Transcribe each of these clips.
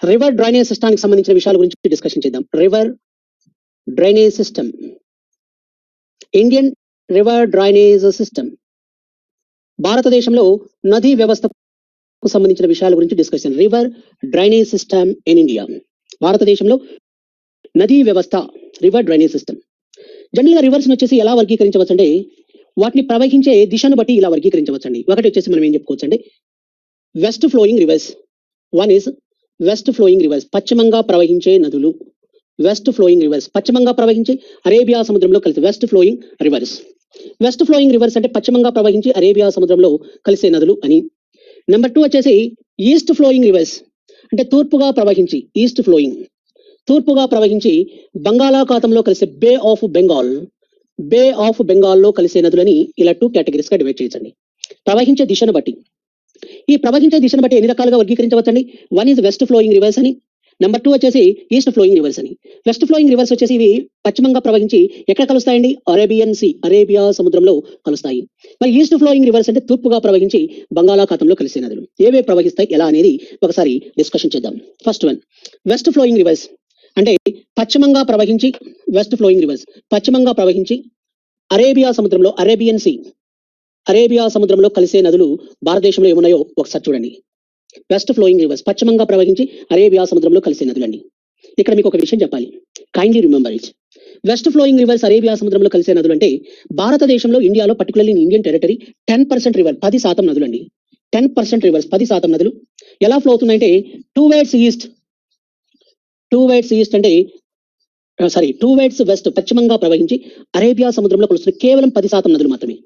River drainage సిస్టానికి సంబంధించిన విషయాల గురించి డిస్కషన్ చేద్దాం. River drainage system, Indian river drainage system. భారతదేశంలో నదీ వ్యవస్థకు సంబంధించిన విషయాల గురించి discussion. River drainage system in India. భారతదేశంలో నదీ వ్యవస్థ, రివర్ డ్రైనేజ్ సిస్టమ్. జనరల్గా రివర్స్ వచ్చేసి ఎలా వర్గీకరించవచ్చు అంటే, వాటిని ప్రవహించే దిశను బట్టి ఇలా వర్గీకరించవచ్చండి. ఒకటి వచ్చేసి మనం ఏం చెప్పుకోవచ్చు అంటే, west flowing rivers. One is west flowing rivers, పశ్చిమంగా ప్రవహించే నదులు. వెస్ట్ ఫ్లోయింగ్ రివర్స్, పశ్చిమంగా ప్రవహించి అరేబియా సముద్రంలో కలిసి west flowing reverse. West flowing reverse అంటే పశ్చిమంగా ప్రవహించి అరేబియా సముద్రంలో కలిసే నదులు అని. నెంబర్ 2 వచ్చేసి ఈస్ట్ ఫ్లోయింగ్ రివర్స్, అంటే తూర్పుగా ప్రవహించి, ఈస్ట్ ఫ్లోయింగ్, తూర్పుగా ప్రవహించి బంగాళాఖాతంలో కలిసే బే ఆఫ్ బెంగాల్, బే ఆఫ్ బెంగాల్లో కలిసే నదులని ఇలా 2 కేటగిరీస్ గా డివైడ్ చేయొచ్చండి, ప్రవహించే దిశను బట్టి. ఈ ప్రవహించే దిశను బట్టి ఎన్ని రకాలుగా వర్గీకరించవచ్చండి. One is west flowing rivers అని, నెంబర్ 2 వచ్చేసి ఈస్ట్ ఫ్లోయింగ్ రివర్స్ అని. వెస్ట్ ఫ్లోయింగ్ రివర్స్ వచ్చేసి ఇవి పశ్చిమంగా ప్రవహించి ఎక్కడ కలుస్తాయండి, అరేబియన్ సీ, అరేబియా సముద్రంలో కలుస్తాయి. మరి ఈస్ట్ ఫ్లోయింగ్ రివర్స్ అంటే తూర్పుగా ప్రవహించి బంగాళాఖాతంలో కలిసే నదులు. ఏవే ప్రవహిస్తాయి ఎలా అనేది ఒకసారి డిస్కషన్ చేద్దాం. First one, west flowing reverse అంటే పశ్చిమంగా ప్రవహించి, వెస్ట్ ఫ్లోయింగ్ రివర్స్ పశ్చిమంగా ప్రవహించి అరేబియా సముద్రంలో, అరేబియన్ సీ, అరేబియా సముద్రంలో కలిసే నదులు భారతదేశంలో ఏమున్నాయో ఒకసారి చూడండి. వెస్ట్ ఫ్లోయింగ్ రివర్స్ పశ్చిమంగా ప్రవహించి అరేబియా సముద్రంలో కలిసే నదులండి. ఇక్కడ మీకు ఒక విషయం చెప్పాలి, kindly remember it. West flowing rivers Arabia సముద్రంలో కలిసే నదులు అంటే భారతదేశంలో, ఇండియాలో, particularly in Indian territory 10% river, 10% నదులండి. 10% రివర్స్, 10% నదులు ఎలా ఫ్లో అవుతున్నాయంటే టూ వైడ్స్ ఈస్ట్ అంటే టూ వైడ్స్ వెస్ట్, పశ్చిమంగా ప్రవహించి అరేబియా సముద్రంలో కలుస్తున్న కేవలం 10% నదులు మాత్రమే.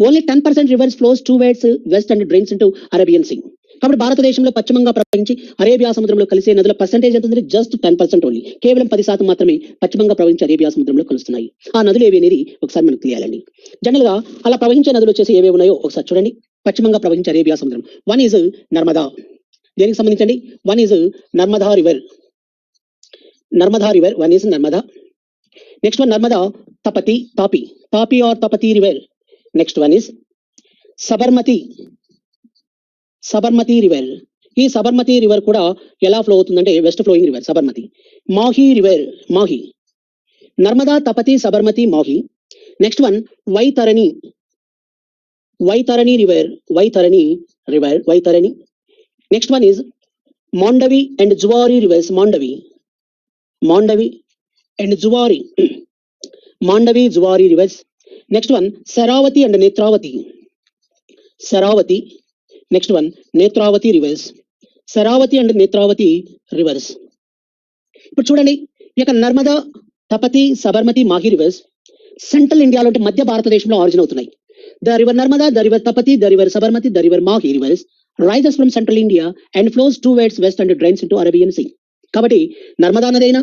Only 10% rivers flows towards west and drains into Arabian sea. కాబట్టి భారతదేశంలో పశ్చిమంగా ప్రవహించి అరేబియా సముద్రంలో కలిసే నదుల పర్సెంటేజ్ ఎంత ఉంది, జస్ట్ 10% ఓన్లీ, కేవలం 10% మాత్రమే పశ్చిమంగా ప్రవహించి అరేబియా సముద్రంలో కలుస్తున్నాయి. ఆ నదులు ఏవి అనేది ఒకసారి మనకు తెలియాలండి. జనరల్ గా అలా ప్రవహించే నదులు వచ్చేసి ఏవే ఉన్నాయో ఒకసారి చూడండి. పశ్చిమంగా ప్రవహించే అరేబియా సముద్రం, వన్ ఈజ్ నర్మదా. దేనికి సంబంధించండి, one is Narmada river, Narmada river, one is Narmada. Next one Narmada Tapati, Tapi or Tapati river. Next one is Sabarmati, Sabarmati river. ఈ సబర్మతి రివర్ కూడా ఎలా ఫ్లో అవుతుందంటే west flowing river, Sabarmati. Mahi river, Mahi. Narmada, Tapati, Sabarmati, Mahi. Next one Vaitarani, Vaitarani river, Vaitarani river, Vaitarani. Next one is Mandavi and Zuari rivers, Mandavi, Mandavi and Zuari, Mandavi, Zuari rivers. Next one Sharavati and Netravati, Sharavathi. Next one Netravati rivers, Sharavathi and Netravati rivers. ఇప్పుడు చూడండి, ఇక Narmada, Tapati, Sabarmati, Mahi rivers central ఇండియాలో అంటే మధ్య భారతదేశంలో ఆరిజిన్ అవుతున్నాయి. The river Narmada, the river Tapati, the river Sabarmati, the river Mahi rivers rises from central India and flows towards west and drains into Arabian Sea. కాబట్టి నర్మదా నదైనా,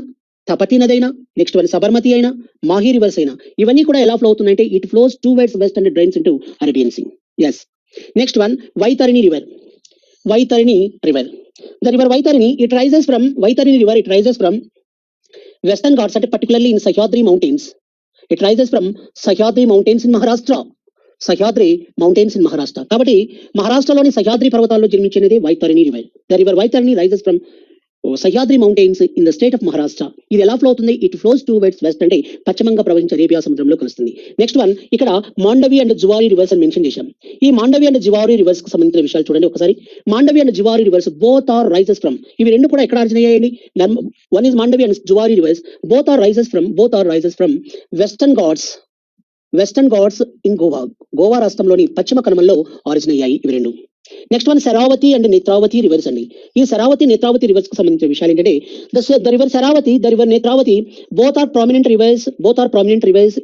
తపతి నదైనా, నెక్స్ట్ వన్ సబర్మతి అయినా, మాహి రివర్స్ అయినా ఇవన్నీ కూడా ఎలా ఫ్లో అవుతున్నాయంటే it flows towards west and drains into Arabian sea. Yes. Next one Vaitarini river, Vaitarini river. The river Vaitarini it rises from, Vaitarini river it rises from western Ghats అంటే particularly in Sahyadri mountains. It rises from Sahyadri mountains in Maharashtra, Sahyadri mountains in Maharashtra. కాబట్టి మహారాష్ట్రలోని సహ్యాద్రి పర్వతాల్లో జన్మించినది Vaitarani river. The river Vaitarini rises from Sahyadri mountains in the state of Maharashtra. ఇది ఎలా flow అవుతుంది, it flows towards west అంటే పశ్చిమంగా ప్రవహించే అరేబియా సముద్రంలో కలుస్తుంది. నెక్స్ట్ వన్ ఇక్కడ మాండవి అండ్ జువారి రివర్స్ అని మెన్షన్ చేశాం. ఈ మాండవి అండ్ జువారి రివర్స్ కు సంబంధించిన విషయాలు చూడండి ఒకసారి. Mandavi and Zuari rivers both are rises from, ఇవి రెండు కూడా ఎక్కడ ఆరిజిన్ అయ్యాయండి, one is Mandavi and Zuari rivers, both are rises from western Ghats, Western Ghats in Goa, Goa రాష్ట్రంలోని పశ్చిమ కనుమల్లో ఆరిజిన్ అయ్యాయి ఇవి రెండు. Next one Sharavati and Netravati rivers అండి. ఈ శరావతి, నేత్రావతి రివర్స్ కు సంబంధించిన విషయాలు ఏంటంటే the river Sharavati, the river Netravati both are prominent rivers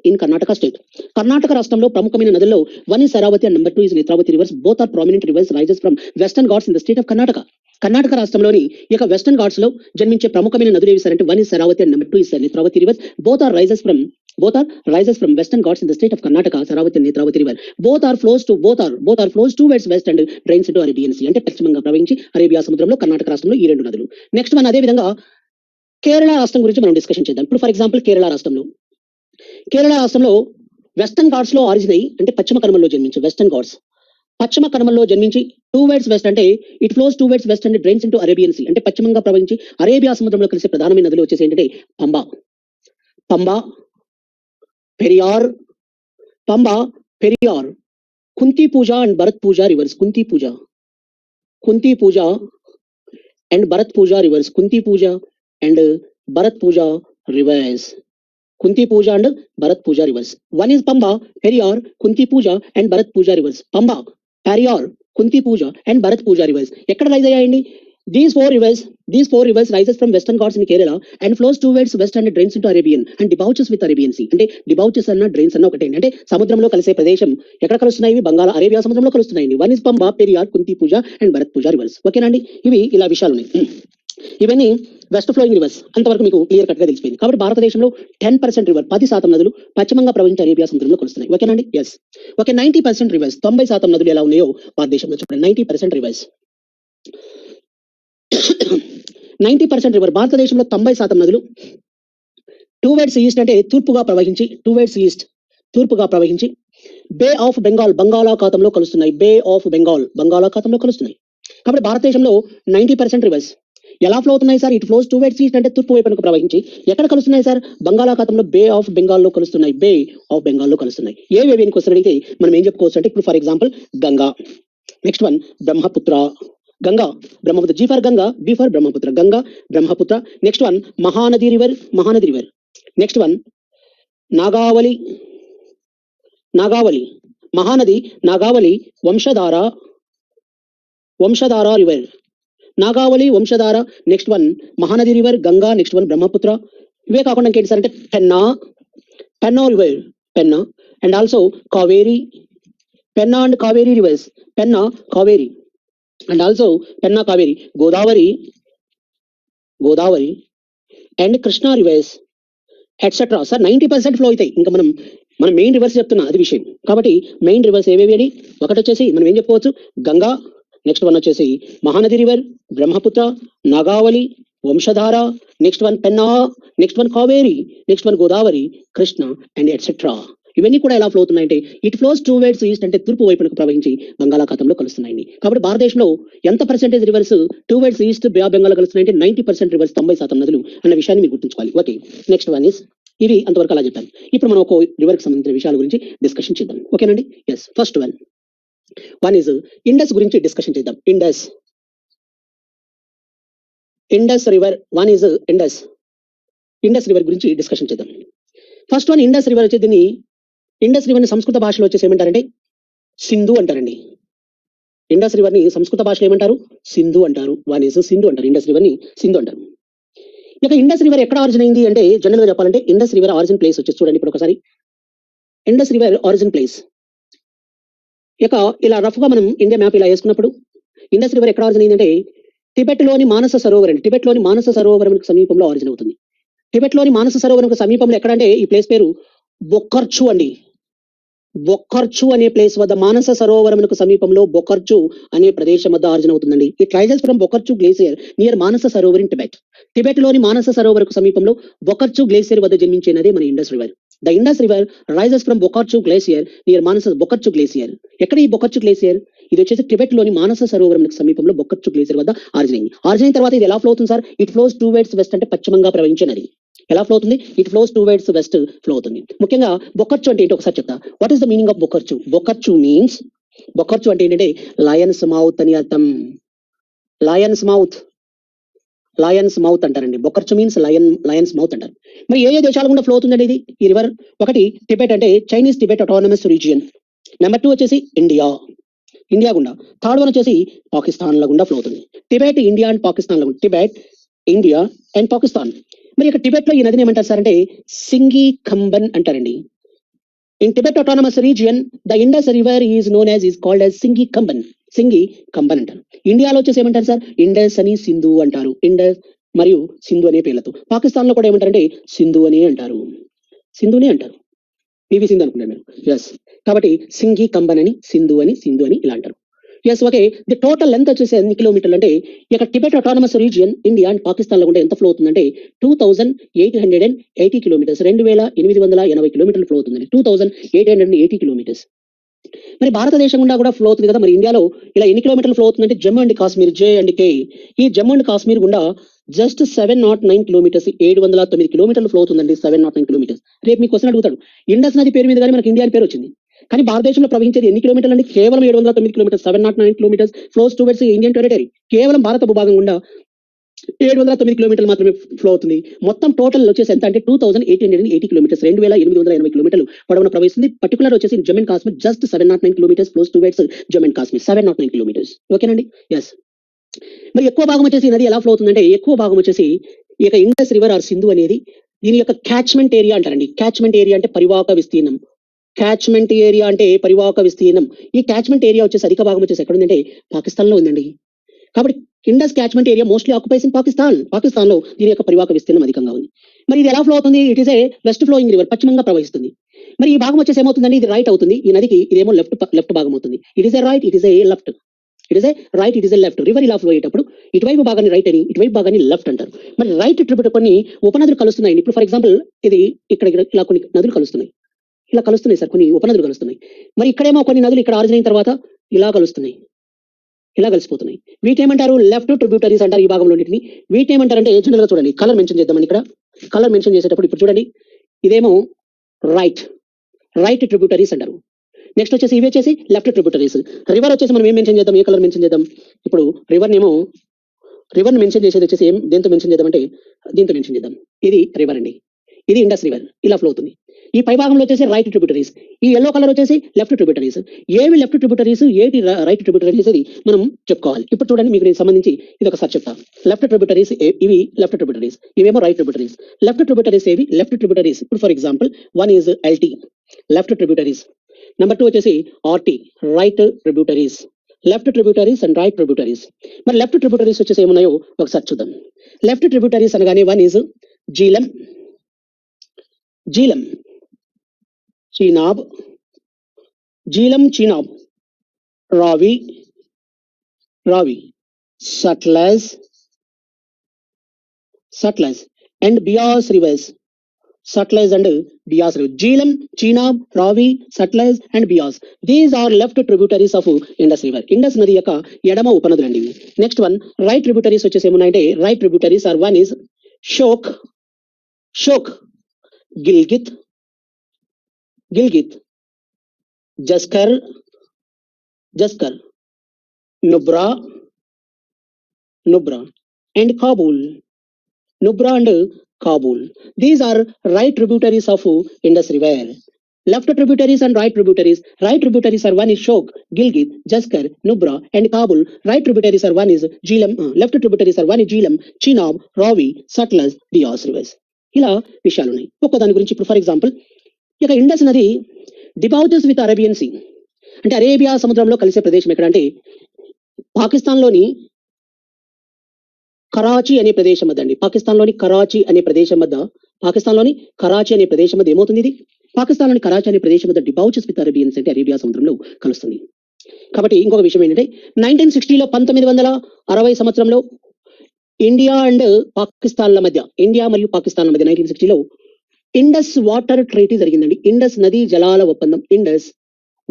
in Karnataka state. Karnataka రాష్ట్రంలో ప్రముఖమైన నదుల్లో one is Sharavathi and number 2 is Netravati rivers. Both are prominent rivers rises from western Ghats in the state of Karnataka. Karnataka రాష్ట్రంలోని ఈ యొక్క వెస్టర్న్ ఘాట్స్ లో జన్మించే ప్రముఖమైన నదులు ఏవి సార్ అంటే one is Sharavathi and number 2 is Netravati rivers. Both are rises from western ghats in the state of Karnataka, Saravati and Netravati river. Both are flows towards west and drains into Arabian Sea. అంటే పశ్చిమంగా ప్రవహించి Arabia సముద్రంలో కర్ణాటక రాష్ట్రంలో ఈ రెండు నదులు. Next one అదే విధంగా కేరళ రాష్ట్రం గురించి మనం డిస్కషన్ చేద్దాం. ఇప్పుడు ఫర్ ఎగ్జాంపుల్ కేరళ రాష్ట్రంలో వెస్టర్న్ ఘాట్స్ లో ఆరిజిన్ అయ్యి అంటే పశ్చిమ కనుమల్లో జన్మించే వెస్టర్న్ ఘాట్స్ పశ్చిమ కనుమల్లో జన్మించి టువర్డ్స్ వెస్ట్ అంటే it flows towards west and drains into Arabian sea అంటే పశ్చిమంగా ప్రవహించి అరేబియా సముద్రంలో కలిసే ప్రధానమైన నదులు వచ్చేసి ఏంటంటే Pamba, Pamba, Periyar, Pamba, Periyar, Kunthipuzha and Bharathapuzha rivers, Kunthipuzha and Bharat Puja rivers, Kunti Puja and Bharat Puja rivers, Kunti Puja and Bharat Puja rivers. One is Pamba, Periyar, Kunti Puja and Bharat Puja rivers. Pamba, Periyar, Kunti Puja and Bharat Puja rivers. ఎక్కడ rise అయ్యాయండి? These four rivers rises from western Ghats in Kerala and flows towards west and drains into Arabian and debouches with Arabian Sea. అంటే debouches అన్న drains అన్న ఒకటే అంటే సముద్రంలో కలిసే ప్రదేశం ఎక్కడ కలుస్తున్నాయి? బంగాళ అరేబియా సముద్రంలో కలుస్తున్నాయి. One is Pamba, Periyar, Kunthipuzha and Bharathapuzha rivers. ఓకేనండి, ఇవి ఇలా విషయాలు ఉన్నాయి. ఇవన్నీ వెస్ట్ ఫ్లోయింగ్ రివర్స్, అంతవరకు మీకు క్లియర్ కట్ గా తెలిసిపోయింది. కాబట్టి భారతదేశంలో 10% రివర్ 10% నదులు పశ్చిమంగా ప్రవహించే అరేబియా సముద్రంలో కలుస్తున్నాయి. ఓకేనండి, ఎస్. ఓకే, 90% రివర్స్ 90% నదులు ఎలా ఉన్నాయో భారతదేశంలో చూడండి. 90% రివర్స్ 90% రివర్ భారతదేశంలో 90% నదులు టువర్డ్స్ ఈస్ట్ అంటే తూర్పుగా ప్రవహించి బే ఆఫ్ బెంగాల్ బంగాళాఖాతంలో కలుస్తున్నాయి. బే ఆఫ్ బెంగాల్ బంగాళాఖాతంలో కలుస్తున్నాయి. కాబట్టి భారతదేశంలో 90% రివర్స్ ఎలా ఫ్లో అవుతున్నాయి sir? It flows towards east అంటే తూర్పు వైపునకు ప్రవహించి ఎక్కడ కలుస్తున్నాయి సార్? బంగాళాఖాతంలో బే ఆఫ్ బెంగాల్లో కలుస్తున్నాయి. బే ఆఫ్ బెంగాల్లో కలుస్తున్నాయి. ఏవేవి అని క్వశ్చన్ అడిగితే మనం ఏం చెప్పుకోవచ్చు అంటే, ఇప్పుడు for example Ganga, next one Brahmaputra, Ganga Brahmaputra, G for Ganga, B for Brahmaputra, Ganga Brahmaputra. Next one Mahanadi river, next one Nagavali, Mahanadi Nagavali Vamsadhara river, Nagavali Vamsadhara. Next one Mahanadi river Ganga, next one Brahmaputra. ఇవే కాకుండా ఇంకేంటి సార్ అంటే Penna river, Penna and also Kaveri, Penna and Kaveri rivers, Penna Kaveri and also Penna Kaveri, Godavari and Krishna rivers etcetera. Sir 90% flow అవుతాయి. ఇంకా మనం main reverse చెప్తున్నా, అది విషయం. కాబట్టి మెయిన్ రివర్స్ ఏవేవి అని ఒకటి వచ్చేసి మనం ఏం చెప్పుకోవచ్చు, గంగా, నెక్స్ట్ వన్ వచ్చేసి Mahanadi river, Brahmaputra, Nagavali, Vamsadhara, next one Penna, next one Kaveri, next one Godavari, Krishna and etcetera. ఇవన్నీ కూడా ఎలా ఫ్లో అవుతున్నాయంటే ఇట్ ఫ్లోస్ టువర్డ్స్ ఈస్ట్ అంటే తూర్పు వైపునకు ప్రవహించి బంగాళాఖాతంలో కలుస్తున్నాయండి. కాబట్టి భారతదేశంలో ఎంత percentage rivers towards east bay of Bengal కలుస్తున్నాయంటే 90% రివర్స్, 90% నదులు అన్న విషయాన్ని మీరు గుర్తుంచుకోవాలి. ఓకే, నెక్స్ట్ వన్ ఇస్ ఇవి అంతవరకు అలా చెప్పాను. ఇప్పుడు మనం ఒక రివర్కి సంబంధించిన విషయాల గురించి డిస్కషన్ చేద్దాం. ఓకేనండి, yes. First one is Indus గురించి డిస్కషన్ చేద్దాం. Indus river, one is Indus river గురించి డిస్కషన్ చేద్దాం. ఫస్ట్ వన్ ఇండస్ రివర్ వచ్చి దీన్ని ఇండస్ రివర్ ని సంస్కృత భాషలో వచ్చేసి ఏమంటారంటే సింధు అంటారండి. ఇండస్ రివర్ ని సంస్కృత భాషలో ఏమంటారు? సింధు అంటారు. వన్ ఇస్ సింధు అంటారు. ఇండస్ రివర్ ని సింధు అంటారు. ఇక ఇండస్ రివర్ ఎక్కడ ఆరిజిన్ అయింది అంటే జనరల్ గా చెప్పాలంటే ఇండస్ రివర్ ఆరిజిన్ ప్లేస్ వచ్చేసి చూడండి. ఇప్పుడు ఒకసారి ఇండస్ రివర్ ఆరిజిన్ ప్లేస్ ఇక ఇలా రఫ్ గా మనం ఇండియా మ్యాప్ ఇలా వేసుకున్నప్పుడు ఇండస్ రివర్ ఎక్కడ ఆరిజిన్ అయిందంటే టిబెట్ లోని మానస సరోవర్ అండి. టిబెట్ లోని మానస సరోవరం సమీపంలో ఆరిజిన్ అవుతుంది. టిబెట్ లోని మానస సరోవరం సమీపంలో ఎక్కడంటే ఈ ప్లేస్ పేరు బొక్కర్చు అండి. బొక్కర్చు అనే ప్లేస్ వద్ద మానస సరోవరమునకు సమీపంలో బొక్కర్చు అనే ప్రదేశం వద్ద ఆరిజిన్ అవుతుందండి. It rises from Bokharchu glacier near Manasa Sarovar in Tibet. Tibet లోని మానస సరోవరకు సమీపంలో బొక్కర్చు గ్లేసియర్ వద్ద జన్మించినదే మన Indus river. The Indus river rises from Bokharchu glacier near Manasa Bokharchu glacier. ఎక్కడ ఈ బొక్కర్చు గ్లేసియర్? ఇది వచ్చేసి టిబెట్ లోని మానస సరోవరం సమీపంలో బొక్కర్చు గ్లేసియర్ వద్ద ఆరిజిన్ అయింది. ఆరిజిన్ తర్వాత ఇది ఎలా ఫ్లో అవుతుంది sir? It flows towards west అంటే పశ్చిమంగా ప్రవహించినది. ఎలా ఫ్లో అవుతుంది? It flows towards west flow అవుతుంది. ముఖ్యంగా బొక్కర్చు అంటే ఏంటో ఒకసారి చెప్తా. What is the meaning of Bokharchu? Bokharchu means, Bokharchu అంటే ఏంటంటే లయన్స్ మౌత్ అని అర్థం. లయన్స్ మౌత్ అంటారండి. బొక్కర్చు మీన్స్ లయన్స్ మౌత్ అంటారు. మరి ఏ దేశాల గుండా ఫ్లో అవుతుందండి ఇది ఈ రివర్? ఒకటి టిబెట్ అంటే Chinese Tibet autonomous region. Number 2 వచ్చేసి ఇండియా గుండా. థర్డ్ వన్ వచ్చేసి పాకిస్తాన్ గుండా ఫ్లో అవుతుంది. టిబెట్, ఇండియా అండ్ పాకిస్తాన్ గుండా. Tibet, India and Pakistan. మరి ఇక టిబెట్ లో ఈ నదిని ఏమంటారు సార్ అంటే సింగి ఖంబన్ అంటారండి. In Tibet autonomous region the Indus river is known as is called as Singi Khamban అంటారు. ఇండియాలో వచ్చేసి ఏమంటారు సార్? ఇండస్ అని సింధు అంటారు. ఇండస్ మరియు సింధు అనే పేర్లతో. పాకిస్తాన్ లో కూడా ఏమంటారంటే సింధునే అంటారు. పివి సింధు అనుకుంటాను నేను. ఎస్. కాబట్టి సింగి ఖంబన్ అని సింధు అని ఇలా అంటారు. Yes. Okay, the total length వచ్చేసి ఎన్ని కిలోమీటర్లు అంటే ఇక Tibet autonomous region India and Pakistan లో కూడా ఎంత ఫ్లో అవుతుందంటే 2880 కిలోమీటర్స్, 2880 కిలోమీటర్లు ఫ్లో అవుతుందండి. 2880 కిలోమీటర్స్. మరి భారతదేశం గుండా కూడా ఫ్లో అవుతుంది కదా, మరి ఇండియాలో ఇలా ఎన్ని కిలోమీటర్లు ఫ్లో అవుతుందంటే జమ్మూ అండ్ కాశ్మీర్, J&K, ఈ జమ్మూ అండ్ కాశ్మీర్ గుండా జస్ట్ 709 కిలోమీటర్స్, 709 కిలోమీటర్లు ఫ్లో అవుతుందండి. 709 కిలోమీటర్స్. రేపు మీకు క్వశ్చన్ అడుగుతాడు, ఇండస్ నది పేరు మీద కానీ మనకి ఇండియా అని పేరు వచ్చింది, కానీ భారతదేశంలో ప్రవహించేది ఎన్ని కిలోమీటర్లు అండి? కేవలం 709 kilometres. 709 kilometres flows towards Indian territory. కేవలం భారత భూభాగం గుండా 709 కిలోమీటర్లు మాత్రమే ఫ్లో అవుతుంది. మొత్తం టోటల్ వచ్చేసి ఎంత అంటే 2880 కిలోమీటర్స్, 2880 కిలోమీటర్లు పొడవున ప్రవహిస్తుంది. పర్టికులర్ వచ్చేసి Jammu and Kashmir just 709 kilometres flows towards Jammu and Kashmir. 709 kilometres. ఓకేనండి. ఎస్. మరి ఎక్కువ భాగం వచ్చేసి నది ఎలా ఫ్లో అవుతుందంటే, ఎక్కువ భాగం వచ్చేసి ఈ యొక్క ఇండస్ రివర్ ఆర్ సింధు అనేది దీని యొక్క క్యాచ్మెంట్ ఏరియా అంటారండి. క్యాచ్మెంట్ ఏరియా అంటే పరివాహక విస్తీర్ణం. క్యాచ్మెంట్ ఏరియా అంటే పరివాహక విస్తీర్ణం. ఈ క్యాచ్మెంట్ ఏరియా వచ్చేసి అధిక భాగం వచ్చేసి ఎక్కడ ఉందంటే పాకిస్తాన్ లో ఉందండి. కాబట్టి Indus catchment area mostly occupies in Pakistan లో దీని యొక్క పరివాహక విస్తీర్ణం అధికంగా ఉంది. మరి ఇది ఎలా ఫ్లో అవుతుంది? It is a west flowing river, పశ్చిమంగా ప్రవహిస్తుంది. మరి ఈ భాగం వచ్చేసి ఏమవుతుందండి, ఇది రైట్ అవుతుంది. ఈ నదికి ఇదేమో లెఫ్ట్ భాగం అవుతుంది. It is A right, it is A left. It is A right, it is A left. River ఇలా ఫ్లో అయ్యేటప్పుడు ఇటువైపు భాగాన్ని రైట్ అని, ఇటువైపు భాగాన్ని లెఫ్ట్ అంటారు. మరి రైట్ ట్రిబ్యూట్ కొన్ని ఉపనదులు కలుస్తున్నాయి. ఇప్పుడు ఫర్ ఎగ్జాంపుల్ ఇది ఇక్కడ ఇలా కొన్ని నదులు కలుస్తున్నాయి, ఇలా కలుస్తున్నాయి సార్, కొన్ని ఉపనదులు కలుస్తున్నాయి. మరి ఇక్కడేమో కొన్ని నదులు ఇక్కడ ఆరిజిన్ అయిన తర్వాత ఇలా కలుస్తున్నాయి, ఇలా కలిసిపోతున్నాయి. వీటేమంటారు? లెఫ్ట్ ట్రిబ్యూటరీస్ అంటారు ఈ భాగంలో. వీటేమంటారంటే జనరల్ గా చూడండి, కలర్ మెన్షన్ చేద్దామని. ఇక్కడ కలర్ మెన్షన్ చేసేటప్పుడు ఇప్పుడు చూడండి, ఇదేమో రైట్ ట్రిబ్యూటరీస్ అంటారు. నెక్స్ట్ వచ్చేసి ఇవి వచ్చేసి లెఫ్ట్ ట్రిబ్యూటరీస్. రివర్ వచ్చేసి మనం ఏం మెన్షన్ చేద్దాం, ఏ కలర్ మెన్షన్ చేద్దాం? ఇప్పుడు రివర్ మెన్షన్ చేసేది వచ్చేసి ఏం, దేంతో మెన్షన్ చేద్దాం అంటే దీంతో మెన్షన్ చేద్దాం. ఇది రివర్ అండి, ఇది ఇండస్ రివర్, ఇలా ఫ్లో అవుతుంది. ఈ పై భాగంలో వచ్చేసి రైట్ ట్రిబ్యూటరీస్, ఈ ఎల్లో కలర్ వచ్చేసి లెఫ్ట్ ట్రిబ్యూటరీస్. ఏవి లెఫ్ట్ ట్రిబ్యూటరీస్, ఏది రైట్ ట్రిబ్యూటరీస్ అది మనం చెప్పుకోవాలి. ఇప్పుడు చూడండి, మీకు నేను సంబంధించి ఇది ఒకసారి చెప్తాను. లెఫ్ట్ ట్రిబ్యూటరీస్ ఇవి లెఫ్ట్ ట్రిబ్యూటరీస్, ఇవేమో రైట్ ట్రిబ్యూటరీస్. లెఫ్ట్ ట్రిబ్యూటరీస్ ఏవి? లెఫ్ట్ ట్రిబ్యూటరీస్ ఇప్పుడు for example 1 is LT, left tributaries. Number 2 వచ్చేసి RT, right tributaries. Left tributaries and right tributaries. మరి లెఫ్ట్ ట్రిబ్యూటరీస్ వచ్చేసి ఏమున్నాయో ఒకసారి చూద్దాం. లెఫ్ట్ ట్రిబ్యూటరీస్ అనగానే 1 is Jhelum, Chenab, Ravi, Sutlej and Beas reverse. Sutlej and Bias River. Jhelum, Chenab, Ravi, Sutlej and Bias. These are left tributaries of Indus River. Indus నది యొక్క ఎడమ ఉపనదులండి ఇవి. నెక్స్ట్ వన్ రైట్ ట్రిబ్యూటరీస్ వచ్చేసి ఏమున్నాయంటే, right tributaries are 1 is Shyok, Gilgit, Zaskar, Nubra and Kabul. These are right tributaries of Indus River. Left tributaries and right tributaries. Right tributaries are 1 is Shok, Gilgit, Jaskar, Nubra and Kabul. Right tributaries are 1 is Jhelum. Left tributaries are 1 is Jhelum, Chenab, Ravi, Sutlej, Bias rivers. ఇలా విషయాలు ఉన్నాయి. ఒక్కో దాని గురించి ఇప్పుడు for example ఇక Indus నది డిబౌచెస్ with Arabian sea, అంటే అరేబియా సముద్రంలో కలిసే ప్రదేశం ఎక్కడంటే పాకిస్తాన్లోని కరాచీ అనే ప్రదేశం వద్ద అండి. పాకిస్తాన్లోని కరాచీ అనే ప్రదేశం వద్ద ఏమవుతుంది? ఇది పాకిస్తాన్లోని కరాచీ అనే ప్రదేశం వద్ద డిబౌచెస్ విత్ అరేబియన్స్ అంటే అరేబియా సముద్రంలో కలుస్తుంది. కాబట్టి ఇంకొక విషయం ఏంటంటే 1960లో 1960 సంవత్సరంలో ఇండియా మరియు పాకిస్తాన్ల మధ్య 1960లో ఇండస్ వాటర్ ట్రీటీ జరిగిందండి. ఇండస్ నదీ జలాల ఒప్పందం. ఇండస్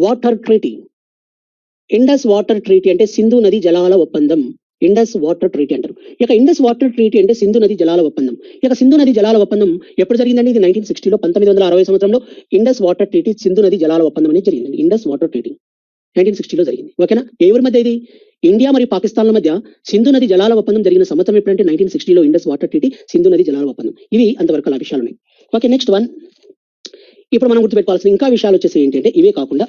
వాటర్ ట్రీటీ అంటే సింధు నది జలాల ఒప్పందం. ఇండస్ వాటర్ ట్రీటీ అంటారు. ఇక ఇండస్ వాటర్ ట్రీటీ అంటే సింధు నది జలాల ఒప్పందం. ఇక సింధు నది జలాల ఒప్పందం ఎప్పుడు జరిగిందండి? ఇది 1960లో 1960 సంవత్సరంలో ఇండస్ వాటర్ ట్రీటీ, సింధు నది జలాల ఒప్పందం అనేది జరిగింది. ఇండస్ వాటర్ ట్రీటీ 1960లో జరిగింది. ఓకేనా? ఎవరి మధ్య ఇది? ఇండియా మరియు పాకిస్తాన్ల మధ్య సింధు నది జలాల ఒప్పందం జరిగిన సంవత్సరం ఎప్పుడంటే 1960లో ఇండస్ వాటర్ ట్రీటీ, సింధు నది జలాల ఒప్పందం. ఇవి అంతవరకు అలా విషయాలు ఉన్నాయి. Okay, next one. ఇప్పుడు మనం గుర్తుపెట్టుకోవాల్సిన ఇంకా విషయాలు వచ్చేసి ఏంటంటే ఇవే కాకుండా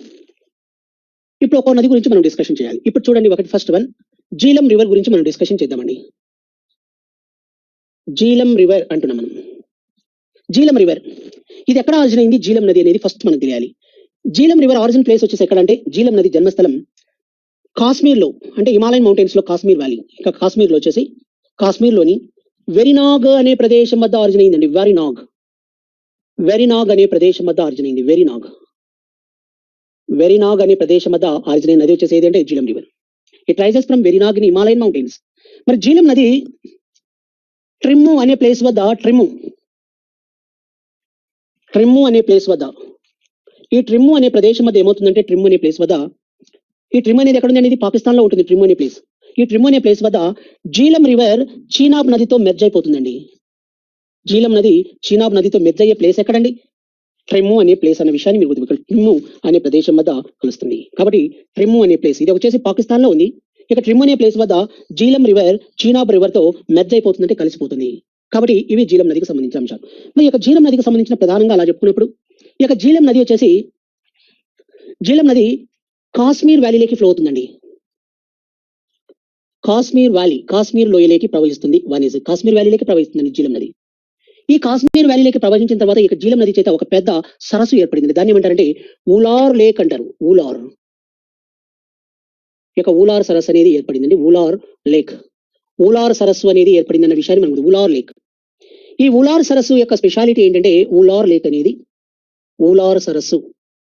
ఇప్పుడు ఒక నది గురించి మనం డిస్కషన్ చేయాలి. ఇప్పుడు చూడండి, ఒకటి ఫస్ట్ వన్ జీలం రివర్ గురించి మనం డిస్కషన్ చేద్దామండి. జీలం రివర్ అంటున్నాం మనం. జీలం రివర్ ఇది ఎక్కడ ఆరిజిన్ అయింది? జీలం నది అనేది ఫస్ట్ మనకు తెలియాలి. జీలం రివర్ ఆరిజిన్ ప్లేస్ వచ్చేసి ఎక్కడంటే జీలం నది జన్మస్థలం కాశ్మీర్లో, అంటే హిమాలయన్ మౌంటైన్స్ లో కాశ్మీర్ వ్యాలీ. ఇక కాశ్మీర్లో వచ్చేసి కాశ్మీర్లోని వెరినాగ్ అనే ప్రదేశం వద్ద ఆరిజిన్ అయిందండి. వెరినాగ్ అనే ప్రదేశం వద్ద ఆరిజిన్ అయింది. వెరినాగ్ అనే ప్రదేశం వద్ద ఆరిజిన్ అయిన నది వచ్చేసి ఏదంటే Jhelum river. It rises from Verinag in Himalayan mountains. మరి జీలం నది ట్రిమ్ము అనే ప్లేస్ వద్ద ఈ ట్రిమ్ అనే ప్రదేశం మధ్య ఏమవుతుందంటే ట్రిమ్ అనే ప్లేస్ వద్ద ఈ ట్రిమ్ అనేది ఎక్కడ ఉంది అనేది పాకిస్తాన్ లో ఉంటుంది. ట్రిమ్ అనే ప్లేస్, ఈ ట్రిమ్ అనే ప్లేస్ వద్ద జీలం రివర్ చీనాబ్ నదితో మెర్జ్ అయిపోతుందండి. జీలం నది చీనాబ్ నదితో మెర్జ్ అయ్యే ప్లేస్ ఎక్కడండి? ట్రిమ్ అనే ప్లేస్ అనే విషయాన్ని మీరు గుర్తుపెట్టుకోవాలి. ట్రిమ్ అనే ప్రదేశం వద్ద కలుస్తుంది కాబట్టి ట్రిమ్ అనే ప్లేస్ ఇది వచ్చేసి పాకిస్తాన్ లో ఉంది. ఇక ట్రిమ్ అనే ప్లేస్ వద్ద జీలం రివర్ చీనాబ్ రివర్ తో మెర్జ్ అయిపోతుందంటే కలిసిపోతుంది. కాబట్టి ఇవి జీలం నదికి సంబంధించిన అంశాలు. మరి ఈ యొక్క జీలం నదికి సంబంధించిన ప్రధానంగా అలా చెప్పుకున్నప్పుడు ఈ యొక్క జీలం నది వచ్చేసి జీలం నది కాశ్మీర్ వ్యాలీలోకి ఫ్లో అవుతుందండి. కాశ్మీర్ వ్యాలీ, కాశ్మీర్ లోయలోకి ప్రవహిస్తుంది. కాశ్మీర్ వ్యాలీలోకి ప్రవహిస్తుంది జీలం నది. ఈ కాశ్మీర్ వ్యాలీలోకి ప్రవహించిన తర్వాత ఇక జీలం నది చేత ఒక పెద్ద సరస్సు ఏర్పడింది. దాన్ని ఏమంటారంటే ఊలార్ లేక్ అంటారు. ఊలార్, ఇక ఊలార్ సరస్సు అనేది ఏర్పడిందండి. ఊలార్ లేక్, ఊలార్ సరస్సు అనేది ఏర్పడింది అన్న విషయాన్ని మనకు ఊలార్ లేక్. ఈ ఊలార్ సరస్సు యొక్క స్పెషాలిటీ ఏంటంటే ఊలార్ లేక్ అనేది ఊలార్ సరస్సు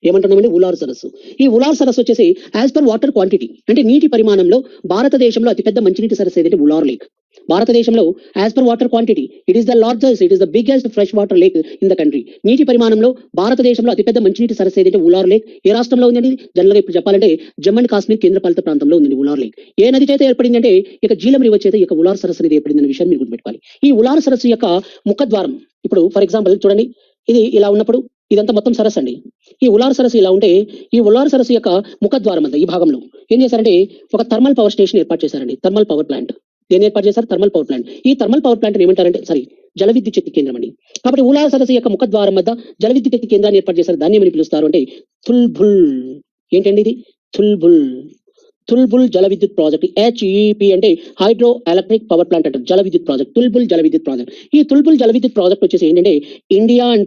ఏమంటున్నామంటే ఊలార్ సరస్సు. ఈ ఊలార్ సరస్సు వచ్చేసి యాజ్ పర్ వాటర్ క్వాంటిటీ అంటే నీటి పరిమాణంలో భారతదేశంలో అతిపెద్ద మంచినీటి సరస్సు ఏదంటే ఊలార్ లేక్. భారతదేశంలో as per water quantity it is the largest, it is the biggest fresh water lake in the country. నీటి పరిమాణంలో భారతదేశంలో అతిపెద్ద మంచినీటి సరస్సు ఏదంటే ఊలార్ లేక్. ఏ రాష్ట్రంలో ఉందండి? జనరల్ గా ఇప్పుడు చెప్పాలంటే జమ్మూ అండ్ కాశ్మీర్ కేంద్రపాలిత ప్రాంతంలో ఉందండి ఊలార్ లేక్. ఏ నది చేత ఏర్పడింది అంటే ఇక జీలం రివర్ చేత ఇక ఊలార్ సరస్సు అనేది ఏర్పడింది అనే విషయాన్ని మీరు గుర్తుపెట్టుకోవాలి. ఈ ఊలార్ సరస్సు యొక్క ముఖద్వారం ఇప్పుడు ఫర్ ఎగ్జాంపుల్ చూడండి, ఇది ఇలా ఉన్నప్పుడు ఇదంతా మొత్తం సరస్సు అండి. ఈ ఉలార్ సరస్సు ఇలా ఉంటే ఈ ఉలార్ సరస్సు యొక్క ముఖద్వారం అంతా ఈ భాగంలో ఏం చేశారంటే ఒక థర్మల్ పవర్ స్టేషన్ ఏర్పాటు చేశారండి. Thermal power plant. దేన్ని ఏర్పాటు చేశారు? Thermal power plant. ఈ థర్మల్ పవర్ ప్లాంట్ ఏమంటారంటే జల విద్యుత్ శక్తి కేంద్రం అండి. కాబట్టి ఉలార్ సరస్సు యొక్క ముఖద్వారం వద్ద జల విద్యుత్ శక్తి కేంద్రాన్ని ఏర్పాటు చేశారు. దాన్ని ఏమని పిలుస్తారు అంటే తుల్బుల్. ఏంటండి ఇది? తుల్బుల్. తుల్బుల్ జల విద్యుత్ ప్రాజెక్ట్. HEP అంటే హైడ్రో ఎలక్ట్రిక్ పవర్ ప్లాంట్ అంటారు. జల విద్యుత్ ప్రాజెక్ట్, తుల్బుల్ జల విద్యుత్ ప్రాజెక్ట్. ఈ తుల్బుల్ జల విద్యుత్ ప్రాజెక్ట్ వచ్చేసి ఏంటంటే ఇండియా అండ్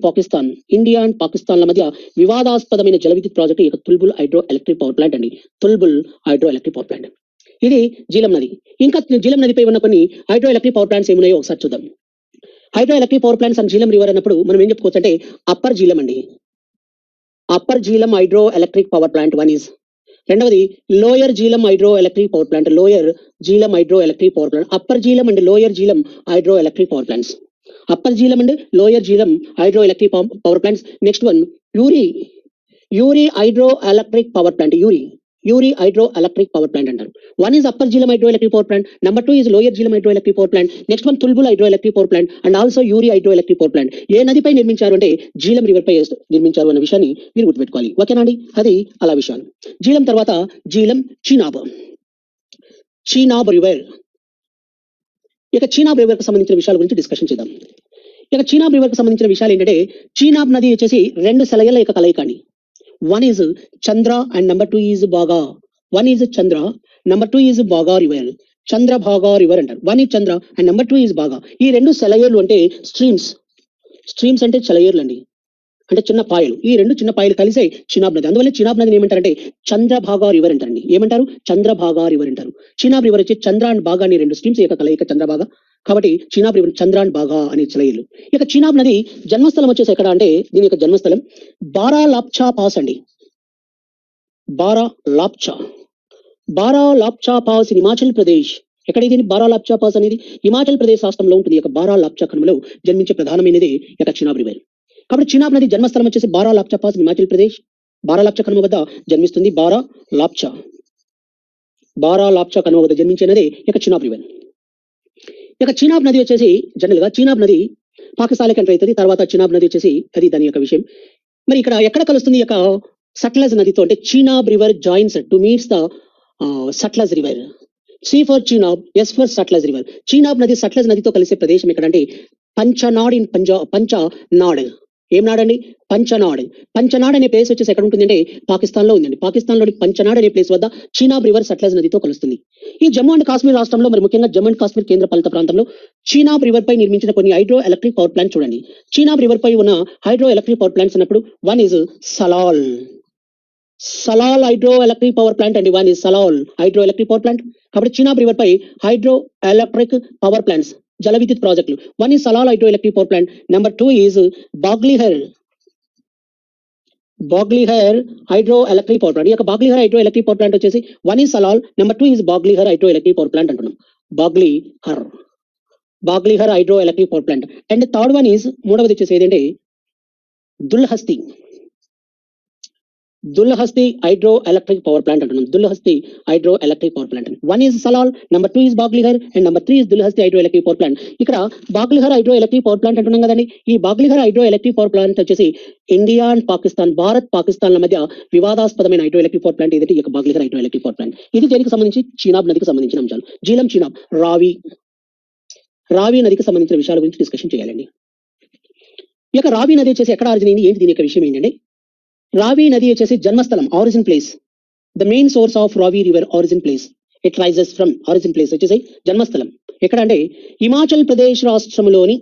పాకిస్తాన్ల మధ్య వివాదాస్పదమైన జల విద్యుత్ ప్రాజెక్ట్ ఈ Tulbul hydro electric power plant అండి. Tulbul hydro electric power plant. ఇది జీలం నది. ఇంకా జీలం నదిపై ఉన్న కొన్ని హైడ్రో ఎలక్ట్రిక్ పవర్ ప్లాంట్స్ ఏమున్నాయో ఒకసారి చూద్దాం. Hydro electric power plants and Jhelum river అన్నప్పుడు మనం ఏం చెప్పుకోవచ్చు అంటే అప్పర్ జీలం అండి. Upper Jhelum hydro electric power plant one is. రెండవది lower Jhelum hydro electric power plant. Lower Jhelum hydro electric power plant. Upper Jhelum and lower Jhelum hydro electric power plants. Upper Jhelum and lower Jhelum hydro electric power plants. Next one Uri hydro electric power plant. Uri hydro electric power plant అంటారు. One is upper Jhelum hydro electric power plant. Number 2 is lower Jhelum hydro electric power plant. Next one Tulbul hydro electric power plant and also Uri hydro electric power plant. ఏ నదిపై నిర్మించారు అంటే Jhelum river పై నిర్మించారు అన్న విషయాన్ని మీరు గుర్తుపెట్టుకోవాలి. ఓకేనా అండి? అది అలా విషయాలు. జీలం తర్వాత జీలం చీనాబ్ రివర్. ఇక చీనాబ్ రివర్ కు సంబంధించిన విషయాల గురించి డిస్కషన్ చేద్దాం. ఇక చీనాబ్ రివర్ కు సంబంధించిన విషయాలు ఏంటంటే చీనాబ్ నది వచ్చేసి రెండు సెలయల యొక్క కలయిక అండి. One is Chandra and number 2 is Bhaga. One is Chandra, number 2 is Bhaga river. Chandrabhaga river అంటారు. One is Chandra and number 2 is Bhaga. ఈ రెండు సెలయేర్లు అంటే స్ట్రీమ్స్ అంటే సెలయేర్లు అండి, అంటే చిన్న పాయలు. ఈ రెండు చిన్న పాయలు కలిసే చినాబ్ నది. అందువల్ల చినాబ్ నదిని ఏమంటారంటే చంద్రభాగా రివర్ అంటారండి. ఏమంటారు? చంద్రభాగా రివర్ అంటారు. చినాబ్ రివర్ వచ్చి చంద్ర అండ్ బాగా అనే రెండు స్ట్రీమ్స్ యొక్క కలయిక చంద్రభాగా. కాబట్టి చినాబ్ రివర్ చంద్ర అండ్ బాగా అనే సెలయేర్లు. ఇక చినాబ్ నది జన్మస్థలం వచ్చేసి ఎక్కడ అంటే దీని యొక్క జన్మస్థలం బారాలాప్చా పాస్ అండి. బారాలాప్చా పాస్ హిమాచల్ ప్రదేశ్. ఎక్కడ ఇది? బారాలాప్చా పాస్ అనేది హిమాచల్ ప్రదేశ్ రాష్ట్రంలో ఉంటుంది. యొక్క బారాలాప్చా ఖండంలో జన్మించే ప్రధానమైనది యొక్క చినాబ్ రివర్. కాబట్టి చినాబ్ నది జన్మస్థలం వచ్చేసి బారాలాప్చా పాస్ హిమాచల్ ప్రదేశ్. బారాలాప్చా ఖండం వద్ద జన్మిస్తుంది. బారాలాప్చా ఖండం వద్ద జన్మించినది యొక్క చినాబ్ రివర్. ఇక చినాబ్ నది వచ్చేసి జనరల్ గా చినాబ్ నది పాకిస్తాన్ కంట్రీ అవుతుంది. తర్వాత చినాబ్ నది వచ్చేసి అది దాని యొక్క విషయం. మరి ఇక్కడ ఎక్కడ కలుస్తుంది ఈ యొక్క సట్లెజ్ నదితో అంటే Chenab river joins to meets the Sutlej river. C for Chenab, S for Sutlej river. Chenab నది సట్లెజ్ నదితో కలిసే ప్రదేశం ఎక్కడంటే పంచనాడ్ ఇన్ పంచనాడ్. ఏం నాడండి? పంచనాడ్ అనే ప్లేస్ వచ్చేసి ఎక్కడ ఉంటుందంటే పాకిస్తాన్ లో ఉందండి. పాకిస్తాన్ లోని పంచనాడ్ అనే ప్లేస్ వద్ద చీనాబ్ రివర్ సట్లెజ్ నదితో కలుస్తుంది. ఈ జమ్మూ అండ్ కాశ్మీర్ రాష్ట్రంలో మరి ముఖ్యంగా జమ్మూ అండ్ కాశ్మీర్ కేంద్ర పాలిత ప్రాంతంలో చీనాబ్ రివర్ పై నిర్మించిన కొన్ని హైడ్రో ఎలక్ట్రిక్ పవర్ ప్లాంట్ చూడండి. చీనాబ్ రివర్ పై ఉన్న హైడ్రో ఎలక్ట్రిక్ పవర్ ప్లాంట్స్ అన్నప్పుడు one is Salal hydro electric power plant అండి. One is Salal hydro electric power plant. కాబట్టి చీనాబ్ రివర్ పై హైడ్రో ఎలక్ట్రిక్ పవర్ ప్లాంట్స్ జల విద్యుత్ ప్రాజెక్టులు. One is Salal hydro electric power plant. Number 2 is Baglihar hydro electric power plant. ఈ యొక్క Baglihar hydro electric power plant వచ్చేసి one is Salal, number 2 is Baglihar hydro electric power plant అంటున్నాం. బాగ్లీహర్ hydro electric power plant. And third one is మూడవది వచ్చేసి ఏంటంటే Dulhasti Dulhasti hydro electric power plant అంటున్నాం. Dulhasti hydro electric power plant. 1 is Salal, number 2 is Baglihar and number 3 is Dulhasti hydro electric power plant. ఇక్కడ Baglihar hydro electric power plant అంటున్నాం కదండి. ఈ Baglihar hydro electric power plant వచ్చేసి India and Pakistan, Bharat పాకిస్తాన్ల మధ్య వివాదాస్పదమైన హైడ్రో ఎలక్ట్రిక్ పవర్ ప్లాంట్ ఏదైతే ఈ యొక్క Baglihar hydro electric power plant. ఇది దేనికి సంబంధించి? చీనాబ్ నదికి సంబంధించిన అంశాలు. జీలం చీనాబ్, రావి నదికి సంబంధించిన విషయాల గురించి డిస్కషన్ చేయాలండి. ఈ యొక్క రావి నది వచ్చేసి ఎక్కడ ఆరిజిన్ అయింది, ఏంటి దీని యొక్క విషయం ఏంటంటే, రావి నది వచ్చేసి జన్మస్థలం, origin place, the main source of Ravi river, origin place, it rises from, origin place వచ్చేసి జన్మస్థలం ఎక్కడ అంటే హిమాచల్ ప్రదేశ్ రాష్ట్రంలోని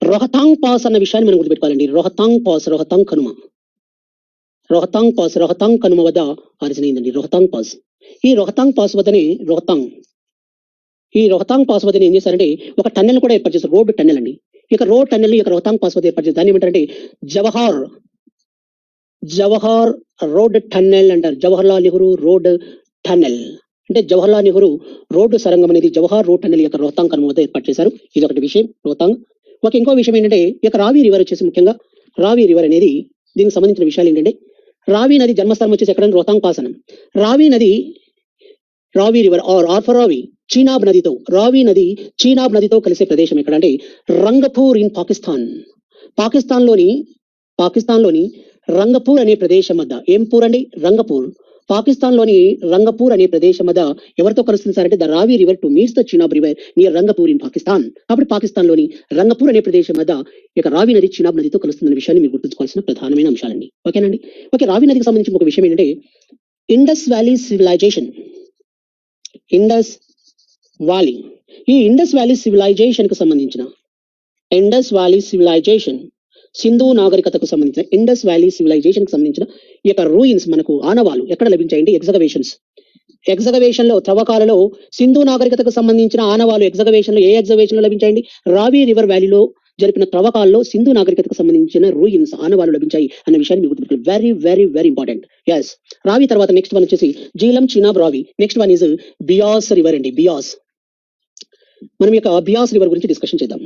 రోహతాంగ్ పాస్ అన్న విషయాన్ని మనం గుర్తుపెట్టుకోవాలండి. రోహతాంగ్ పాస్, రోహతాంగ్ కనుమ వద్ద ఆరిజిన్ అయిందండి. రోహతాంగ్ పాస్, ఈ రోహతాంగ్ పాస్ వద్దనే ఏం చేశారంటే ఒక టన్నెల్ కూడా ఏర్పాటు చేశారు. రోడ్ టన్నెల్ అండి. ఇక రోడ్ టన్నెల్ ఇక రోహతాంగ్ పాస్ వద్ద ఏర్పాటు చేశారు. దాన్ని ఏమంటారంటే జవహర్ రోడ్ టన్నెల్ అంటారు. జవహర్లాల్ నెహ్రూ రోడ్ టన్నెల్ అంటే జవహర్లాల్ నెహ్రూ రోడ్డు సరంగం అనేది జవహర్ రోడ్ టన్నెల్ యొక్క రోహతాంగ్ కనుమ వద్ద ఏర్పాటు చేశారు. ఇది ఒకటి విషయం, రోహతాంగ్. ఒక ఇంకో విషయం ఏంటంటే, ఇక రావి రివర్ వచ్చేసి ముఖ్యంగా రావి రివర్ అనేది దీనికి సంబంధించిన విషయాలు ఏంటంటే, రావి నది జన్మస్థలం వచ్చేసి ఎక్కడ? రోహతాంగ్ పాస్ అనం. రావి రివర్ ఆర్ ఫర్ రావి, రావి నది చీనాబ్ నదితో కలిసే ప్రదేశం ఎక్కడ అంటే రంగపూర్ ఇన్ పాకిస్తాన్. పాకిస్తాన్లోని రంగపూర్ అనే ప్రదేశం వద్ద, ఏం పూర్ అండి? రంగపూర్. పాకిస్తాన్లోని రంగపూర్ అనే ప్రదేశం వద్ద ఎవరితో కలుస్తుంది సార్ అంటే the Ravi river to meets the Chenab river near Rangpur in Pakistan. అప్పుడు పాకిస్తాన్లోని రంగపూర్ అనే ప్రదేశం వద్ద ఇక రావి నది చీనాబ్ నదితో కలుస్తున్న విషయాన్ని మీరు గుర్తుంచుకోవాల్సిన ప్రధానమైన అంశాలండి. ఓకేనండి. ఓకే, రావి నదికి సంబంధించి ఒక విషయం ఏంటంటే, Indus valley civilisation, Indus valley, ఈ ఇండస్ వ్యాలీ సివిలైజేషన్ కు సంబంధించిన సింధు నాగరికతకు సంబంధించిన ఇండస్ వ్యాలీ సివిలైజేషన్ కు సంబంధించిన ఈ యొక్క రూయిన్స్ మనకు ఆనవాలు ఎక్కడ లభించాయండి? ఎగ్జగవేషన్ లో, త్రవ్వకాలలో సింధు నాగరికతకు సంబంధించిన ఆనవాలు ఎగ్జగవేషన్ లో ఏ ఎగ్జగవేషన్ లో లభించాయండి? రావి రివర్ వ్యాలీలో జరిపిన త్రవ్వకాల్లో సింధు నాగరికతకు సంబంధించిన రూయిన్స్ ఆనవాలు లభించాయి అన్న విషయాన్ని మీకు గుర్తుపెట్టుకోవాలి. Very very very important. Yes, Ravi తర్వాత నెక్స్ట్ వన్ వచ్చేసి Jhelum Chenab Ravi. Next one is Beas river అండి. మనం యొక్క బియాస్ రివర్ గురించి డిస్కషన్ చేద్దాం.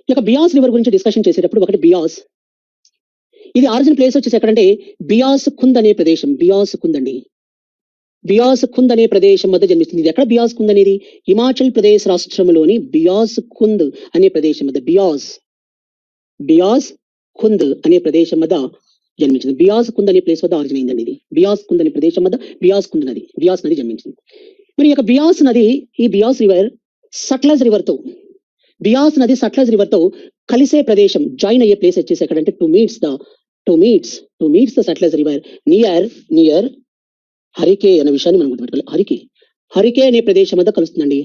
ఈ యొక్క బియాస్ రివర్ గురించి డిస్కషన్ చేసేటప్పుడు ఒకటి బియాస్, ఇది ఆరిజిన్ ప్లేస్ వచ్చేసి ఎక్కడంటే బియాస్ కుంద్ అనే ప్రదేశం. బియాస్ కుంద్ అనే ప్రదేశం వద్ద జన్మిస్తుంది. ఇది ఎక్కడ బియాస్ కుంద్ అనేది? హిమాచల్ ప్రదేశ్ రాష్ట్రంలోని బియాస్ కుంద్ అనే ప్రదేశం వద్ద, బియాస్ కుంద్ అనే ప్రదేశం వద్ద జన్మించింది. బియాస్ కుంద్ అనే ప్లేస్ వద్ద ఆరిజిన్ అయిందండి. ఇది బియాస్ కుంద్ అనే ప్రదేశం వద్ద బియాస్ నది జన్మించింది. మరి ఈ యొక్క బియాస్ నది, ఈ బియాస్ రివర్ సట్లెజ్ రివర్ తో కలిసే ప్రదేశం, జాయిన్ అయ్యే ప్లేస్ వచ్చేసి ఎక్కడంటే to meets the Sutlej river near Harike అనే విషయాన్ని మనం గుర్తుపెట్టుకోవాలి. హరికే అనే ప్రదేశం వద్ద కలుస్తుందండి.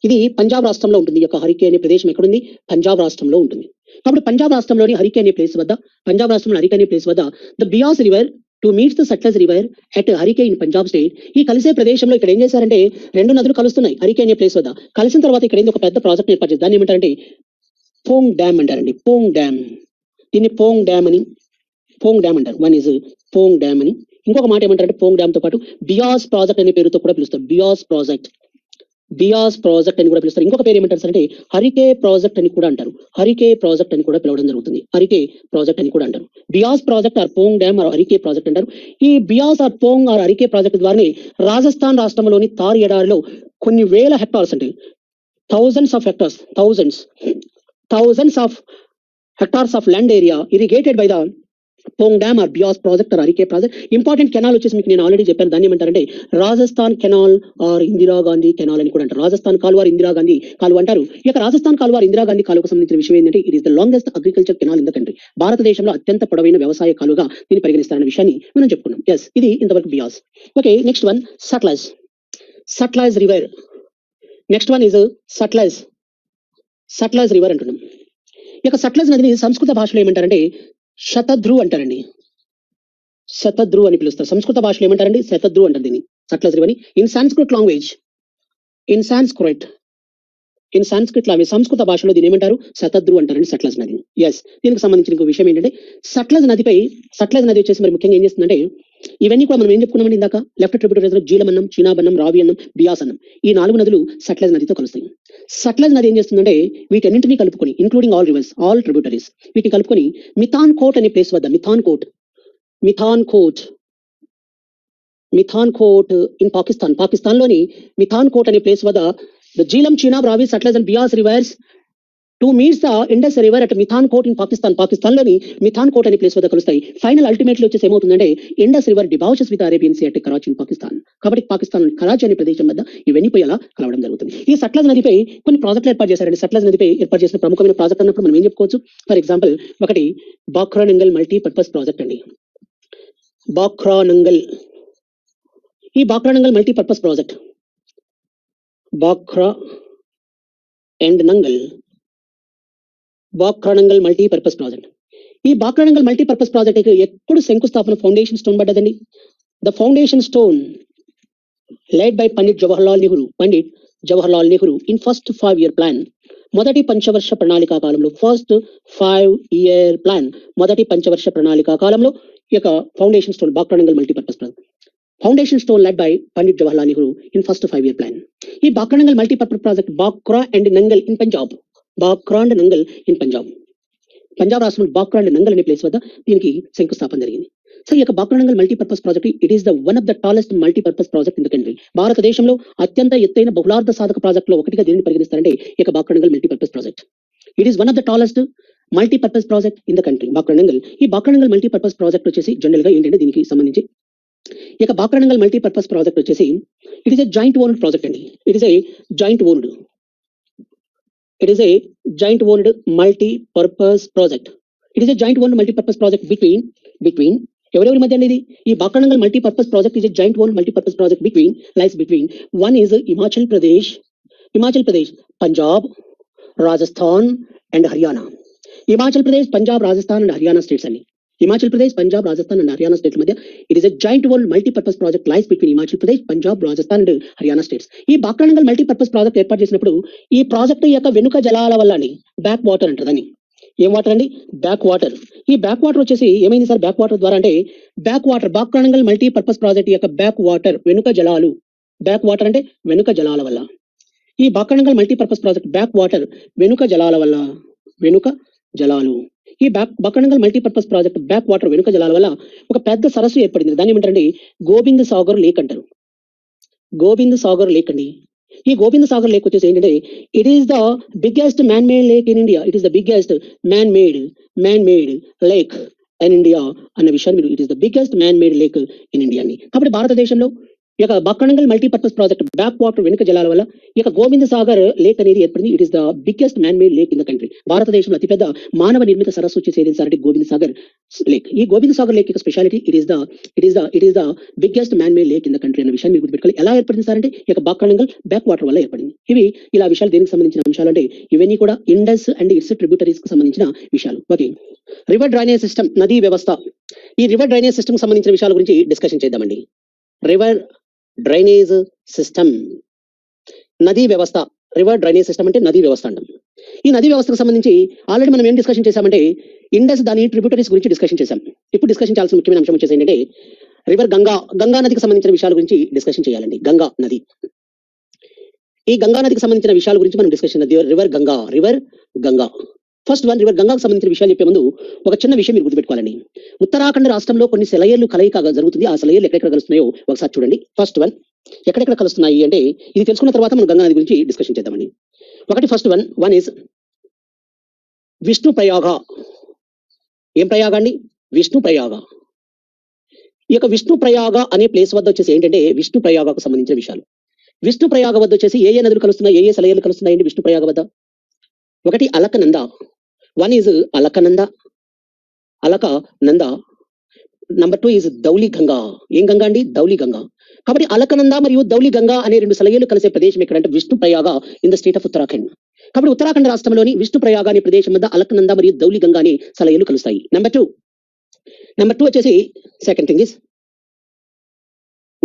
ఇది పంజాబ్ రాష్ట్రంలో ఉంటుంది. ఈ యొక్క హరికే అనే ప్రదేశం ఎక్కడుంది? పంజాబ్ రాష్ట్రంలో ఉంటుంది. కాబట్టి పంజాబ్ రాష్ట్రంలోని హరికే అనే ప్లేస్ వద్ద the Beas river to meets the Sutlej river at Harike in Punjab state. ఈ కలిసే ప్రదేశంలో ఇక్కడ ఏం చేశారంటే, రెండు నదులు కలుస్తున్నాయి హరికే అనే ప్లేస్ వద్ద. కలిసిన తర్వాత ఇక్కడ ఏంది? ఒక పెద్ద ప్రాజెక్ట్ ఏర్పాటు చేస్తారు. దాన్ని ఏమంటారంటే పోంగ్ డ్యామ్ అంటారండి. దీన్ని పోంగ్ డ్యామ్ అంటారు. వన్ ఇస్ పోంగ్ డ్యామ్ అని, ఇంకొక మాట ఏమంటారంటే పోంగ్ డ్యామ్ తో పాటు బియాస్ ప్రాజెక్ట్ అనే పేరుతో కూడా పిలుస్తారు. బియాస్ ప్రాజెక్ట్ అని కూడా పిలుస్తారు. ఇంకొక పేరు ఏమంటారు అంటే హరికే ప్రాజెక్ట్ అని కూడా అంటారు. పిలవడం జరుగుతుంది. హరికే ప్రాజెక్ట్ అని కూడా అంటారు. Beas project or Pong dam or Harike project అంటారు. ఈ Beas or Pong or Harike project ద్వారానే రాజస్థాన్ రాష్ట్రంలోని తార్ ఎడారిలో కొన్ని వేల హెక్టార్స్ అంటే thousands of hectares of land area irrigated by the Pong dam or Beas project or Harike project. Important canal వచ్చేసి మీకు నేను ఆల్రెడీ చెప్పాను. దాన్ని ఏమంటారంటే Rajasthan canal or Indira Gandhi canal అని కూడా అంటారు. రాజస్థాన్ కాలువ ఇందిరాగాంధీ కాలువ అంటారు. ఇక రాజస్థాన్ కాలువ ఇందిరాగాంధీ కాలువకు సంబంధించిన విషయం ఏంటంటే it is the longest agriculture canal in the country. భారతదేశంలో అత్యంత పొడవైన వ్యవసాయ కాలువగా దీన్ని పరిగణిస్తారన్న విషయాన్ని మనం చెప్పుకున్నాం. ఎస్, ఇది ఇంతవరకు Beas. Okay, next one Sutlej river. Next one is Sutlej river అంటున్నాం. ఇక సట్లెజ్ నదిని సంస్కృత భాషలో ఏమంటారంటే శతద్రు అంటారండి. శతద్రు అని పిలుస్తారు. సంస్కృత భాషలో ఏమంటారండి? శతద్రు అంటారు దీన్ని, Sutlej river. In Sanskrit language సంస్కృత భాషలో దీని ఏమంటారు? శతద్రు అంటారండి సట్లెజ్ నదిని. ఎస్, దీనికి సంబంధించిన ఇంకో విషయం ఏంటంటే సట్లెజ్ నది వచ్చేసి మరి ముఖ్యంగా ఏం చేస్తుందంటే ఇవన్నీ కూడా మనం ఏం చెప్పుకున్నామండి ఇందాక? లెఫ్ట్ ట్రిబ్యూటరీస్ లో జీలమన్నం, చీనాబన్నం, రావి అన్నం, బియాస్ అన్నం, ఈ 4 నదులు సట్లెజ్ నదితో కలుస్తాయి. సట్లెజ్ నది ఏం చేస్తుందంటే వీటన్నింటినీ కలుపుకొని, including all reverse, all tributaries, వీటిని కలుపుకొని మిథాన్ కోట్ అనే ప్లేస్ వద్ద, మిథాన్ కోట్ ఇన్ పాకిస్తాన్ లోని మిథాన్ కోట్ అనే ప్లేస్ వద్ద the Jhelum, Chenab, Ravi, Sutlej and Beas rivers to meets the Indus river at Mithan Kot in Pakistan లోని మిథాన్ కోట్ అనే ప్లేస్ వద్ద కలుస్తాయి. ఫైనల్ అల్టిమేట్లీ వచ్చేసి ఏమవుతుందంటే Indus river debouches with Arabian sea at Karachi in Pakistan. కాబట్టి పాకిస్తాన్ కరాచీ అనే ప్రదేశం వద్ద ఇవన్నీ పోయి అలా కలవడం జరుగుతుంది. ఈ సట్లెజ్ నదిపై కొన్ని ప్రాజెక్టులు ఏర్పాటు చేశారండి. సట్లెజ్ నదిపై ఏర్పాటు చేసిన ప్రముఖమైన ప్రాజెక్ట్ అన్నప్పుడు మనం ఏం చెప్పుకోవచ్చు? ఫర్ ఎగ్జాంపుల్, ఒకటి బాక్రానంగల్ మల్టీపర్పస్ ప్రాజెక్ట్ అండి. ఈ Bhakra Nangal multipurpose project, Bhakra Nangal multipurpose project. ఈ బాక్రానంగల్ మల్టీపర్పస్ ప్రాజెక్ట్ ఎప్పుడు శంకుస్థాపన, ఫౌండేషన్ స్టోన్ పడ్డదండి? The foundation stone laid by Pandit Jawaharlal Nehru in first 5-year plan, మొదటి పంచవర్ష ప్రణాళికా కాలంలో, ఫస్ట్ 5-year ప్లాన్, మొదటి పంచవర్ష ప్రణాళికా కాలంలో ఈ యొక్క foundation stone, Bhakra Nangal multipurpose project, foundation stone laid by Pandit Jawaharlal Nehru in first 5-year plan. ఈ Bhakra Nangal multipurpose project Bhakra and Nangal in Punjab, Punjab రాష్ట్రం బాక్రా అండ్ నంగల్ అనే ప్లేస్ వద్ద దీనికి శంకుస్థాపన జరిగింది. సో ఈ యొక్క Bhakra Nangal multipurpose project, it is the one of the tallest multipurpose project in the country. భారతదేశంలో అత్యంత ఎత్తైన బహుళార్థ సాధక ప్రాజెక్టులో ఒకటిగా దీనిని పరిగణిస్తారంటే ఈ యొక్క Bhakra Nangal multipurpose project. It is one of the tallest multipurpose project in the country, Bhakra Nangal. ఈ బాక్రానంగల్ మల్టీపర్పస్ ప్రాజెక్ట్ వచ్చేసి జనరల్ గా ఏంటంటే దీనికి సంబంధించి ఈ యొక్క బాక్రానంగల్ మల్టీపర్పస్ ప్రాజెక్ట్ వచ్చేసి it is a joint owned project అండి. It is a joint owned multipurpose project. Between ఎవరెవరి మధ్య అనేది? ఈ Bhakra Nangal multipurpose project is a joint owned multipurpose project between one is Himachal Pradesh, Punjab, Rajasthan and Haryana. Himachal Pradesh, Punjab, Rajasthan and Haryana states అండి. హిమాచల్ ప్రదేశ్, పంజాబ్, రాజస్థాన్ అండ్ హర్యానా స్టేట్ల మధ్య it is a joint owned multipurpose project lies between Himachal Pradesh, Punjab, Rajasthan and Haryana states. ఈ Bhakra Nangal multipurpose project ఏర్పాటు చేసినప్పుడు ఈ ప్రాజెక్ట్ యొక్క వెనుక జలాల వల్ల బ్యాక్ వాటర్ అంటారని. ఏం వాటర్ అండి? Back water. ఈ బ్యాక్ వాటర్ వచ్చేసి ఏమైంది సార్? బ్యాక్ వాటర్ ద్వారా అంటే బాక్రానంగల్ మల్టీపర్పస్ ప్రాజెక్ట్ యొక్క బ్యాక్ వాటర్, వెనుక జలాలు, బ్యాక్ వాటర్ అంటే వెనుక జలాల వల్ల. ఈ Bhakra Nangal multipurpose project back water, వెనుక జలాలు. ఈ Bhakra Nangal multipurpose project back water, వెనుక జలాల వల్ల ఒక పెద్ద సరస్సు ఏర్పడింది. దాన్ని ఏమంటారండి? గోవింద్ సాగర్ లేక్ అంటారు. అండి. ఈ గోవింద్ సాగర్ లేక్ వచ్చేసి ఏంటంటే it is the biggest man made lake in India. Man made lake in India అన్న విషయాన్ని మీరు, it is the biggest man made lake in India అని. కాబట్టి భారతదేశంలో ఈ యొక్క Bhakra Nangal multipurpose project back water, వెనుక జలాల వల్ల ఈ యొక్క గోవింద్ సాగర్ లేక్ అనేది ఏర్పడింది. It is the biggest man made lake in the country. భారతదేశంలో అతిపెద్ద మానవ నిర్మిత సరస్సు వచ్చేసి ఏది సార్ అంటే గోవింద్ సాగర్ లేక్. ఈ గోవింద్ సాగర్ లేక్ యొక్క speciality it is the biggest man made lake in the country అన్న విషయాన్ని మీరు గుర్తుపెట్టుకోవాలి. ఎలా ఏర్పడింది సార్ అంటే ఈ యొక్క బాక్రానంగల్ బ్యాక్ వాటర్ వల్ల ఏర్పడింది. ఇవి ఇలా విషయాలు దేనికి సంబంధించిన అంశాలు అంటే ఇవన్నీ కూడా ఇండస్ అండ్ ఇట్స్ ట్రిబ్యూటరీస్ కు సంబంధించిన విషయాలు. ఓకే, రివర్ డ్రైనేజ్ సిస్టమ్, నదీ వ్యవస్థ. ఈ రివర్ డ్రైనేజ్ సిస్టమ్ కు సంబంధించిన విషయాల గురించి డిస్కషన్ చేద్దామండి. రివర్ డ్రైనేజ్ సిస్టమ్, నదీ వ్యవస్థ. రివర్ డ్రైనేజ్ సిస్టమ్ అంటే నదీ వ్యవస్థ అంటాం. ఈ నదీ వ్యవస్థకు సంబంధించి ఆల్రెడీ మనం ఏం డిస్కషన్ చేశామంటే ఇండస్, దాని ట్రిబ్యూటరీస్ గురించి డిస్కషన్ చేశాం. ఇప్పుడు డిస్కషన్ చేయాల్సిన ముఖ్యమైన అంశం వచ్చేసి ఏంటంటే రివర్ గంగా నదికి సంబంధించిన విషయాల గురించి డిస్కషన్ చేయాలండి. గంగా నది, ఈ గంగా నదికి సంబంధించిన విషయాల గురించి మనం discussion. River Ganga. First one, river గంగాకు సంబంధించిన విషయాలు చెప్పే ముందు ఒక చిన్న విషయం మీరు గుర్తుపెట్టుకోవాలండి. ఉత్తరాఖండ్ రాష్ట్రంలో కొన్ని సెలయేర్లు కలయిక జరుగుతుంది. ఆ సెలయేర్లు ఎక్కడెక్కడ కలుస్తున్నాయో ఒకసారి చూడండి. ఫస్ట్ వన్, ఎక్కడెక్కడ కలుస్తున్నాయి అంటే ఇది తెలుసుకున్న తర్వాత మనం గంగా నది గురించి డిస్కషన్ చేద్దామండి. ఒకటి, first one is Vishnuprayag. ఏం ప్రయాగ అండి? విష్ణు ప్రయాగ. ఈ యొక్క విష్ణు ప్రయాగ అనే ప్లేస్ వద్ద వచ్చేసి ఏంటంటే విష్ణు ప్రయాగకు సంబంధించిన విషయాలు. విష్ణు ప్రయాగ వద్ద వచ్చేసి ఏ నదులు కలుస్తున్నాయి, ఏ సెలయేర్లు కలుస్తున్నాయి అంటే విష్ణు ప్రయాగ వద్ద ఒకటి Alaknanda. One is Alaknanda. Number 2 is Dhauli Ganga. ఏం గంగా అండి? ధౌలి గంగా. కాబట్టి అలకనంద మరియు ధౌలి గంగా అనే రెండు సెలయేర్లు కలిసే ప్రదేశం ఎక్కడంటే Vishnu Prayag in the state of Uttarakhand. కాబట్టి ఉత్తరాఖండ్ రాష్ట్రంలోని విష్ణు ప్రయాగ అనే ప్రదేశం వద్ద అలకనంద మరియు ధౌలి గంగా అనే సెలయేర్లు కలుస్తాయి. నెంబర్ టూ వచ్చేసి second thing is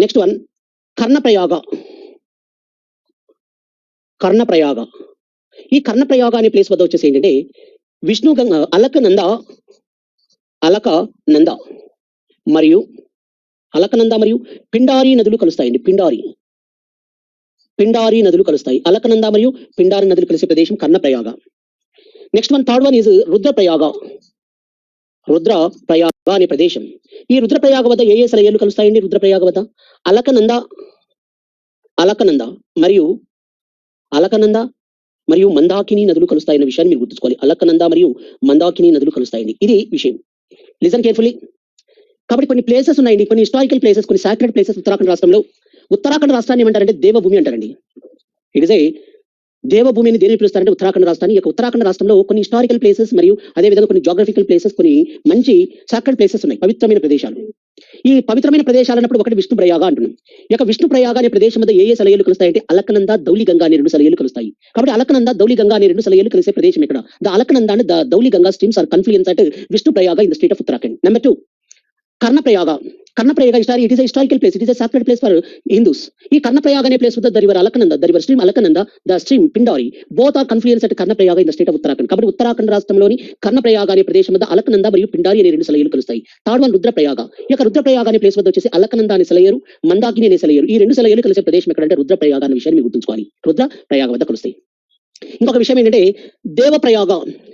next one Karnaprayag. ఈ కర్ణప్రయాగ అనే ప్లేస్ వద్ద వచ్చేసి ఏంటంటే విష్ణు గంగా, అలకనంద మరియు అలకనంద మరియు పిండారి నదులు కలుస్తాయండి. పిండారి నదులు కలుస్తాయి. అలకనంద మరియు పిండారి నదులు కలిసే ప్రదేశం Karnaprayag. Next one, third one is Rudraprayag అనే ప్రదేశం. ఈ రుద్రప్రయాగ వద్ద ఏ సెలయేర్లు కలుస్తాయండి? రుద్రప్రయాగ వద్ద అలకనంద మరియు మందాకిని నదులు కలుస్తాయన్న విషయాన్ని మీరు గుర్తుంచుకోవాలి. అలకనంద మరియు మందాకిని నదులు కలుస్తాయండి. ఇది విషయం. Listen carefully. కాబట్టి కొన్ని ప్లేసెస్ ఉన్నాయండి, కొన్ని హిస్టారికల్ ప్లేసెస్, కొన్ని సాక్రెడ్ ప్లేసెస్ ఉత్తరాఖండ్ రాష్ట్రంలో. ఉత్తరాఖండ్ రాష్ట్రాన్ని ఏమంటారంటే దేవభూమి అంటారండి. ఇట్ ఇస్ ఏ దేవభూమి అని దేని పిలుస్తారంటే ఉత్తరాఖండ్ రాష్ట్రాన్ని. ఉత్తరాఖండ్ రాష్ట్రంలో కొన్ని హిస్టారికల్ ప్లేసెస్ మరియు అదేవిధంగా కొన్ని జాగ్రఫికల్ ప్లేసెస్, కొన్ని మంచి సాక్రెడ్ ప్లేసెస్ ఉన్నాయి, పవిత్రమైన ప్రదేశాలు. ఈ పవిత్రమైన ప్రదేశాలు అన్నప్పుడు ఒకటి విష్ణు ప్రయాగ అంటున్నాం. ఈ యొక్క విష్ణు ప్రయాగ అనే ప్రదేశం మీద ఏ సెలయేర్లు కలుస్తాయంటే అలకనంద, దౌలి గంగా అనే 2 సెలయేర్లు కలుస్తాయి. కాబట్టి అలకనంద, దౌలి గంగా అనే 2 సెలయేర్లు కలిసే ప్రదేశం ఇక్కడ. The Alaknanda and the Dhauli Ganga streams are confluence at Vishnu Prayag in the state of Uttarakhand. Number 2, Karnaprayag it is sacred place, it is sacred place for Hindus. ఈ కర్ణప్రయాగ అనే ప్లేస్ వద్ద the river stream Alaknanda, the stream Pindari, both are confluence at Karnaprayag in the state of Uttarakhand. కాబట్టి ఉత్తరాఖండ్ రాష్ట్రంలోని కర్ణప్రయాగ అనే ప్రదేశం వద్ద అలకనంద మరియు పిండారి అనే 2 సెలయేర్లు కలుస్తాయి. Third one Rudraprayag. ఈ యొక్క రుద్రప్రయాగ అనే ప్లేస్ వద్ద వచ్చేసి అలకనంద అనే సెలయేరు, మందాకిని అనే సెలయేరు, ఈ 2 సెలయేర్లు కలిసే ప్రదేశం ఎక్కడంటే రుద్రప్రయాగ అనే విషయాన్ని మీరు గుర్తుంచుకోవాలి. రుద్రప్రయాగ వద్ద కలుస్తాయి. ఇంకొక విషయం ఏంటంటే దేవప్రయాగ.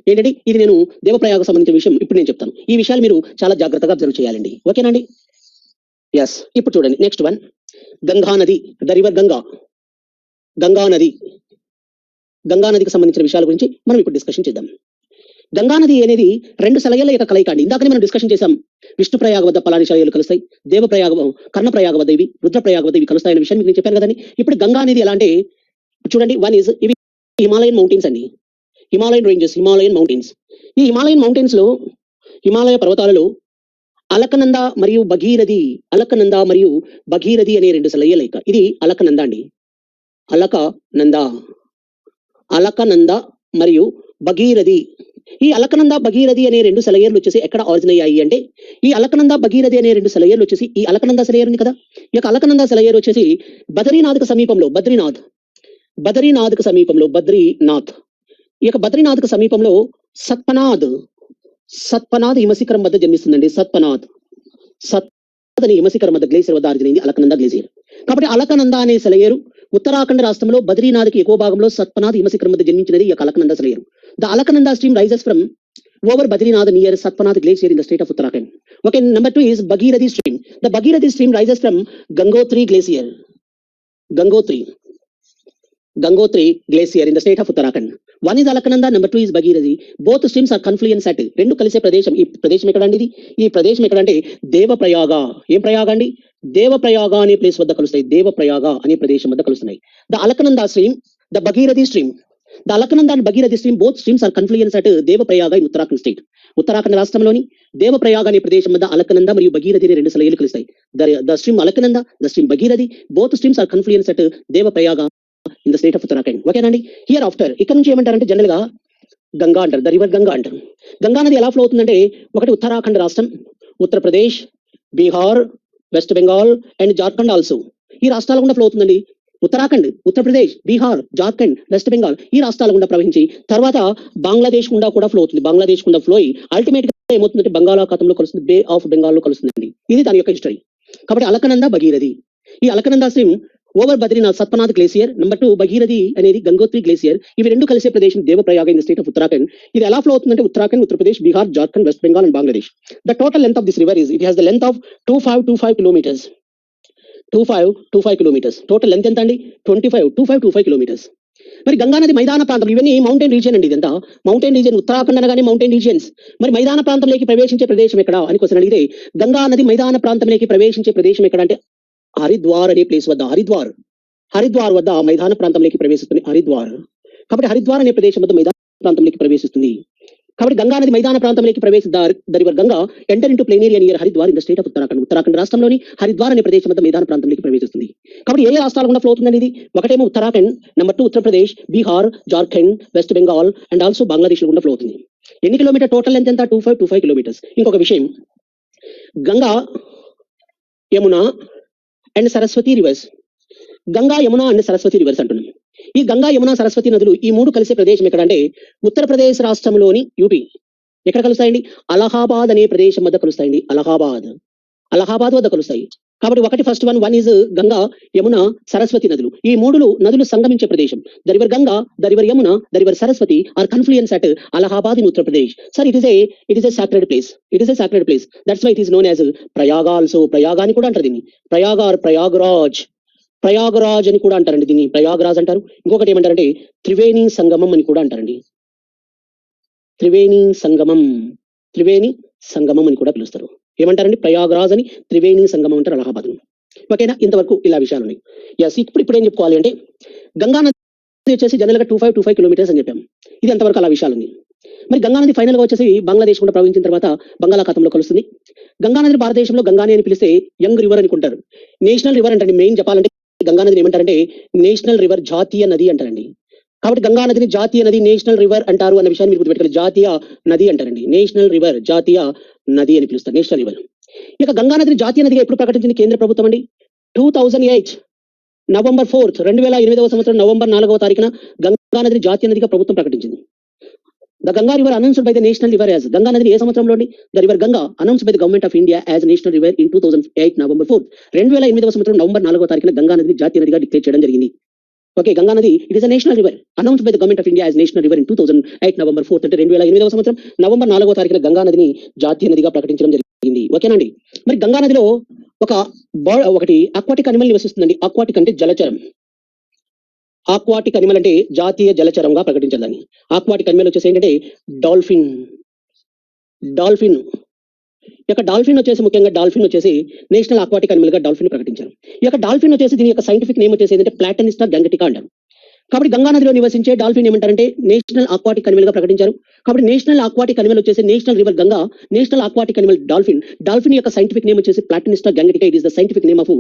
ఏంటంటే ఇది నేను దేవప్రయాగ సంబంధించిన విషయం ఇప్పుడు నేను చెప్తాను. ఈ విషయాలు మీరు చాలా జాగ్రత్తగా అబ్జర్వ్ చేయాలండి. ఓకేనండి? ఎస్. ఇప్పుడు చూడండి, నెక్స్ట్ వన్, గంగా నది, ద రివర్ గంగా నదికి సంబంధించిన విషయాల గురించి మనం ఇప్పుడు డిస్కషన్ చేద్దాం. గంగా నది అనేది 2 సెలయేర్ల యొక్క కలయిక అండి. ఇందాకనే మనం డిస్కషన్ చేసాం. విష్ణు ప్రయాగ వద్ద పలాని సెలయేర్లు కలుస్తాయి, కర్ణప్రయాగ వద్ద ఇవి, రుద్రప్రయాగ వద్ద ఇవి కలుస్తాయనే విషయాన్ని మీకు నేను చెప్పాను కదండి. ఇప్పుడు గంగా నది ఎలా అంటే చూడండి, వన్ ఈజ్ ఇవి హిమాలయన్ మౌంటైన్స్ అండి, హిమాలయన్ రేంజెస్, హిమాలయన్ మౌంటైన్స్. ఈ హిమాలయన్ మౌంటైన్స్ లో, హిమాలయ పర్వతాలలో అలకనంద మరియు భగీరథి అనే 2 సెలయేర్ల లెక్క. ఇది అలకనంద అండి, అలకనంద మరియు భగీరథి. ఈ అలకనంద, భగీరథి అనే 2 సెలయేర్లు వచ్చేసి ఎక్కడ ఆరిజిన్ అయ్యాయి అంటే, ఈ అలకనంద, భగీరథి అనే 2 సెలయేర్లు వచ్చేసి, ఈ అలకనంద సెలయేరు ఉంది కదా, ఈ యొక్క అలకనంద సెలయేరు వచ్చేసి బద్రీనాథ్ సమీపంలో, ఈ యొక్క బద్రీనాథ్ సమీపంలో సత్పనాద్ హిమశిఖరం వద్ద జన్మిస్తుందండి. సత్పనాద్ అనే హిమశిఖరం వద్ద గ్లేసియర్ వద్ద ఆరిజిన్ అయింది అలకనంద గ్లేసియర్. కాబట్టి అలకనంద అనే సెలయేరు ఉత్తరాఖండ్ రాష్ట్రంలో బద్రీనాథ్కి ఎక్కువ భాగంలో సత్పనాద్ హిమశిఖరం వద్ద జన్మించినది ఈ యొక్క అలకనంద సెలయేరు. The Alaknanda stream rises from over Badrinath near Satopanth glacier in the state of Uttarakhand. Okay. Number 2 is Bhagirathi stream. The Bhagirathi stream rises from Gangotri glacier in the state of Uttarakhand. One is Alaknanda, number 2 is Bhagirathi. Both streams are confluence at రెండు కలిసే ప్రదేశం. ఈ ప్రదేశం ఎక్కడండి? ఈ ప్రదేశం ఎక్కడంటే దేవప్రయాగ. ఏం ప్రయాగ అండి? దేవప్రయాగ అనే ప్లేస్ వద్ద కలుస్తాయి. దేవప్రయాగ అనే ప్రదేశం వద్ద కలుస్తున్నాయి. The Alaknanda stream, the Bhagirathi stream, the Alaknanda and Bhagirathi stream both streams are confluence at Devprayag in Uttarakhand state. Uttarakhand రాష్ట్రంలోని దేవప్రయాగ అనే ప్రదేశం వద్ద అలకనంద మరియు భగీరథి అనే 2 సెలయేర్లు కలుస్తాయి. The stream Alaknanda, the stream Bhagirathi, both streams are confluence at Devprayag in the state of Uttarakhand. ఓకేనండి? హియర్ ఆఫ్టర్ ఇక్కడ నుంచి ఏమంటారంటే జనరల్ గా గంగా అంటారు, ద రివర్ గంగా అంటారు. గంగా నది ఎలా ఫ్లో అవుతుందంటే, ఒకటి ఉత్తరాఖండ్ రాష్ట్రం, Uttar Pradesh, Bihar, west Bengal and Jharkhand also, ఈ రాష్ట్రాల గుండా ఫ్లో అవుతుందండి. ఉత్తరాఖండ్, ఉత్తరప్రదేశ్, బీహార్, జార్ఖండ్, వెస్ట్ బెంగాల్ ఈ రాష్ట్రాల గుండా ప్రవహించి తర్వాత బంగ్లాదేశ్ గుండా కూడా ఫ్లో అవుతుంది. బంగ్లాదేశ్ గుండా ఫ్లో అయ్యి అల్టిమేట్ గా ఏమవుతుందంటే బంగాళాఖాతంలో కలుస్తుంది, బే ఆఫ్ బెంగాల్ లో కలుస్తుందండి. ఇది దాని యొక్క హిస్టరీ. కాబట్టి అలకనంద, భగీరథి. ఈ Alaknanda stream over Badrinath Satopanth glacier, number 2 Bhagirathi అనేది గంగోత్రి గ్లేసియర్. ఇవి 2 కలిసే ప్రదేశం Devprayag in the state of Uttarakhand. ఇది ఎలా ఫ్లో అవుతుందంటే Uttarakhand, Uttar Pradesh, Bihar, Jharkhand, west Bengal and Bangladesh. The total length of this river is, it has the length of 2525 kilometres. 2525 kilometres. Total length ఎంత అండి? 2525 కిలోమీటర్స్. మరి గంగానది మైదాన ప్రాంతం, ఇవన్నీ మౌంటైన్ రీజియన్ అండి. ఇదంతా మౌంటైన్ రీజియన్. ఉత్తరాఖండ్ అనగానే మౌంటైన్ రీజియన్స్. మరి మైదాన ప్రాంతంలోకి ప్రవేశించే ప్రదేశం ఎక్కడ అని క్వశ్చన్ అడిగితే, గంగా నది మైదాన ప్రాంతంలోకి ప్రవేశించే ప్రదేశం ఎక్కడ అంటే హరిద్వార్ అనే ప్లేస్ వద్ద, హరిద్వార్ వద్ద మైదాన ప్రాంతంలోకి ప్రవేశిస్తుంది హరిద్వార్. కాబట్టి హరిద్వార్ అనే ప్రదేశం వద్ద మైదాన ప్రాంతంలోకి ప్రవేశిస్తుంది. కాబట్టి గంగా నది మైదాన ప్రాంతంలోకి the river Ganga enter into plain area near Haridwar in the state of Uttarakhand. Uttarakhand రాష్ట్రంలోని హరిద్వార్ అనే ప్రదేశం వద్ద మైదాన ప్రాంతంలోకి ప్రవేశిస్తుంది. కాబట్టి ఏ రాష్ట్రాల గుండా ఫ్లో అవుతుందండి ఇది? ఒకటేమో Uttarakhand, number 2 Uttar Pradesh, Bihar, Jharkhand, west Bengal and also Bangladesh గుండా ఫ్లో అవుతుంది. ఎన్ని కిలోమీటర్ టోటల్ లెంత్ ఎంత? 2525 కిలోమీటర్స్. ఇంకొక విషయం, Ganga, Yamuna and Saraswati reverse, Ganga, Yamuna and Saraswati reverse అంటున్నాం. ఈ గంగా, యమున, సరస్వతి నదులు ఈ 3 కలిసే ప్రదేశం ఎక్కడంటే ఉత్తరప్రదేశ్ రాష్ట్రంలోని యూపీ. ఎక్కడ కలుస్తాయండి? అలహాబాద్ అనే ప్రదేశం వద్ద కలుస్తాయండి. అలహాబాద్ అలహాబాద్ వద్ద కలుస్తాయి. కాబట్టి ఒకటి first one is Ganga, Yamuna, Saraswati నదులు. ఈ మూడు నదులు సంగమించే ప్రదేశం. The river Ganga, the river Yamuna, the river Saraswati are confluence at Allahabad in Uttar Pradesh. Sir it is a sacred place. It is a sacred place. That's why it is known as Prayaga also. Prayaga అని కూడా అంటారు దీన్ని. ప్రయాగ ఆర్ ప్రయాగరాజ్. ప్రయాగరాజ్ అని కూడా అంటారండి దీన్ని. ప్రయాగరాజ్ అంటారు. ఇంకొకటి ఏమంటారంటే త్రివేణి సంగమం అని కూడా అంటారండి. త్రివేణి సంగమం. త్రివేణి సంగమం అని కూడా పిలుస్తారు. ఏమంటారండి? ప్రయాగరాజ్ అని, త్రివేణి సంగమం అంటారు అలహాబాద్. ఓకేనా? ఇంతవరకు ఇలా విషయాలు ఉన్నాయి. ఎస్, ఇప్పుడు ఏం చెప్పుకోవాలి అంటే గంగా నది వచ్చేసి జనరల్ గా 25 కిలోమీటర్స్ అని చెప్పాం. ఇది ఎంతవరకు అలా విషయాలు ఉంది. మరి గంగా నది ఫైనల్ గా వచ్చేసి బంగ్లాదేశ్ కూడా ప్రవహించిన తర్వాత బంగాళాఖాతంలో కలుస్తుంది. గంగా నది భారతదేశంలో గంగాని అని పిలిస్తే యంగ్ రివర్ అనుకుంటారు. నేషనల్ రివర్ అంటండి. మెయిన్ చెప్పాలంటే గంగా నదిని ఏమంటారంటే నేషనల్ రివర్, జాతీయ నది అంటారండి. కాబట్టి గంగా నదిని జాతీయ నది, నేషనల్ రివర్ అంటారు అన్న విషయాన్ని మీరు గుర్తుపెట్టుకోవాలి. జాతీయ నది అంటారండి. నేషనల్ రివర్, జాతీయ నది అని పిలుస్తారు. National river. ఇక గంగా నదిని జాతీయ నదిగా ఎప్పుడు ప్రకటించింది కేంద్ర ప్రభుత్వం అండి? 2008 నవంబర్ 4, 2008 సంవత్సరం నవంబర్ 4వ తారీఖున గంగా నదిని జాతీయ నదిగా ప్రభుత్వం ప్రకటించింది. The Ganga river announced by the national river as. Ganga నదిని ఏ సంవత్సరంలో అండి? The river Ganga announced by the government of India as national river in 2008 November 4. 2008 సంవత్సరం నవంబర్ 4వ తారీఖున గంగా నదిని జాతీయ నదిగా డిక్లేర్ చేయడం జరిగింది. ఓకే, గంగా నది it is a national river announced by the government of India as national river in 2008 November 4. అంటే 2008 సంవత్సరం నవంబర్ 4వ తారీఖున గంగా నదిని జాతీయ నదిగా ప్రకటించడం జరిగింది. ఓకేనండి. మరి గంగా నదిలో ఒకటి అక్వాటిక్ అనిమల్ నివసిస్తుందండి. అక్వాటిక్ అంటే జలచరం. ఆక్వాటిక్ అనిమల్ అంటే జాతీయ జలచరంగా ప్రకటించాలని. ఆక్వాటిక్ అనిమల్ వచ్చేసి ఏంటంటే డాల్ఫిన్. డాల్ఫిన్ యొక్క డాల్ఫిన్ వచ్చేసి ముఖ్యంగా డాల్ఫిన్ వచ్చేసి నేషనల్ ఆక్వాటిక్ అనిమల్ గా డాల్ఫిన్ ప్రకటించారు. ఈ యొక్క డాల్ఫిన్ వచ్చేసి దీని యొక్క సైంటిఫిక్ నేమ్ వచ్చేసి ఏంటంటే ప్లాటనిస్టా గంగటికా అంటారు. కాబట్టి గంగా నదిలో నివసించే డాల్ఫిన్ ఏమంటారంటే నేషనల్ ఆక్వాటిక్ అనిమల్ గా ప్రకటించారు. కాబట్టి నేషనల్ ఆక్వాటిక్ అనిమల్ వచ్చేసి national river Ganga, national aquatic animal dolphin. Dolphin యొక్క సైంటిఫిక్ నేమ్ వచ్చేసి Platanista gangetica. It is the scientific name of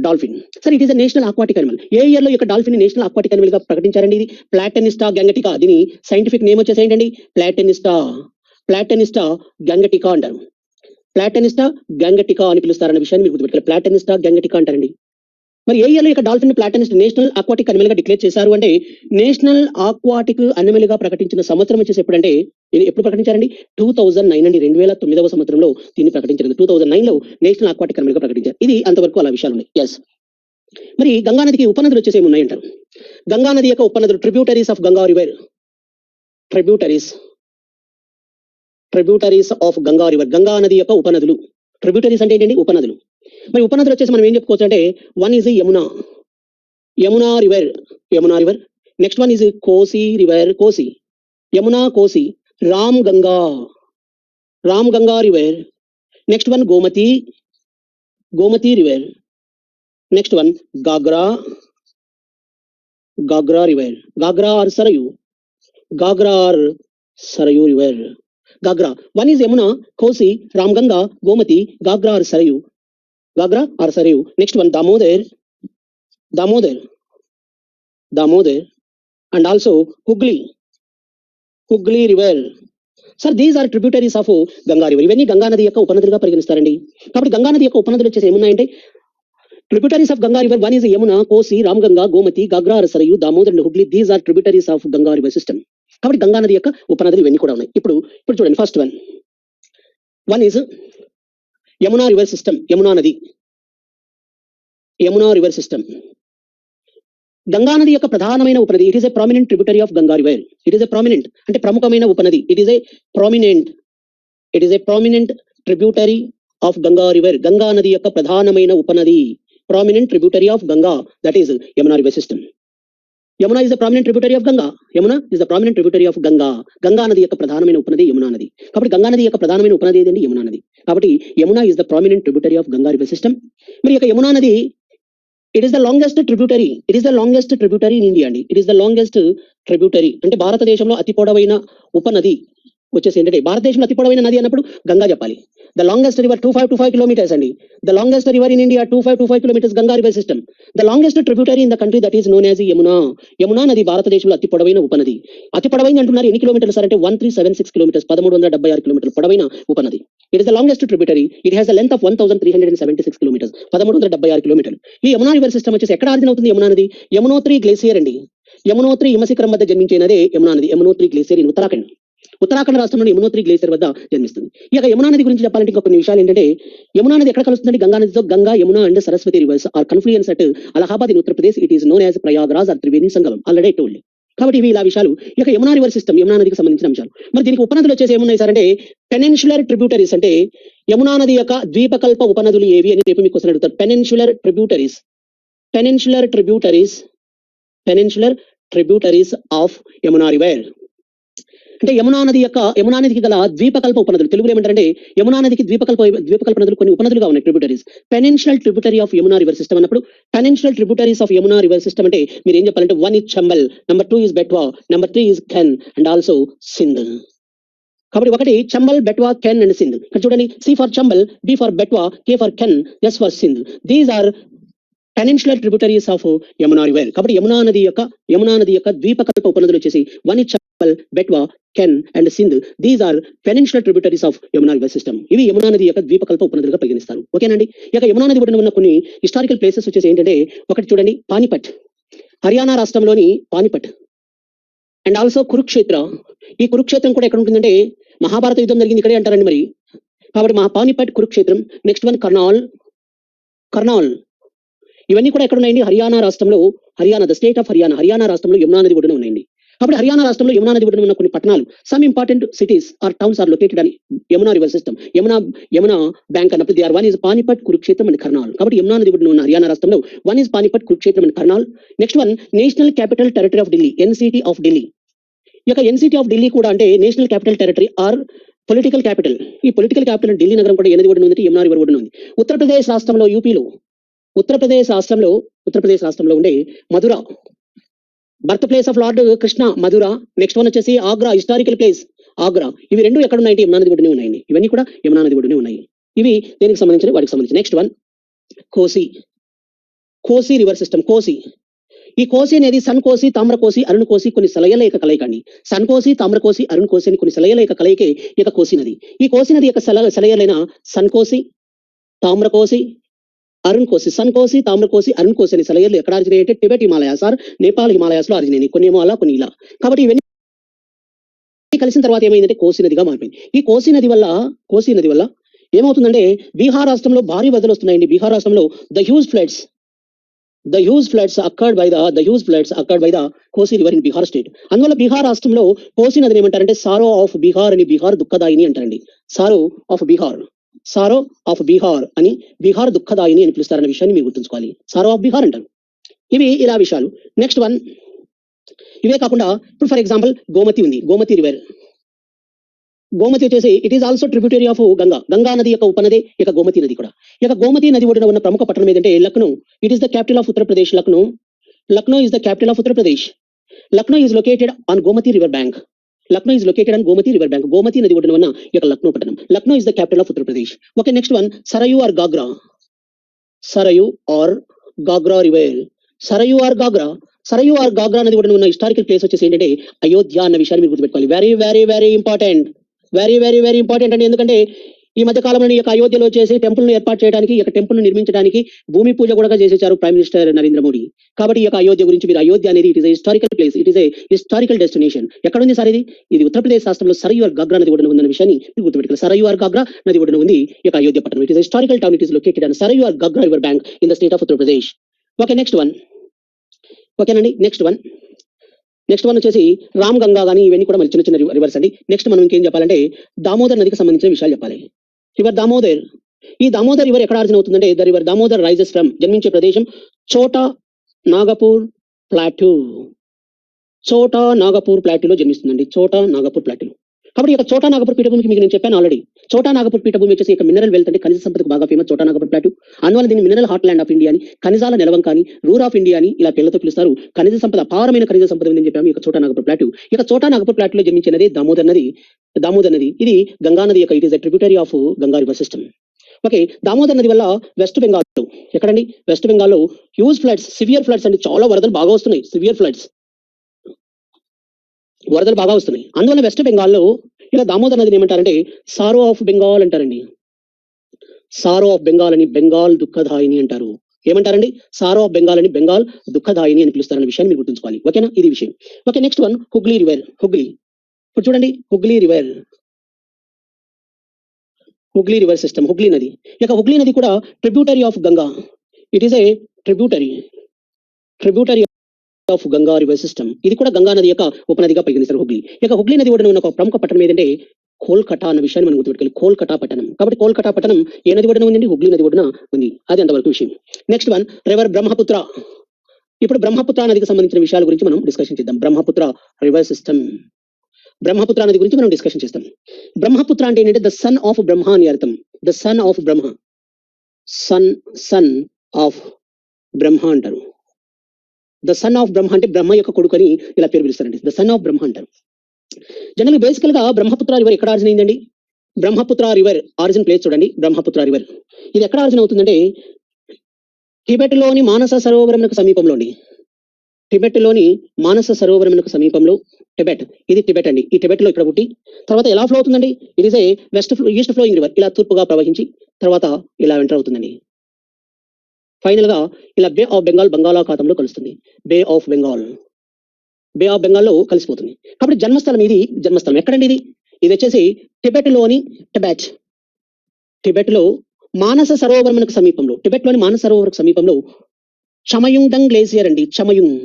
dolphin. సరే, it is the national aquatic animal. ఏ year లో యొక్క డాల్ఫిన్ నేషనల్ ఆక్వాటిక్ అనిమల్ గా ప్రకటించారండి? ఇది ప్లాటనిస్టా గంగటికా. దీని సైంటిఫిక్ నేమ్ వచ్చేసి ఏంటండి? ప్లాటనిస్టా గంగటికా అంటారు. ప్లాటనిస్టా గంగటికా అని పిలుస్తారన్న విషయాన్ని మీరు గుర్తుపెట్టుకోవాలి. ప్లాటనిస్టా గంగటికా అంటారండి. మరి ఏ ఇయర్ లో ఇక డాల్ఫిన్ ప్లాటనిస్ట్ నేషనల్ ఆక్వాటిక్ అనిమల్ గా డిక్లేర్ చేశారు అంటే నేషనల్ ఆక్వాటిక్ అనిమల్ గా ప్రకటించిన సంవత్సరం వచ్చేసి ఎప్పుడంటే ఎప్పుడు ప్రకటించారండి? 2009 అండి. 2009వ సంవత్సరంలో దీన్ని ప్రకటించారు. 2009 లో నేషనల్ ఆక్వాటిక్ అనిమల్ గా ప్రకటించారు. ఇది అంతవరకు అలా విషయాలు ఉన్నాయి. ఎస్. మరి గంగా నదికి ఉపనదులు వచ్చేసి ఏమున్నాయంటారు? గంగా నది యొక్క ఉపనదులు tributaries of Ganga river. Tributaries of Ganga river. Ganga నది యొక్క ఉపనదులు. ట్రిబ్యూటరీస్ అంటే ఏంటండి? ఉపనదులు. మరి ఉపనదులు వచ్చేసి మనం ఏం చెప్పుకోవచ్చు అంటే one is Yamuna river. Next one is Kosi river, Yamuna Kosi. Ramganga river. Next one Gomti river. Next one Ghaghra river. Ghaghra or Sarayu river. Ghaghra. One is Yamuna, Kosi, Ramganga, Gomti, Ghaghra or Sarayu. Next one Damodar and also Hooghly river. Sir these are tributaries of Ganga river. ఇవన్నీ గంగా నది యొక్క ఉపనదులుగా పరిగణిస్తారండి. కాబట్టి గంగా నది యొక్క ఉపనదులు వచ్చేసి ఏమున్నాయంటే tributaries of Ganga river. One is Yamuna, Kosi, Ramganga, Gomti, Ghaghra or Sarayu, Damodar and Hooghly. These are tributaries of Ganga river system. కాబట్టి గంగా నది యొక్క ఉపనదులు ఇవన్నీ కూడా ఉన్నాయి. ఇప్పుడు చూడండి, first one is Yamuna river system. Yamuna river system Ganga నది యొక్క ప్రధానమైన ఉపనది. It is a prominent tributary of Ganga river. It is a prominent అంటే ప్రముఖమైన ఉపనది. It is a prominent tributary of Ganga river. Ganga నది యొక్క ప్రధానమైన ఉపనది. Prominent tributary of Ganga, that is Yamuna river system. Yamuna is the prominent tributary of Ganga. Ganga నది యొక్క ప్రధానమైన ఉపనది యమునా నది. కాబట్టి గంగా నది యొక్క ప్రధానమైన ఉపనది ఏదండి? యమునా నది. కాబట్టి Yamuna is the prominent tributary of Ganga river system. మరి యొక్క యమునా నది it is the longest tributary in India అండి. It is the longest tributary అంటే భారతదేశంలో అతి పొడవైన ఉపనది వచ్చేసి ఏంటంటే భారతదేశంలో అతి పొడవైన నది అన్నప్పుడు గంగా చెప్పాలి. ద లాంగెస్ట్ రివర్ 255 కిలోమీటర్స్ అండి. The longest river in India 255 kilometres Ganga river system. The longest tributary in the country that is known as Yamuna. Yamuna నది భారతదేశంలో అతి పొడవైన ఉపనది. అతి పొడవైంది అంటున్నారు. ఎన్ని కిలోమీటర్లు సార్ అంటే 1376 కిలోమీటర్స్, 1376 కిలోమీటర్లు పొడవైన ఉపనది. It is the longest tributary. It has the length of 1376 kilometres, 1376 కిలోమీటర్లు. ఈ యమునా రివర్ సిస్టమ్ వచ్చేసి ఎక్కడ ఆరిజిన్ అవుతుంది? యమునా నది యమునోత్రి గ్లేసియర్ అండి. యమునోత్రి హిమశిఖరం వద్ద జన్మించే నదే యమునా నది. Yamunotri glacier in Uttarakhand. ఉత్తరాఖండ్ రాష్ట్రంలోని యమునోత్రి గ్లేసియర్ వద్ద జన్మిస్తుంది. ఇక యమునా నది గురించి చెప్పాలంటే ఇంకా కొన్ని విషయాలు ఏంటంటే, యమునా నది ఎక్కడ కలుస్తుందండి? గంగా నదితో. Ganga, Yamuna and Saraswati rivers are confluence at Allahabad in Uttar Pradesh. It is known as Prayagraj or Triveni సంగమం. Already told. కాబట్టి ఇవి ఇలా విషయాలు. ఇక యమునా రివర్ సిస్టమ్, యమునా నదికి సంబంధించిన అంశాలు. మరి దీనికి ఉపనదులు వచ్చేసి ఏమున్నాయి సార్ అంటే, పెనిన్సులర్ ట్రిబ్యూటరీస్ అంటే యమునా నది యొక్క ద్వీపకల్ప ఉపనదులు ఏవి అని రేపు మీకు క్వశ్చన్ అడుగుతారు. Peninsular tributaries, peninsular tributaries, peninsular tributaries of Yamuna river అంటే యమునా నదికి గల ద్వీపకల్ప ఉపనదులు. తెలుగులో ఏమంటారంటే యమునా నదికి ద్వీపకల్ప నదులు కొన్ని ఉపనదులుగా ఉన్నాయి, tributaries. Peninsular tributary of Yamuna river system అన్నప్పుడు peninsular tributaries of Yamuna river system అంటే మీరు ఏం చెప్పాలంటే 1 is Chambal, number 2 is Betwa, number 3 is Ken and also Sindh. కాబట్టి ఒకటి చంబల్, బెట్వా, కెన్ అండ్ సింధ్. ఇక్కడ చూడండి, C for Chambal, B for Betwa, K for Ken, S for Sindh. These are peninsular tributaries of Yamuna river. కాబట్టి యమునా నది యొక్క ద్వీపకల్ప ఉపనదులు వచ్చేసి 1 is Chambal, Betwa, Ken and Sindh. These are peninsular tributaries of Yamuna river system. ఇవి యమునా నది యొక్క ద్వీపకల్ప ఉపనదులుగా పరిగణిస్తారు. ఓకేనండి. ఇక యమునా నది ఒడ్డున ఉన్న కొన్ని హిస్టారికల్ ప్లేసెస్ వచ్చేసి ఏంటంటే, ఒకటి చూడండి పానిపట్, హర్యానా రాష్ట్రంలోని పానిపట్ అండ్ ఆల్సో కురుక్షేత్ర. ఈ కురుక్షేత్రం కూడా ఎక్కడ ఉంటుందంటే, మహాభారత యుద్ధం జరిగింది ఇక్కడే అంటారండి మరి. కాబట్టి పానిపట్, కురుక్షేత్రం. Next one Karnal. ఇవన్నీ కూడా ఎక్కడ ఉన్నాయండి? హర్యానా రాష్ట్రంలో, ద స్టేట్ ఆఫ్ హర్యానా రాష్ట్రంలో యమునా నది ఒడ్డున ఉన్నాయండి. కాబట్టి హర్యానా రాష్ట్రంలో యమునా నది ఒడ్డున ఉన్న కొన్ని పట్టణాలు, some important cities or towns are located అని Yamuna river system, Yamuna bank అన్నప్పుడు they are 1 is Panipat, Kurukshetra and Karnal. కాబట్టి యమునా నది ఒడ్డున ఉన్న హర్యానా రాష్ట్రంలో 1 is Panipat, Kurukshetra and Karnal. Next one national capital territory of Delhi, NCT of Delhi. ఇక ఎన్సిటీ ఆఫ్ ఢిల్లీ కూడా అంటే national capital territory or political capital. ఈ పొలిటికల్ క్యాపిటల్ ఢిల్లీ నగరం కూడా ఎనది ఒడ్డున ఉంది, యమునా రివర్ ఒడ్డున ఉంది. ఉత్తరప్రదేశ్ రాష్ట్రంలో, యూపీలో, ఉత్తరప్రదేశ్ రాష్ట్రంలో ఉండే Mathura, birth place of lord Krishna, Mathura. Next one వచ్చేసి ఆగ్రా, హిస్టారికల్ ప్లేస్ ఆగ్రా. ఇవి రెండు ఎక్కడ ఉన్నాయంటే యమునా నది ఒడ్డునే ఉన్నాయండి. ఇవన్నీ కూడా యమునా నది ఒడ్డునే ఉన్నాయి. ఇవి దేనికి సంబంధించిన, వాటికి సంబంధించి. నెక్స్ట్ వన్ కోసి రివర్ సిస్టమ్. ఈ కోసి అనేది సన్ కోసి, తామ్ర కోసి, అరుణ్ కోసి కొన్ని సలయల యొక్క కలయిక అండి. సన్ కోసి, తామ్ర కోసి, అరుణ్ కోసి అని కొన్ని సలయల యొక్క కలయికే ఈ యొక్క కోసి నది. ఈ కోసి నది యొక్క సలయలైన సన్ కోసి, తామ్ర కోసి, అరుణ్ కోసి, సన్ కోసి, తామ్ర కోసి, అరుణ్ కోసి అనే సలయలు ఎక్కడ ఆరిజినేట్ అంటే టిబెట్ హిమాలయాస్ ఆర్ నేపాల్ హిమాలయాస్ లో ఆరిజినేట్. కొన్ని ఏమో అలా, కొన్ని ఇలా. కాబట్టి ఇవన్నీ కలిసిన తర్వాత ఏమైందంటే కోసి నదిగా మారిపోయింది. ఈ కోసి నది వల్ల ఏమవుతుందంటే, బీహార్ రాష్ట్రంలో భారీ వరదలు వస్తున్నాయండి. బీహార్ రాష్ట్రంలో the huge floods occurred by the కోసి రివర్ ఇన్ బీహార్ స్టేట్. అందువల్ల బీహార్ రాష్ట్రంలో కోసి నదిని ఏమంటారంటే సారో ఆఫ్ బీహార్ అని, బీహార్ దుఃఖదాయిని అంటారండి. సారో ఆఫ్ బీహార్ అని, బీహార్ దుఃఖదాయిని అని పిలుస్తారన్న విషయాన్ని మీరు గుర్తుంచుకోవాలి. సారో ఆఫ్ బీహార్ అంటారు. ఇవి ఇలా విషయాలు. నెక్స్ట్ వన్, ఇవే కాకుండా ఇప్పుడు ఫర్ ఎగ్జాంపుల్ గోమతి ఉంది, గోమతి రివర్. గోమతి వచ్చేసి it is also tributary of Ganga నది యొక్క ఉపనది ఇక గోమతి నది కూడా. ఇక గోమతి నది ఒడ్డున ఉన్న ప్రముఖ పట్టణం ఏదంటే Lucknow. It is the capital of Uttar Pradesh. Lucknow is the capital of Uttar Pradesh. Lucknow is located on Gomati river bank. Gomati నది ఒడ్డున ఉన్న ఈ యొక్క లక్నో పట్టణం. Lucknow is the capital of Uttar Pradesh. Okay, next one Sarayu or Ghaghra river. Sarayu or Ghaghra నది ఒడ్డున ఉన్న హిస్టారికల్ ప్లేస్ వచ్చేసి ఏంటంటే అయోధ్య అన్న విషయాన్ని మీరు గుర్తుపెట్టుకోవాలి. వెరీ వెరీ వెరీ ఇంపార్టెంట్, అండి. ఎందుకంటే ఈ మధ్య కాలంలో ఈ యొక్క అయోధ్యలో వచ్చేసి టెంపుల్ ను ఏర్పాటు చేయడానికి, ఈ యొక్క టెంపుల్ ను నిర్మించడానికి భూమి పూజ కూడా చేసేసారు ప్రైమ్ మినిస్టర్ నరేంద్ర మోడీ. కాబట్టి ఈ యొక్క అయోధ్య గురించి మీరు, అయోధ్య అనేది it is A historical place, it is A historical destination. ఎక్కడ ఉంది సార్ ఇది ఉత్తరప్రదేశ్ రాష్ట్రంలో సరయు ఆర్ గాగ్రా నది ఒడ్డున ఉందన్న విషయాన్ని మీరు గుర్తుపెట్టుకోవాలి. సరయు ఆర్ గాగ్రా నది ఒడ్డున ఉంది ఈ యొక్క అయోధ్య పట్టణం. It is historical town, it is located on Sarayu or Ghaghra river bank in the state of Uttar Pradesh. Okay, next one. ఓకేనండి, నెక్స్ట్ వన్ వచ్చేసి రామ్ గంగా కానీ ఇవన్నీ కూడా మరి చిన్న చిన్న రివర్స్ అండి. నెక్స్ట్ మనం ఇంకేం చెప్పాలంటే దామోదర్ నదికి సంబంధించిన విషయాలు చెప్పాలి. రివర్ దామోదర్. ఈ దామోదర్ రివర్ ఎక్కడ ఆరిజిన్ అవుతుందంటే the river Damodar rises from, జన్మించే ప్రదేశం చోటా నాగపూర్ ప్లాట్యూలో జన్మిస్తుందండి. చోటా నాగపూర్ ప్లాట్యూ. కాబట్టి ఇక చోటా నాగపూర్ పీఠభూమికి మీకు నేను చెప్పాను ఆల్రెడీ. చోటా నాగపూర్ పీఠభూమి వచ్చేసి ఇక మినరల్ వెల్త్ అంటే ఖనిజ సంపదకు బాగా ఫేమస్ చోటా నాగపూర్ ప్లాట్యూ. అందువల్ల దీన్ని mineral heart land of India అని, ఖనిజాల నెలవం కానీ, రూర్ ఆఫ్ ఇండియా అని ఇలా పేర్లతో పిలుస్తారు. ఖనిజ సంపద, అపారమైన ఖనిజ సంపద ఉందని చెప్పాము ఇక చోటా నాగపూర్ ప్లాట్యూ. ఇక చోటా నాగపూర్ ప్లాట్యూలో జన్మించినది దామోదర్ నది. ఇది గంగా నది యొక్క, it is a tributary of Ganga river system. Okay, Damodar నది వల్ల వెస్ట్ బెంగాల్, ఎక్కడండి వెస్ట్ బెంగాల్లో హ్యూజ్ ఫ్లడ్స్, సివియర్ ఫ్లడ్స్ అండి, చాలా వరదలు బాగా వస్తున్నాయి. వరదలు బాగా వస్తున్నాయి. అందువల్ల వెస్ట్ బెంగాల్లో ఇలా దామోదర్ నదిని ఏమంటారంటే సారో ఆఫ్ బెంగాల్ అంటారండి. సారో ఆఫ్ బెంగాల్ అని, బెంగాల్ దుఃఖదాయిని అంటారు. ఏమంటారండి? సారో ఆఫ్ బెంగాల్ అని, బెంగాల్ దుఃఖదాయిని అని పిలుస్తారన్న విషయాన్ని మీరు గుర్తుంచుకోవాలి. ఓకేనా, ఇది విషయం. Okay, next one Hooghly river. ఇప్పుడు చూడండి హుగ్లీ రివర్ సిస్టమ్, హుగ్లీ నది. ఇక హుగ్లీ నది కూడా tributary of Ganga. It is A tributary of Ganga river system. ఇది కూడా గంగా నది యొక్క ఉపనదిగా పరిగణిస్తారు హుగ్లీ. ఇక హుగ్లీ నది ఒడ్డున ఉన్న ఒక ప్రముఖ పట్టణం ఏదంటే కోల్కతా అన్న విషయాన్ని మనం గుర్తుపెట్టుకోవాలి. కోల్కతా పట్టణం. కాబట్టి కోల్కతా పట్టణం ఏ నది ఒడ్డున ఉందండి? హుగ్లీ నది ఒడ్డున ఉంది. అది అంతవరకు విషయం. Next one river Brahmaputra. ఇప్పుడు బ్రహ్మపుత్ర నదికి సంబంధించిన విషయాల గురించి మనం డిస్కషన్ చేద్దాం. Brahmaputra river system. బ్రహ్మపుత్ర నది గురించి మనం డిస్కషన్ చేస్తాం. బ్రహ్మపుత్ర అంటే ఏంటంటే ద సన్ ఆఫ్ బ్రహ్మ అని అర్థం. The son of Brahma, son of Brahma అంటారు. ద సన్ ఆఫ్ బ్రహ్మ అంటే బ్రహ్మ యొక్క కొడుకు అని ఇలా పేరు పిలుస్తారండి. ద సన్ ఆఫ్ బ్రహ్మ అంటారు. జనరల్ బేసికల్ గా బ్రహ్మపుత్ర రివర్ ఎక్కడ ఆరిజిన్ అయిందండి? బ్రహ్మపుత్ర రివర్ ఆరిజిన్ ప్లేస్ చూడండి. బ్రహ్మపుత్ర రివర్ ఇది ఎక్కడ ఆరిజిన్ అవుతుందంటే టిబెట్ లోని మానస సరోవరమునకు సమీపంలో అండి. టిబెట్ లోని మానస సరోవరమునకు సమీపంలో టిబెట్, ఇది టిబెట్ అండి. ఈ టిబెట్ లో ఇక్కడ పుట్టి తర్వాత ఎలా ఫ్లో అవుతుందండి? It is A east flowing river. ఇలా తూర్పుగా ప్రవహించి తర్వాత ఇలా ఎంటర్ అవుతుందండి. ఫైనల్ గా ఇలా బే ఆఫ్ బెంగాల్ బంగాళాఖాతంలో కలుస్తుంది. బే ఆఫ్ బెంగాల్లో కలిసిపోతుంది. కాబట్టి జన్మస్థలం ఇది. జన్మస్థలం ఎక్కడండి ఇది? ఇది వచ్చేసి టిబెట్ లో మానస సరోవరమునకు సమీపంలో, టిబెట్ లోని మానస సరోవరకు సమీపంలో చమయుంగ్ డంగ్ గ్లేసియర్ అండి. చమయుంగ్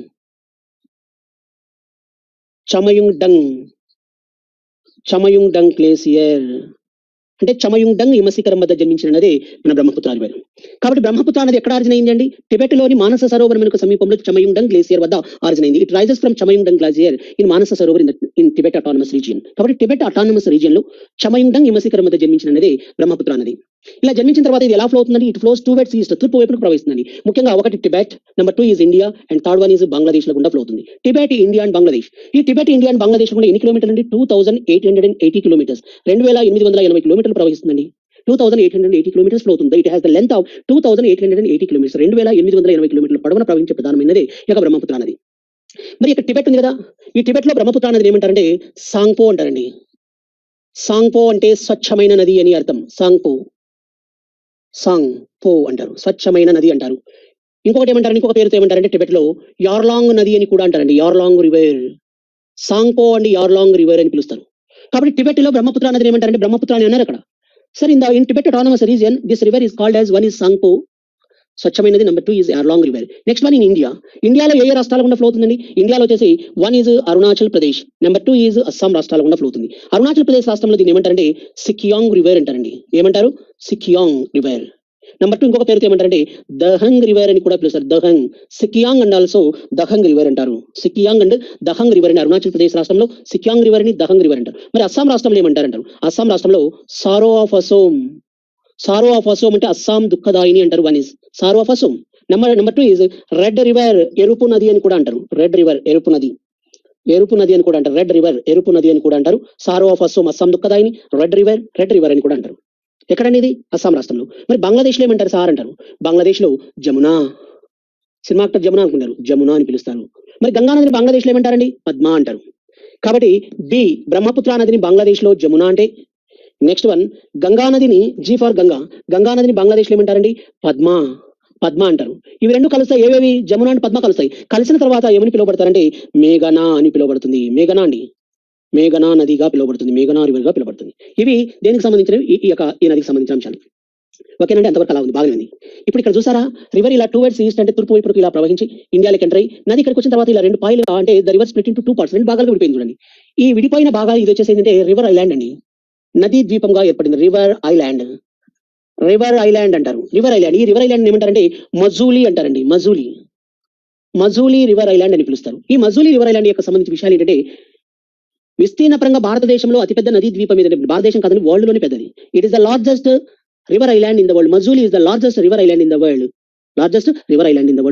డంగ్ గ్లేసియర్ అంటే చమయుంగ్ డంగ్ హిమశిఖరం వద్ద జన్మించినదే మన బ్రహ్మపుత్ర రివర్. కాబట్టి బ్రహ్మపుత్ర అనేది ఎక్కడ ఆరిజిన్ అయిందండి? టిబెట్ లోని మానస సరోవరమునకు సమీపంలో చమయుంగ్ డంగ్ గ్లేసియర్ వద్ద ఆరిజిన్ అయింది. It rises from Chemayungdung glacier in Manasa Sarovar in Tibet autonomous region. కాబట్టి టిబెట్ అటానమస్ రీజియన్ లో చమయుంగ్ డంగ్ హిమశిఖరం వద్ద జన్మించినదే బ్రహ్మపుత్ర నది. ఇలా జన్మించిన తర్వాత ఇది ఎలా ఫ్లో అవుతుందండి? ఇట్ ఫ్లోస్ టువర్డ్స్ ఈస్ట్, తూర్పు వైపుకు ప్రవహిస్తుందండి. ముఖ్యంగా ఒకటి Tibet, number 2 is India and third one is Bangladesh లో గుండా ఫ్లో అవుతుంది. Tibet, India and Bangladesh. ఈ టిబెట్, ఇండియా అండ్ బంగ్లాదేశ్ కూడా ఎన్ని కిలోమీటర్లు అండి? 2880 కిలోమీటర్స్, 2880 కిలోమీటర్లు ప్రవహిస్తుందండి. 2880 కిలోమీటర్స్ ఫ్లో అవుతుంది. It has the length of 2880 kilometres. 2880 కిలోమీటర్ల పొడవున ప్రవహించే ప్రధానమైనదే ఇక బ్రహ్మపుత్ర నది. మరి ఇక్కడ టిబెట్ ఉంది కదా, ఈ టిబెట్ లో బ్రహ్మపుత్ర నది ఏమంటారంటే సాంగ్పో అంటారండి. సాంగ్పో అంటే స్వచ్ఛమైన నది అని అర్థం. సాంగ్పో అంటారు, స్వచ్ఛమైన నది అంటారు. ఇంకొకటి ఏమంటారు, ఇంకొక పేరుతో ఏమంటారంటే టిబెట్ లో యార్లాంగ్ నది అని కూడా అంటారండి. యార్లాంగ్ రివర్. సాంగ్పో అండి యార్లాంగ్ రివర్ అని పిలుస్తారు. కాబట్టి టిబెట్ లో బ్రహ్మపుత్ర నదిని ఏమంటారంటే బ్రహ్మపుత్ర అని అన్నారు అక్కడ. సరే, in Tibet autonomous region this river is called as one is Tsangpo, స్వచ్ఛమైనది. Number 2 is Yarlung river. Next one in India. ఇండియాలో ఏ రాష్ట్రాల గుండా ఫ్లో అవుతుందండి? ఇండియాలో వచ్చేసి 1 is Arunachal Pradesh, number 2 is Assam రాష్ట్రాల గుండా ఫ్లో అవుతుంది. అరుణాచల్ ప్రదేశ్ రాష్ట్రంలో దీన్ని ఏమంటారంటే సికియాంగ్ రివర్ అంటారండి. ఏమంటారు? సికియాంగ్ రివర్. నెంబర్ 2 ఇంకొక పేరుతో ఏమంటారంటే దహంగ్ రివర్ అని కూడా పిలుస్తారు. దహంగ్, సికియాంగ్ అండ్ ఆల్సో దహంగ్ రివర్ అంటారు. సికియాంగ్ అండ్ దహంగ్ రివర్ అని అరుణాచల్ ప్రదేశ్ రాష్ట్రంలో సికియాంగ్ రివర్ అని దహంగ్ రివర్ అంటారు. మరి అస్సాం రాష్ట్రంలో ఏమంటారంటారు? అస్సాం రాష్ట్రంలో సారో ఆఫ్ అసోం అంటే అస్సాం దుఃఖదాయిని అంటారు. One is sorrow of Assam. Number 2 is red river, ఎరుపు నది అని కూడా అంటారు. రెడ్ రివర్, ఎరుపు నది అని కూడా అంటారు. రెడ్ రివర్, ఎరుపు నది అని కూడా అంటారు. సారో ఆఫ్ అసోం, అస్సాం దుఃఖదాయిని. రెడ్ రివర్ అని కూడా అంటారు. ఎక్కడండి ఇది? అస్సాం రాష్ట్రంలో. మరి బంగ్లాదేశ్ లో ఏమంటారు సార్ అంటారు? బంగ్లాదేశ్ లో జమునా, సినిమా యాక్టర్ జమునా అనుకుంటారు, జమునా అని పిలుస్తారు. మరి గంగా నదిని బంగ్లాదేశ్ లో ఏమంటారండి? పద్మ అంటారు. కాబట్టి బి బ్రహ్మపుత్ర నదిని బంగ్లాదేశ్ లో జమునా అంటే. నెక్స్ట్ వన్ గంగా నదిని, జీ ఫర్ గంగా నదిని బంగ్లాదేశ్ లో ఏమంటారండి? పద్మ అంటారు. ఇవి రెండు కలుస్తాయి. ఏవేవి? జమునా అండ్ పద్మ కలుస్తాయి. కలిసిన తర్వాత ఏమని పిలువబడతారంటే మేఘనా అని పిలువబడుతుంది. మేఘనా నదిగా పిలువబడుతుంది. మేఘనా రివర్ గా పిలువబడుతుంది. ఇవి దేనికి సంబంధించినవి? ఈ నదికి సంబంధించిన అంశాలు. ఓకేనండి, అంతవరకు అలా ఉంది, బాగానే ఉంది. ఇప్పుడు ఇక్కడ చూసారా, రివర్ ఇలా టువర్డ్స్ ఈస్ట్ అంటే తూర్పు వైపుకు ఇలా ప్రవహించి ఇండియాలోకి ఎంటర్ అయ్యి నది ఇక్కడికి వచ్చిన తర్వాత ఇలా రెండు పాయలు అంటే the river split into 2 parts, రెండు భాగాలుగా విడిపోయింది చూడండి. ఈ విడిపోయిన భాగాలు ఇది వచ్చేసి ఏంటంటే రివర్ ఐలాండ్ అండి. నదీ ద్వీపంగా ఏర్పడింది. రివర్ ఐలాండ్ అంటారు. River island. ఈ రివర్ ఐలాండ్ ఏమంటారంటే మజూలీ అంటారండి. మజూలీ రివర్ ఐలాండ్ అని పిలుస్తారు. ఈ మజూలీ రివర్ ఐలాండ్ యొక్క సంబంధించిన విషయాలు ఏంటంటే విస్తీర్ణ పరంగా భారతదేశంలో అతిపెద్ద నదీ ద్వీపం మీద, భారతదేశం కాదని వరల్డ్ లోనే పెద్దది. It is the largest river island in the world. Majuli is the largest river island in the world.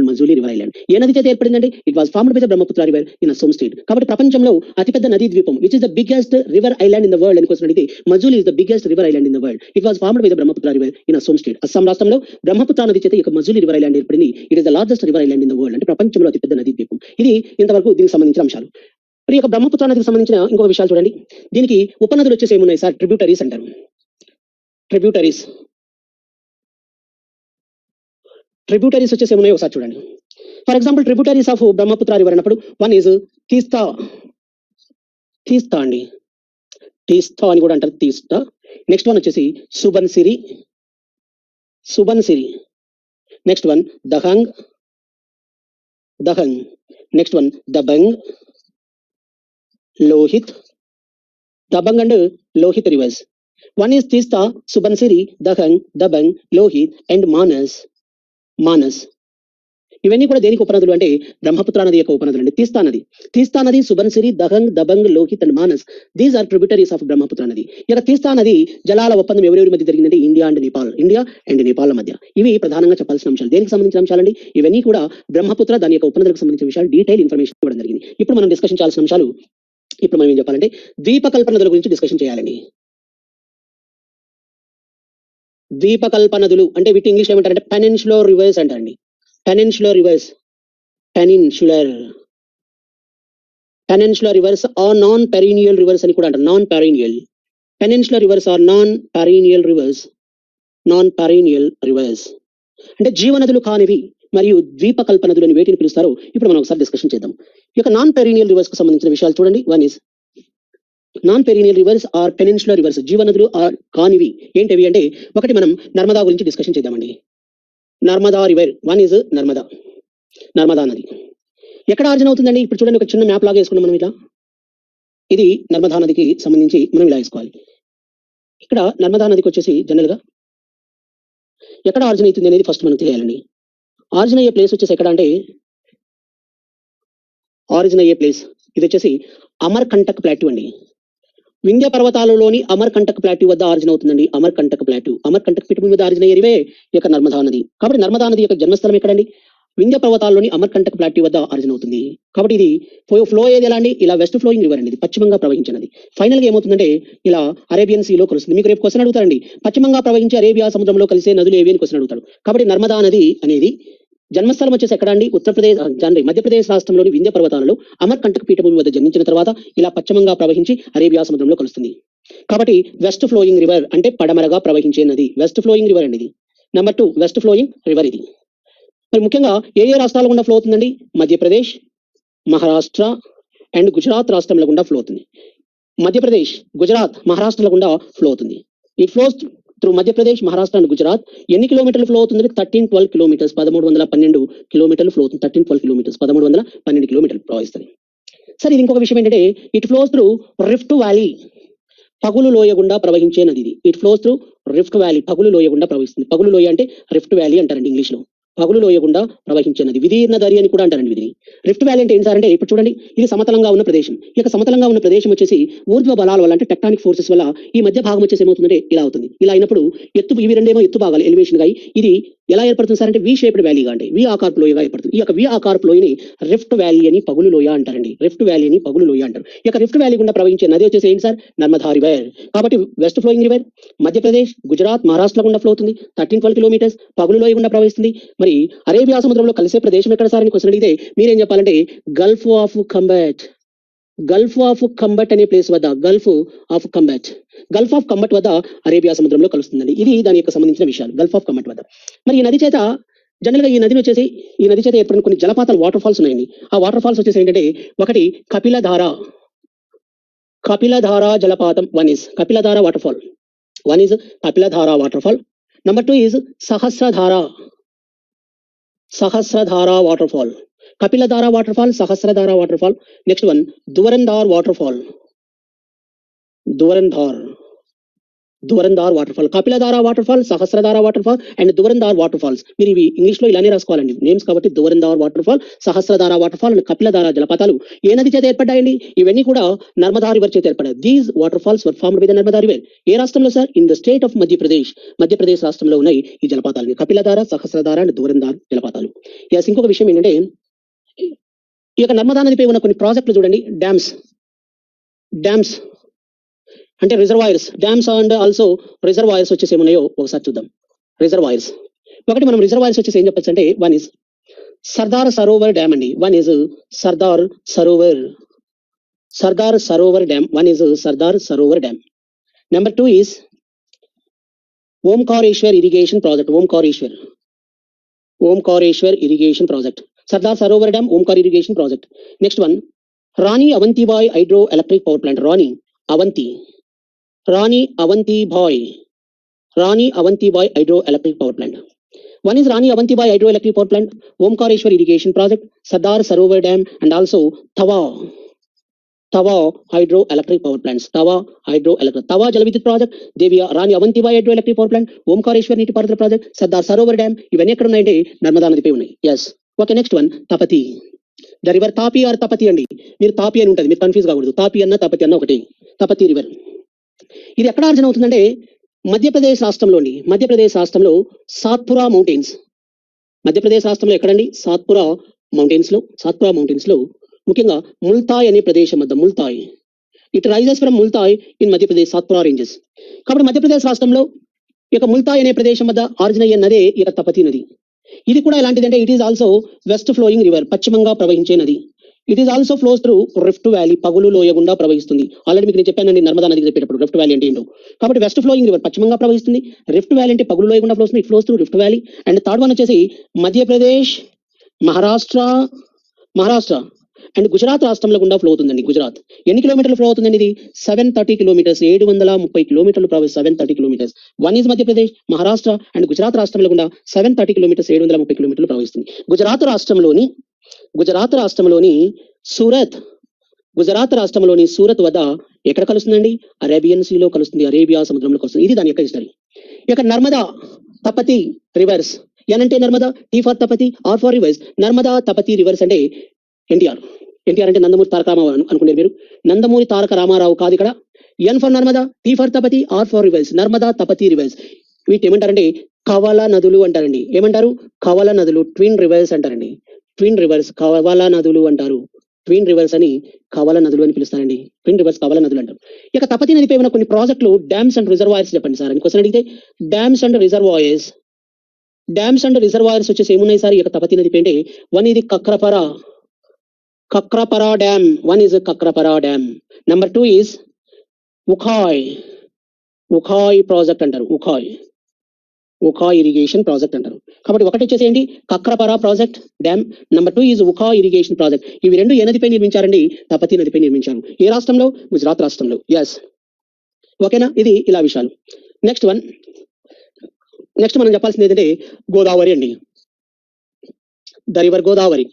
Majuli river island ఏ నది చేత ఏర్పడిందండి? It was formed by the Brahmaputra river in Assam state. కాబట్టి ప్రపంచంలో అతిపెద్ద నదీ ద్వీపం which is the biggest river island in the world అని క్వశ్చన్ అడిగితే Majuli is the biggest river island in the world. It was formed by the Brahmaputra river in Assam state. Assam రాష్ట్రంలో బ్రహ్మపుత్ర నది చేత ఈ మజూలీ రివర్ ఐలాండ్ ఏర్పడింది. It is the largest river island in the world అంటే ప్రపంచంలో అతిపెద్ద నదీ ద్వీపం. ఇది ఇంతవరకు దీనికి సంబంధించిన అంశాలు. మరి యొక్క బ్రహ్మపుత్ర నదికి సంబంధించిన ఇంకొక విషయాలు చూడండి. దీనికి ఉపనదులు వచ్చేసి ఏమున్నాయి సార్? ట్రిబ్యూటరీస్ అంటారు. ట్రిబ్యూటరీస్ వచ్చేసి ఏమున్నాయి ఒకసారి చూడండి. For example tributaries of Brahmaputra river అన్నప్పుడు 1 ఈజ్ తీస్తా అండి. తీస్తా అని కూడా అంటారు, తీస్తా. నెక్స్ట్ వన్ వచ్చేసి Subansiri, Subansiri. Next one Dihang, Dihang. Next one Dibang, Lohit. Dibang and Lohit rivers. One is Teesta, Subansiri, Dihang, Dibang, Lohit and Manas, Manas. ఇవన్నీ కూడా దేనికి ఉపనదులు అంటే బ్రహ్మపుత్ర నది యొక్క ఉపనదులు అండి. తీస్తా నది, తీస్తా నది, Subansiri, Dihang, Dibang, Lohit and Manas, these are tributaries of Brahmaputra నది. ఇక తీస్తా నది జలాల ఒప్పందం ఎవరెవరి మధ్య జరిగిందంటే India and Nepal, India and Nepal మధ్య. ఇవి ప్రధానంగా చెప్పాల్సిన అంశాలు. దేనికి సంబంధించిన అంశాలండి ఇవన్నీ కూడా? బ్రహ్మపుత్ర దాని యొక్క ఉపనదులకు సంబంధించిన విషయాలు డీటెయిల్ ఇన్ఫర్మేషన్ ఇవ్వడం జరిగింది. ఇప్పుడు మనం డిస్కషన్ చేయాల్సిన అంశాలు, ఇప్పుడు మనం ఏం చెప్పాలంటే ద్వీపకల్ప నదుల గురించి డిస్కషన్ చేయాలండి. ద్వీపకల్ప నదులు అంటే వీటి ఇంగ్లీష్ ఏమంటారంటే పెనిన్సులర్ రివర్స్ అంటారండి. Peninsular rivers, peninsular, peninsular rivers are non perennial rivers అని కూడా అంటారు. Non perennial, peninsular rivers are non perennial rivers, non perennial rivers అంటే జీవనదులు కానివి మరియు ద్వీపకల్ప నదులు అని వేటిని పిలుస్తారో ఇప్పుడు మనం ఒకసారి డిస్కషన్ చేద్దాం. ఇక నాన్ పెరీనియల్ రివర్స్ కు సంబంధించిన విషయాలు చూడండి. One is non perennial rivers or peninsular rivers, జీవనదులు ఆర్ కానివి ఏంటివి అంటే, ఒకటి మనం నర్మదా గురించి డిస్కషన్ చేద్దామండి. Narmada river, one is Narmada, Narmada నది ఎక్కడ ఆర్జిన్ అవుతుందండి? ఇప్పుడు చూడండి, ఒక చిన్న మ్యాప్ లాగా వేసుకున్నాం మనం ఇలా. ఇది నర్మదా నదికి సంబంధించి మనం ఇలా వేసుకోవాలి. ఇక్కడ నర్మదా నదికి వచ్చేసి జనరల్ గా ఎక్కడ ఆర్జిన్ అవుతుంది అనేది ఫస్ట్ మనం తెలియాలండి. ఆర్జిన్ అయ్యే ప్లేస్ వచ్చేసి ఎక్కడ అంటే, ఆరిజిన్ అయ్యే ప్లేస్ ఇది వచ్చేసి అమర్కంటక్ ప్లాట్యూ అండి. వింధ్య పర్వతాలలోని అమర్కంటక్ ప్లాట్యూ వద్ద ఆరిజిన్ అవుతుందండి. అమర్కంటక్ ప్లాట్యూ, అమర్కంటక్ పీఠభూమి వద్ద ఆరిజిన్ అయ్యేవే ఈ యొక్క నర్మదా నది. కాబట్టి నర్మదా నది యొక్క జన్మస్థలం ఎక్కడండి? వింధ్య పర్వతాల్లోని అమర్కంటక్ ప్లాట్యూ వద్ద ఆరిజిన్ అవుతుంది. కాబట్టి ఇది ఫ్లో ఏది ఎలా అండి? ఇలా వెస్ట్ ఫ్లోయింగ్ రివర్ అండి, ఇది పశ్చిమంగా ప్రవహించినది. ఫైనల్ గా ఏమవుతుందంటే ఇలా అరేబియన్ సీలో కలుస్తుంది. మీకు రేపు క్వశ్చన్ అడుగుతారండి, పశ్చిమంగా ప్రవహించే అరేబియా సముద్రంలో కలిసే నదులు ఏవి అని క్వశ్చన్ అడుగుతాడు. కాబట్టి నర్మదా నది అనేది జన్మస్థలం వచ్చేసి ఎక్కడ అండి? ఉత్తరప్రదేశ్, మధ్యప్రదేశ్ రాష్ట్రంలోని వింధ్య పర్వతాలలో అమర్కంటక్ పీఠభూమి వద్ద జన్మించిన తర్వాత ఇలా పశ్చిమంగా ప్రవహించి అరేబియా సముద్రంలో కలుస్తుంది. కాబట్టి వెస్ట్ ఫ్లోయింగ్ రివర్ అంటే పడమరగా ప్రవహించే నది, వెస్ట్ ఫ్లోయింగ్ రివర్ అండి ఇది. నెంబర్ 2 వెస్ట్ ఫ్లోయింగ్ రివర్ ఇది. మరి ముఖ్యంగా ఏ ఏ రాష్ట్రాల గుండా ఫ్లో అవుతుందండి? మధ్యప్రదేశ్, మహారాష్ట్ర అండ్ గుజరాత్ రాష్ట్రాల గుండా ఫ్లో అవుతుంది. మధ్యప్రదేశ్, గుజరాత్, మహారాష్ట్రాల గుండా ఫ్లో అవుతుంది. It flows through Madhya Pradesh, Maharashtra and Gujarat. ఎన్ని కిలోమీటర్లు ఫ్లో అవుతుంది? 13-12 కిలోమీటర్స్, 1312 కిలోమీటర్లు ఫ్లో అవుతుంది. 13-12 కిలోమీటర్స్, 1312 కిలోమీటర్లు ప్రవహిస్తుంది. సరే, ఇది ఇంకొక విషయం ఏంటంటే, it flows through rift valley, పగులు లోయ గుండా ప్రవహించే నది ఇది. It flows through rift valley, పగులు లోయ గుండా ప్రవహిస్తుంది. పగులు లోయ అంటే రిఫ్ట్ వ్యాలీ అంటారండి ఇంగ్లీష్ లో. పగులు లోయ గుండా ప్రవహించే నది, విదీర్ణ దరి అని కూడా అంటారండి వీటిని. రిఫ్ట్ వ్యాలీ అంటే ఏంటి సార్ అంటే, ఇప్పుడు చూడండి, ఇది సమతలంగా ఉన్న ప్రదేశం. ఇక సమతలంగా ఉన్న ప్రదేశం వచ్చేసి ఊర్ధ్వ బలాల వల్ల అంటే టెక్టానిక్ ఫోర్సెస్ వల్ల ఈ మధ్య భాగం వచ్చేసి ఏమవుతుందంటే ఇలా అవుతుంది. ఇలా అయినప్పుడు ఇవి రెండేమో ఎత్తు భాగాలు ఎలివేషన్ గా, ఇది ఎలా ఏర్పడుతుంది సార్ అంటే వి షేప్డ్ వ్యాలీగా, అంటే వి ఆకారపు లోయగా ఏర్పడుతుంది. ఈ యొక్క వి ఆకారపు లోయని రిఫ్ట్ వ్యాలీ అని పగులు లోయ అంటారండి. రిఫ్ట్ వ్యాలీ అని పగులు లోయ అంటారు. ఈ యొక్క రిఫ్ట్ వ్యాలీ గుండా ప్రవహించే నది వచ్చేసి ఏంటి సార్? నర్మదా రివర్. కాబట్టి west flowing river Madhya Pradesh, Gujarat, Maharashtra గుండా ఫ్లో అవుతుంది. 13-12 కిలోమీటర్స్, పగులు లోయ గుండా ప్రవహిస్తుంది. మరి అరేబియా సముద్రంలో కలిసే ప్రదేశం ఎక్కడ సార్ అని క్వశ్చన్ అడిగితే మీరేం చెప్పాలంటే Gulf of Khambhat, Gulf of Khambhat అనే ప్లేస్ వద్ద, Gulf of Khambhat, Gulf of Khambhat వద్ద అరేబియా సముద్రంలో కలుస్తుందండి. ఇది దాని యొక్క సంబంధించిన విషయాలు, గల్ఫ్ ఆఫ్ కంబట్ వద్ద. మరి ఈ నది చేత జనరల్ గా ఈ నది చేత ఏర్పడిన కొన్ని జలపాతాలు, వాటర్ ఫాల్స్ ఉన్నాయండి. ఆ వాటర్ ఫాల్స్ వచ్చేసి ఏంటంటే, ఒకటి కపిలధార, కపిలధార జలపాతం. One is Kapildhara waterfall, one is Kapildhara waterfall. Number 2 is Sahasradhara, Sahasradhara waterfall. Kapildhara waterfall, Sahasradhara waterfall. Next one Dhuandhar waterfall, Dhuandhar, Dhuandhar waterfall. Kapildhara waterfall, Sahasradhara waterfall and Dhuandhar waterfalls. మీరు ఇవి ఇంగ్లీష్ లో ఇలానే రాసుకోవాలండి names. కాబట్టి Dhuandhar waterfall, Sahasradhara waterfall and Kapildhara జలపాతాలు ఏ నది చేత ఏర్పడ్డాయండి? ఇవన్నీ కూడా నర్మదా రివర్ చేత ఏర్పడ్డాయి. These waterfalls were formed by the Narmada river. ఏ రాష్ట్రంలో sir? In the state of Madhya Pradesh, Madhya Pradesh రాష్ట్రంలో ఉన్నాయి ఈ జలపాతాలు, కపిలధార, సహస్రధార అండ్ దువరంధార్ జలపాతాలు. ఎస్, ఇంకొక విషయం ఏంటంటే, ఈ యొక్క నర్మదా నదిపై ఉన్న కొన్ని ప్రాజెక్టులు చూడండి. డ్యామ్స్, డ్యామ్స్ అంటే reservoirs, dams and also reservoirs వచ్చేసి ఏమున్నాయో ఒకసారి చూద్దాం. రిజర్వాయర్స్, ఒకటి మనం రిజర్వాయర్స్ వచ్చేసి ఏం చెప్పచ్చు అంటే, one is Sardar Sarovar dam అండి. One is Sardar Sarovar, Sardar Sarovar dam. One is Sardar Sarovar dam. Number 2 is Omkareshwar irrigation project, Omkareshwar, Omkareshwar irrigation project. Sardar Sarovar dam, Omkar irrigation project. Next one Rani Avantibai hydro electric power plant, Rani Avanti, Rani Avantibai hydroelectric power plant. One is Rani Avantibai hydroelectric power plant, Omkareshwar irrigation project, Sardar Sarovar dam, and also Tawa hydroelectric power plants. Tawa Jalavidyut project, Devia Rani Avantibai hydroelectric power plant, Omkareshwar Niti Parathala project, Sardar Sarovar dam. ఇవన్నీ ఎక్కడ ఉన్నాయంటే నర్మదా నదిపై ఉన్నాయి. Yes. Okay, next one Tapati. The river Tapi or Tapati అండి. మీరు తాపి అని ఉంటుంది, మీరు కన్ఫ్యూజ్ కాకూడదు. తాపి అన్న తపతి అన్న ఒకటి. తపతి రివర్ ఇది ఎక్కడ ఆర్జన అవుతుందంటే మధ్యప్రదేశ్ రాష్ట్రంలో సాత్పురా మౌంటైన్స్. మధ్యప్రదేశ్ రాష్ట్రంలో ఎక్కడండి? సాత్పురా మౌంటైన్స్ లో ముఖ్యంగా ముల్తాయ్ అనే ప్రదేశం వద్ద. Multai, it rises from Multai in Madhya Pradesh, Satpura ranges. కాబట్టి మధ్యప్రదేశ్ రాష్ట్రంలో ఇక ముల్తాయ్ అనే ప్రదేశం వద్ద ఆరిజిన్ అయ్యే నదే ఇక తపతి నది. ఇది కూడా ఎలాంటిదంటే it is also west flowing river, పశ్చిమంగా ప్రవహించే నది. It is also flows through rift valley, పగులు లోయ గుండా ప్రవహిస్తుంది. ఆల్రెడీ మీకు నేను చెప్పానండి నర్మదా నదికి చెప్పేటప్పుడు రిఫ్ట్ వ్యాలీ అంటే ఏంటో. కాబట్టి వెస్ట్ ఫ్లోయింగ్ రివర్ పశ్చిమంగా ప్రవహిస్తుంది, రిఫ్ట్ వ్యాలీ అంటే పగులు లోయ గుండా ఫ్లోస్తుంది, it flows through rift valley. And third one వచ్చేసి మధ్యప్రదేశ్, మహారాష్ట్ర అండ్ గుజరాత్ రాష్ట్రంలో గుండా ఫ్లో అవుతుందండి. గుజరాత్ ఎన్ని కిలోమీటర్లు ఫ్లో అవుతుందండి? ఇది 730 కిలోమీటర్స్, 730 కిలోమీటర్లు 730 kilometres. One is Madhya Pradesh, Maharashtra and Gujarat రాష్ట్రంలో గుండా 730 కిలోమీటర్స్, 730 కిలోమీటర్లు ప్రవహిస్తుంది. గుజరాత్ రాష్ట్రంలోని సూరత్ వద్ద ఎక్కడ కలుస్తుందండి? అరేబియన్ సీలో కలుస్తుంది, అరేబియా సముద్రంలో కలుస్తుంది. ఇది దాని యొక్క హిస్టరీ. ఇక నర్మదా తపతి రివర్స్. ఎన్ అంటే Narmada, T for Tapati, R for rivers. Narmada Tapati rivers అంటే ఎన్టీఆర్ అంటే నందమూరి తారక రామారావు అనుకునే మీరు. నందమూరి తారక రామారావు కాదు ఇక్కడ. N for Narmada, T for Tapati, R for rivers. Narmada Tapati rivers. వీటి ఏమంటారంటే కవల నదులు అంటారండి. ఏమంటారు? కవల నదులు, ట్విన్ రివర్స్ అంటారండి. ట్విన్ రివర్స్ కవల నదులు అంటారు. ట్విన్ రివర్స్ అని కవల నదులు అని పిలుస్తారండి. ట్విన్ రివర్స్ కవల నదులు అంటారు. ఇక తపతి నదిపై ఉన్న కొన్ని ప్రాజెక్టులు, డ్యామ్స్ అండ్ రిజర్వాయర్స్ చెప్పండి సార్ అని క్వశ్చన్ అడిగితే, డ్యామ్స్ అండ్ రిజర్వాయర్స్ వచ్చేసి ఏమున్నాయి సార్ ఇక తపతి నదిపై అంటే, వన్ ఇది Kakrapar dam. One is Kakrapar dam. Number 2 is Ukai project అంటారు. ఉఖాయ్ ఇరిగేషన్ ప్రాజెక్ట్ అంటారు. కాబట్టి ఒకటి వచ్చేసి ఏంటి? Kakrapar project dam. Number 2 is Ukai irrigation project. ఇవి రెండు ఏ నదిపై నిర్మించారండి? తపతి నదిపై నిర్మించారు. ఏ రాష్ట్రంలో? గుజరాత్ రాష్ట్రంలో. ఎస్. ఓకేనా? ఇది ఇలా విషయాలు. నెక్స్ట్ మనం చెప్పాల్సింది ఏంటంటే గోదావరి అండి. ద రివర్ గోదావరి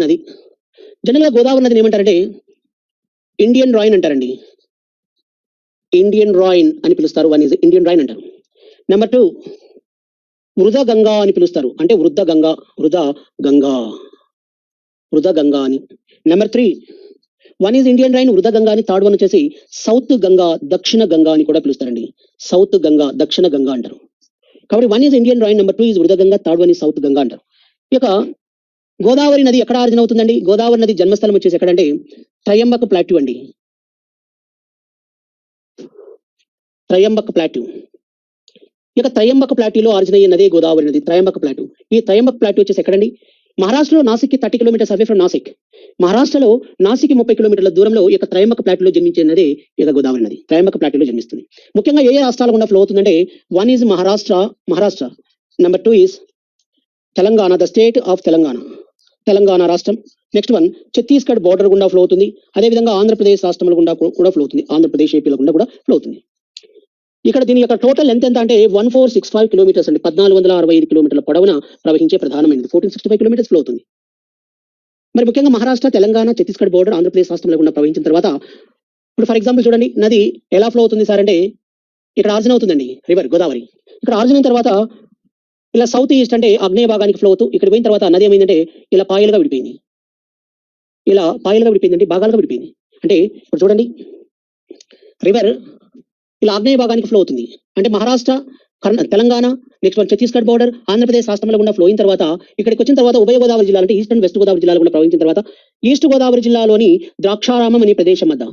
నది. జనరల్గా గోదావరి నదిని ఏమంటారంటే ఇండియన్ రాయిన్ అంటారండి. ఇండియన్ రాయిన్ అని పిలుస్తారు. వన్ ఈజ్ ఇండియన్ రాయిన్ అంటారు. నెంబర్ 2 వృధ గంగా అని పిలుస్తారు. అంటే వృద్ధ గంగా అని. Number 3 one is Indian Rhine, Vriddha Ganga అని. థర్డ్ వన్ వచ్చేసి సౌత్ గంగా, దక్షిణ గంగా అని కూడా పిలుస్తారండి. సౌత్ గంగా, దక్షిణ గంగా అంటారు. కాబట్టి one is Indian Rhine, number 2 is Vriddha Ganga, third one is south Ganga అంటారు. ఇక గోదావరి నది ఎక్కడ ఆరిజిన్ అవుతుందండి? గోదావరి నది జన్మస్థలం వచ్చేసి ఎక్కడంటే త్రయంబక ప్లాట్యూ అండి. త్రయంబక ప్లాట్యూ. ఇక త్రయంబక ప్లాట్యూలో ఆరిజిన్ అయ్యే నదే గోదావరి నది. త్రయంబక ప్లాట్యూ. ఈ త్రయంబక ప్లాట్యూ వచ్చేసి ఎక్కడండి? మహారాష్ట్రలో నాసిక్కి 30 కిలోమీటర్స్ అవే ఫ్రమ్ నాసిక్. మహారాష్ట్రలో నాసిక్కి 30 కిలోమీటర్ల దూరంలో ఇక త్రయంబక ప్లాట్యూలో జన్మించే నదే ఇక గోదావరి నది. త్రయంబక ప్లాట్యూలో జన్మిస్తుంది. ముఖ్యంగా ఏ రాష్ట్రాల గుండా ఫ్లో అవుతుందంటే, one is Maharashtra. Number 2 is Telangana, the state of Telangana రాష్ట్రం. నెక్స్ట్ వన్ ఛత్తీస్గఢ్ బోర్డర్ గుండా ఫ్లో అవుతుంది. అదేవిధంగా ఆంధ్రప్రదేశ్ రాష్ట్రంలో గుండా కూడా ఫ్లో అవుతుంది. ఆంధ్రప్రదేశ్, ఏపీల గుండా కూడా ఫ్లో అవుతుంది. ఇక్కడ దీని యొక్క టోటల్ ఎంత అంటే 1465 కిలోమీటర్స్ అండి. 1465 కిలోమీటర్ల పొడవున ప్రవహించే ప్రధానమైనది. 1465 కిలోమీటర్స్ ఫ్లో అవుతుంది. మరి ముఖ్యంగా మహారాష్ట్ర, తెలంగాణ, ఛత్తీస్గఢ్ బోర్డర్ ఆంధ్రప్రదేశ్ రాష్ట్రంలో గుండా ప్రవహించిన తర్వాత, ఇప్పుడు ఫర్ ఎగ్జాంపుల్ చూడండి, నది ఎలా ఫ్లో అవుతుంది సార్ అంటే, ఇక్కడ ఆర్జిన్ అవుతుందండి రివర్ గోదావరి. ఇక్కడ ఆర్జిన్ అయిన తర్వాత ఇలా సౌత్ ఈస్ట్ అంటే ఆగ్నేయ భాగానికి ఫ్లో అవుతూ ఇక్కడ పోయిన తర్వాత నది ఏమైందంటే ఇలా పాయలుగా విడిపోయింది. భాగాలుగా విడిపోయింది. అంటే ఇప్పుడు చూడండి, రివర్ ఇలా ఆగ్నేయ భాగానికి ఫ్లో అవుతుంది. అంటే మహారాష్ట్ర, తెలంగాణ, నెక్స్ట్ ఛత్తీస్గఢ్ బోర్డర్, ఆంధ్రప్రదేశ్ రాష్ట్రంలో గుండా ఫ్లో అయిన తర్వాత ఇక్కడికి వచ్చిన తర్వాత ఉభయ గోదావరి జిల్లాలు అంటే ఈస్ట్ అండ్ వెస్ట్ గోదావరి జిల్లాలు కూడా ప్రవహించిన తర్వాత ఈస్ట్ గోదావరి జిల్లాలోని ద్రాక్షారామం అనే ప్రదేశం వద్ద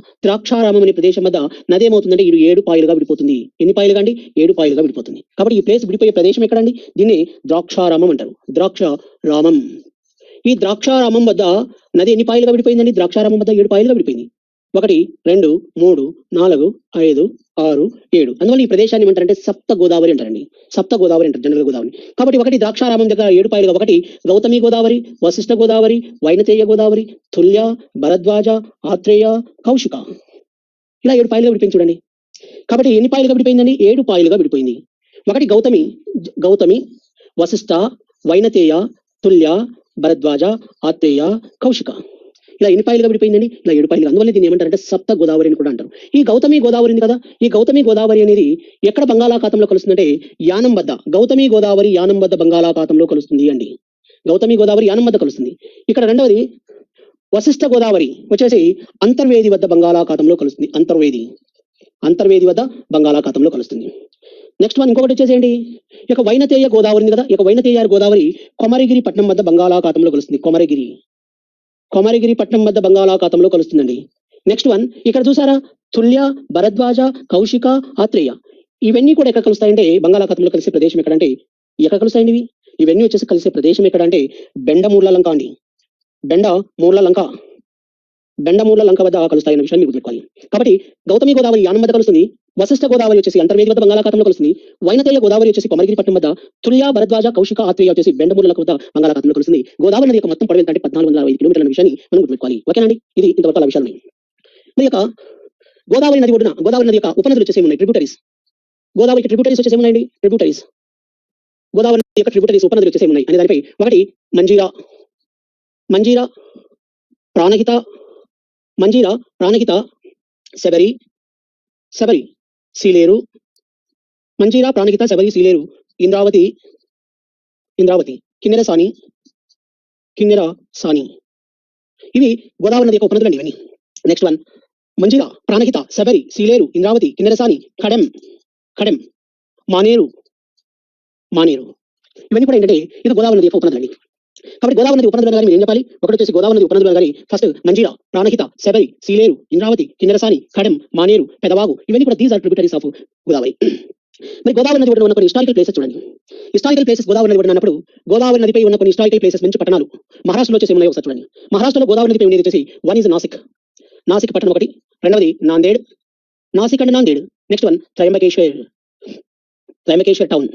నది ఏమవుతుందంటే ఇది 7 పాయలుగా విడిపోతుంది. ఎన్ని పాయలుగా అండి? 7 పాయలుగా విడిపోతుంది. కాబట్టి ఈ ప్లేస్ విడిపోయే ప్రదేశం ఎక్కడండి? దీన్ని ద్రాక్షారామం అంటారు. ద్రాక్షారామం. ఈ ద్రాక్షారామం వద్ద నది ఎన్ని పాయలుగా విడిపోయిందండి? ద్రాక్షారామం వద్ద 7 పాయలుగా విడిపోయింది. 1, 2, 3, 4, 5, 6, 7. అందువల్ల ఈ ప్రదేశాన్ని ఏమంటారంటే సప్త గోదావరి అంటారండి. జనరల్ గోదావరి. కాబట్టి 1 ద్రాక్షారామం దగ్గర 7 పాయలుగా 1 గౌతమి గోదావరి, వశిష్ఠ గోదావరి, వైనతేయ గోదావరి, తుల్య, భరద్వాజ, ఆత్రేయ, కౌశిక. ఇలా 7 పాయలుగా విడిపోయింది చూడండి. కాబట్టి ఎన్ని పాయలుగా విడిపోయిందండి? 7 పాయలుగా విడిపోయింది. ఒకటి గౌతమి, వశిష్ఠ, వైనతేయ, తుల్య, భరద్వాజ, ఆత్రేయ, కౌశిక. ఇలా ఎన్ని పాయలుగా విడిపోయిందండి? ఇలా 7 పాయలుగా. అందువల్ల దీన్ని ఏమంటారంటే సప్త గోదావరి అని కూడా అంటారు. ఈ గౌతమి గోదావరి ఉంది కదా, ఈ గౌతమి గోదావరి అనేది ఎక్కడ బంగాళాఖాతంలో కలుస్తుందంటే యానం వద్ద. గౌతమి గోదావరి యానం వద్ద బంగాళాఖాతంలో కలుస్తుంది అండి. గౌతమి గోదావరి యానం వద్ద కలుస్తుంది. ఇక్కడ రెండవది వశిష్ఠ గోదావరి వచ్చేసి అంతర్వేది వద్ద బంగాళాఖాతంలో కలుస్తుంది. అంతర్వేది వద్ద బంగాళాఖాతంలో కలుస్తుంది. నెక్స్ట్ వన్ ఇంకొకటి వచ్చేసి ఏంటి, ఇక వైనతేయ గోదావరి ఉంది కదా, ఇక వైనతేయ గోదావరి కొమరగిరి పట్నం వద్ద బంగాళాఖాతంలో కలుస్తుంది. కొమరగిరి పట్నం వద్ద బంగాళాఖాతంలో కలుస్తుందండి. నెక్స్ట్ వన్ ఇక్కడ చూసారా, తుల్య, భరద్వాజ, కౌశిక, ఆత్రేయ, ఇవన్నీ కూడా ఎక్కడ కలుస్తాయంటే బంగాళాఖాతంలో కలిసే ప్రదేశం ఎక్కడంటే ఎక్కడ కలుస్తాయండి ఇవన్నీ వచ్చేసి కలిసే ప్రదేశం ఎక్కడంటే బెండమూర్ల లంక అండి. బెండమూర్ల లంక వద్ద కలుస్తాయన్న విషయాన్ని గుర్తుపెట్టుకోవాలి. కాబట్టి గౌతమి గోదావరి యానం వద్ద కలుస్తుంది, వశిష్ఠ గోదావరి వచ్చేసి అంతర్వేది వద్ద బంగాళాఖాతంలో కలుస్తుంది, వైనతేయ గోదావరి వచ్చేసి కొమరగిరి పట్నం వద్ద, తుల్య, భరద్వాజ, కౌశిక, ఆత్రేయ వచ్చేసి బెండమూర్ల లంక వద్ద బంగాళాఖాతంలో కలుస్తుంది. గోదావరి నది యొక్క మొత్తం పొడవు అంటే 1460 కిలోమీటర్ల విషయాన్ని మనం గుర్తుపెట్టుకోవాలి. ఓకేనండి, ఇది ఇంతవరకు విషయాలు. మరి యొక్క గోదావరి నది యొక్క ఉపనదులు వచ్చేసి ఉన్నాయి, ట్రిబ్యూటరీస్. గోదావరికి ట్రిబ్యూటరీస్ వచ్చేసి ఉన్నాయండి, గోదావరి యొక్క ట్రిబ్యూటరీస్ ఉపనదులు వచ్చేసి ఉన్నాయి అనే దానిపై ఒకటి మంజీరా, ప్రాణహిత, శబరి, సీలేరు, మంజీరా, ప్రాణహిత, శబరి, సీలేరు, ఇంద్రావతి, కిన్నెర సాని. ఇవి గోదావరి నది యొక్క ఉపనదులు అండి ఇవన్నీ. నెక్స్ట్ వన్ మంజీరా, ప్రాణహిత, శబరి, సీలేరు, ఇంద్రావతి, కిన్నెర సాని, కడెం, మానేరు. ఇవన్నీ కూడా ఏంటంటే ఇది గోదావరి నది యొక్క ఉపనదులు అండి. కాబట్టి గోదావరి నది ఉపనదులు అనగానే మీరు ఏం చెప్పాలి? ఒకటి వచ్చేసి గోదావరి నది ఉపనదులు అనగానే ఫస్ట్ మంజీరా, ప్రాణహిత, శబరి, సీలేరు, ఇంద్రావతి, కిన్నెరసాని, కడెం, మానేరు, పెదవాగు, ఇవన్నీ కూడా these are tributaries of Godavari. మరి గోదావరి నది ఒడ్డున ఉన్న కొన్ని హిస్టారికల్ ప్లేసెస్ చూడండి. హిస్టారికల్ ప్లేసెస్ గోదావరి నది ఒడ్డున ఉన్నప్పుడు గోదావరి నదిపై ఉన్న కొన్ని హిస్టారికల్ ప్లేసెస్ మంచి పట్టణాలు మహారాష్ట్రలో వచ్చేసి ఉన్నాయో ఒకసారి చూడండి. మహారాష్ట్రలో గోదావరి నదిపై ఉండేది వచ్చేసి వన్ ఈజ్ నాసిక్ పట్టణం ఒకటి, రెండవది Nashik and Nanded. Next one Trimbakeshwar town,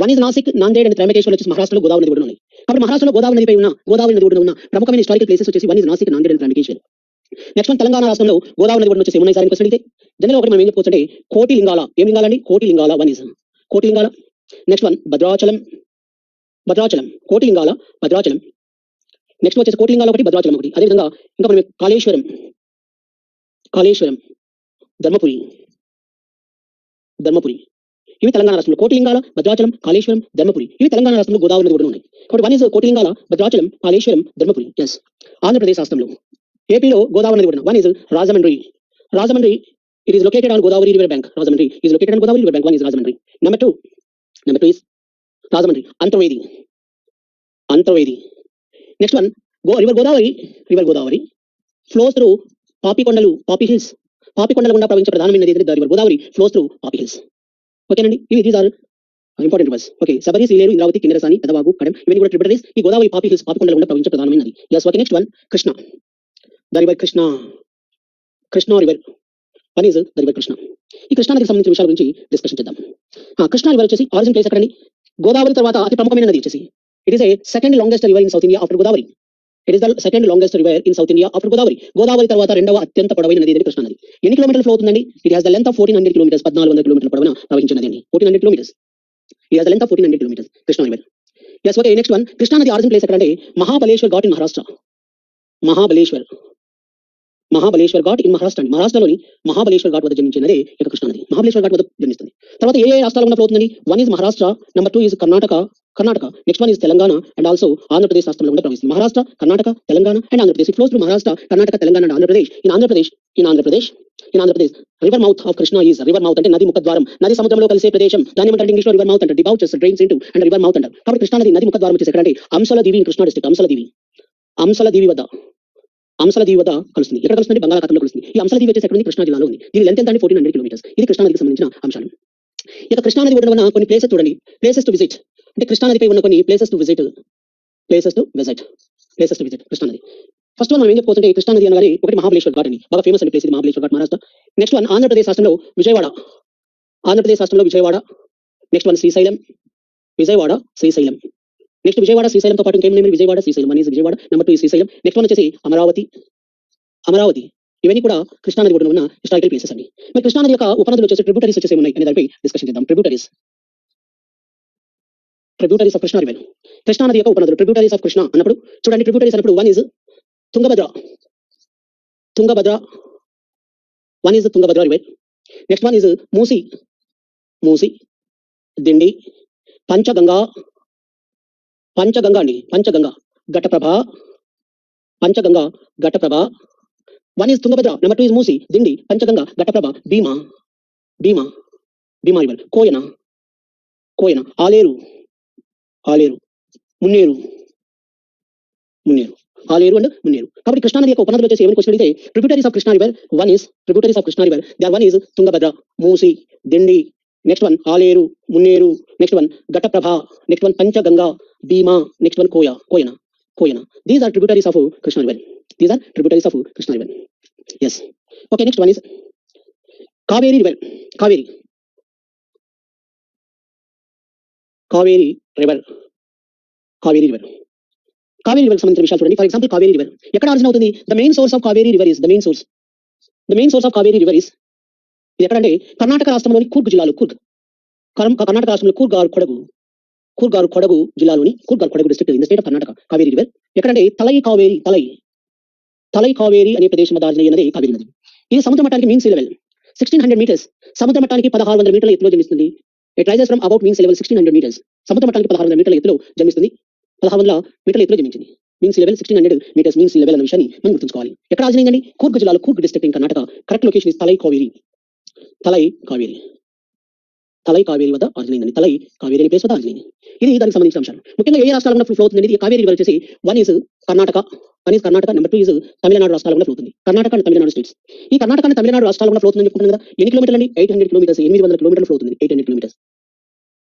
one is Nashik, Nanded and Trimbakeshwar వచ్చేసి మహారాష్ట్రలో గోదావరి నది ఒడ్డున ఉన్నాయి. కాబట్టి మహారాష్ట్రలో గోదావరి నది ఒడ్డున ఉన్న ప్రముఖమైన హిస్టారికల్ ప్లేసెస్ వచ్చేసి one is Nashik, Nanded and Trimbakeshwar. Next one Telangana రాష్ట్రంలో గోదావరి నది ఒడ్డున వచ్చేసి ఉన్నాయి సార్ క్వశ్చన్ అడిగితే జనరల్ ఒకటి మనం ఏం చెప్పుకోవచ్చంటే కోటిలింగాల. ఏం లింగాలండి? Kotilingala. One is Kotilingala. Next one Bhadrachalam, Kotilingala, Bhadrachalam. Next వచ్చేసి కోటిలింగాల ఒకటి, భద్రాచలం ఒకటి. అదేవిధంగా ఇంకా మనం కాళేశ్వరం, ధర్మపురి. ఇవి తెలంగాణ రాష్ట్రంలో కోటిలింగాల, భద్రాచలం, కాళేశ్వరం, ధర్మపురి. ఇవి తెలంగాణ రాష్ట్రంలో గోదావరి నది ఒడ్డున ఉన్నాయి. కాబట్టి one is Kotilingala, Bhadrachalam, Kaleswaram, Dharmapuri. Yes. Andhra Pradesh రాష్ట్రంలో ఏపీలో గోదావరి నది ఒడ్డున one is Rajahmundry. It is located on Godavari river bank. One is Rajahmundry. Number 2 is Rajahmundry. Antarvedi. Next one river Godavari flows through Papi కొండల గుండా ప్రవహించే ప్రధానమైన నది river Godavari flows through Papi hills. ఓకేనండి, ఇవి these are important words. Okay, Sabari, Sileru, Indravati, Kinnerasani, Pedavagu, Kadem, ఇవన్నీ కూడా ట్రిబ్యూటరీస్. ఈ గోదావరి పాపి కొండల గుండా ప్రవహించే ప్రధానమైన నది. yes. Okay, next one Krishna, the river Krishna river. One is the river Krishna. ఈ కృష్ణా నదికి సంబంధించిన విషయాల గురించి డిస్కషన్ చేద్దాం. కృష్ణా రివర్ వచ్చేసి ఆరిజిన్ ప్లేస్ ఎక్కడండి? గోదావరి తర్వాత అతి ప్రముఖమైన నది వచ్చేసి it is A second longest river in south India after Godavari. Godavari తర్వాత రెండవ అత్యంత పొడవైన నది కృష్ణా నది. ఎన్ని కిలోమీటర్లు ఫ్లో అవుతుందండి? It has the length of 1400 kilometres. 1400 కిలోమీటర్ల పొడవున ప్రవహించిన నది అండి. 1400 kilometres. It has the length of 1400 kilometres Krishna river. yes. Okay, next one Krishna నది ఆరిజిన్ ప్లేస్ ఎక్కడంటే మహాబలేశ్వర్ ఘాట్ ఇన్ మహారాష్ట్ర. మహాబలేశ్వర్ ఘాట్ ఇన్ మహారాష్ట్ర అండి. మహారాష్ట్రలోని మహాబలేశ్వర్ ఘాట్ వద్ద జన్మించినదే ఇక కృష్ణా నది. మహాబలేశ్వర్ ఘాట్ వద్ద జన్మిస్తుంది. తర్వాత ఏ రాష్ట్రాల గుండా ఫ్లో అవుతుందండి? One is Maharashtra, number 2 is Karnataka. Next one is Telangana and also Andhra Pradesh రాష్ట్రంలో గుండా ప్రవహిస్తుంది. Maharashtra, Karnataka, Telangana and Andhra Pradesh. It flows through Maharashtra, Karnataka, Telangana and Andhra Pradesh. In Andhra Pradesh river mouth of Krishna is river mouth అంటే నది ముఖద్వారం. నది సముద్రంలో కలిసే ప్రదేశం. దాన్ని ఏమంటారు ఇంగ్లీష్ లో? రివర్ మౌత్ అంటారు. Debouches, drains into and river mouth అంటారు. కాబట్టి కృష్ణా నది ముఖద్వారం వచ్చేసి ఎక్కడంటే అంశలదేవి ఇన్ కృష్ణా డిస్ట్రిక్ట్. అంశలదేవి వద్ద కలుస్తుంది. ఎక్కడ కలుస్తుంది? బంగాళాఖాతంలో కలుస్తుంది. ఈ అంశలదేవి వచ్చేసి ఎక్కడ ఉంది? కృష్ణా జిల్లాలో ఉంది. దీని లెంత్ ఎంత అంటే 1400 కిలోమీటర్స్. ఇది కృష్ణా నదికి సంబంధించిన అంశాలు. ఇక కృష్ణా నది ఒడ్డున ఉన్న కొన్ని ప్లేసెస్ చూడండి. ప్లేసెస్ టు విజిట్ అంటే కృష్ణా నదిపై ఉన్న కొన్ని ప్లేసెస్ టు విజిట్ కృష్ణా నది. ఫస్ట్ మనం ఏం చెప్పుకోవచ్చు? కృష్ణా నది అనగానే ఒకటి మహాబలేశ్వర్ ఘాట్ అని బాగా ఫేమస్ అండి ప్లేస్ ఇది. మహాబలేశ్వర్ ఘాట్ మహారాష్ట్ర. నెక్స్ట్ వన్ ఆంధ్రప్రదేశ్ రాష్ట్రంలో Vijayawada. Next one Srisailam. Next Vijayawada, శ్రీశైలంతో పాటు ఇంకేం Vijayawada, Srisailam. One is Vijayawada, number 2 is Srisailam. Next one వచ్చేసి అమరావతి. ఇవన్నీ కూడా కృష్ణానది ఒడ్డున ఉన్న హిస్టారికల్ ప్లేసెస్ అండి. మరి కృష్ణానది యొక్క ఉపనదులు వచ్చేసి ట్రిబ్యూటరీస్ వచ్చేసి ఉన్నాయి అనే దానిపై డిస్కషన్ చేద్దాం. Tributaries of Krishna river. కృష్ణానది యొక్క ఉపనదులు ట్రిబ్యూటరీస్ ఆఫ్ కృష్ణ అన్నప్పుడు చూడండి, ట్రిబ్యూటరీస్ అన్నప్పుడు one is Tungabhadra river. Next one is Musi, Dindi, Panchaganga అండి, Ghataprabha. One is Tungabhadra, number two is Musi, Dindi, Panchaganga, Ghataprabha, Bhima river, Koyna, Aleru, Munneru and Munneru. కాబట్టి కృష్ణానది యొక్క ఉపనదులు వచ్చేసి ఏమని క్వశ్చన్ అడిగితే tributaries of Krishna river, one is tributaries of Krishna river, there one is Tungabhadra, Musi, Dindi, next one Aleru, Munneru, next one Ghataprabha, next one Panchaganga, Bhima, next one Koyna. These are tributaries of Krishna river. Yes. Okay, next one is Kaveri river. Kaveri river సంబంధించిన విషయాలు చూడండి. For example Kaveri river ఎక్కడ origin అవుతుంది? The main source of Kaveri river is ఇది ఎక్కడంటే కర్ణాటక రాష్ట్రంలోని కూర్గ్ జిల్లాలో, కర్ణాటక రాష్ట్రంలో కూర్గారు కొడగు జిల్లాలోని కూర్గారు Kodagu district in the state of Karnataka. Kaveri river ఎక్కడంటే తలై కావేరి అనే ప్రదేశం వద్ద ఆరిజిన్ అయినది కావేరీ నది. ఇది సముద్ర మట్టానికి మీన్ సీ లెవెల్ 1600 meters, సముద్ర మట్టానికి 1600 మీటర్ల ఎత్తులో జన్మిస్తుంది. It rises from about mean sea level 1600 meters. సముద్ర మట్టానికి 1600 మీటర్ల ఎత్తులో జన్మిస్తుంది. 1600 మీటర్ల ఎత్తులో జన్మించింది. Mean sea level 1600 meters, mean sea level అనే విషయాన్ని మనం గుర్తుంచుకోవాలి. ఎక్కడ ఆరిజిన్ అయిందండి? కూర్గ్ జిల్లాలో, Coorg district in Karnataka. Correct location is Talai Kaveri వద్ద ఆరిజిన్ అయిందండి. తలై కావేరి అనే ప్లేస్ వద్ద ఆరిజిన్ అయింది. ఇది దానికి సంబంధించిన అంశాలు. ముఖ్యంగా ఏ రాష్ట్రాల ఫ్లో అవుతుంది? ఈ కావేరీ రివర్ వచ్చేసి one is Karnataka, number two is Tamil Nadu రాష్ట్రాల ఫ్లో అవుతుంది. Karnataka and Tamil Nadu states. ఈ కర్ణాటక అండ్ తమిళనాడు రాష్ట్రాల ఫ్లో అవుతుంది చెప్పుకుంటున్నాం కదా. ఎన్ని కిలోమీటర్లు అండి? 800 kilometers, 800 kilometers ఫ్లో అవుతుంది. 800 kilometers.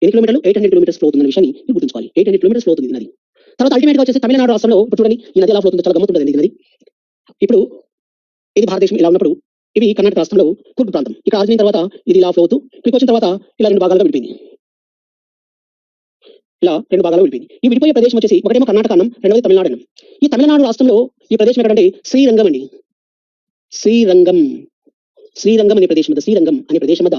ఎన్ని కిలోమీటర్లు? 800 kilometers ఫ్లో అవుతుంది అనే విషయాన్ని గుర్తుంచుకోవాలి. 800 kilometers ఫ్లో అవుతుంది నది. తర్వాత అల్టిమేట్ గా వచ్చేసి తమిళనాడు రాష్ట్రంలో ఇప్పుడు చూడండి, ఈ నది ఎలా ఫ్లో అవుతుందో చాలా గమ్మత్తుంటుంది ఈ నది. ఇప్పుడు ఇది భారతదేశం ఇలా ఉన్నప్పుడు ఇవి కర్ణాటక రాష్ట్రంలో కూర్గ్ ప్రాంతం. ఇక్కడ ఆరిజిన్ తర్వాత ఇది ఇలా ఫ్లో అవుతూ ఇక్కడికి వచ్చిన తర్వాత ఇలా రెండు భాగాలుగా విడిపోయింది. ఈ విడిపోయే ప్రదేశం వచ్చేసి ఒకటేమో కర్ణాటక అన్నం, రెండవది తమిళనాడు అన్నం. ఈ తమిళనాడు రాష్ట్రంలో ఈ ప్రదేశం ఎక్కడంటే శ్రీరంగం అండి. శ్రీరంగం అనే ప్రదేశం వద్ద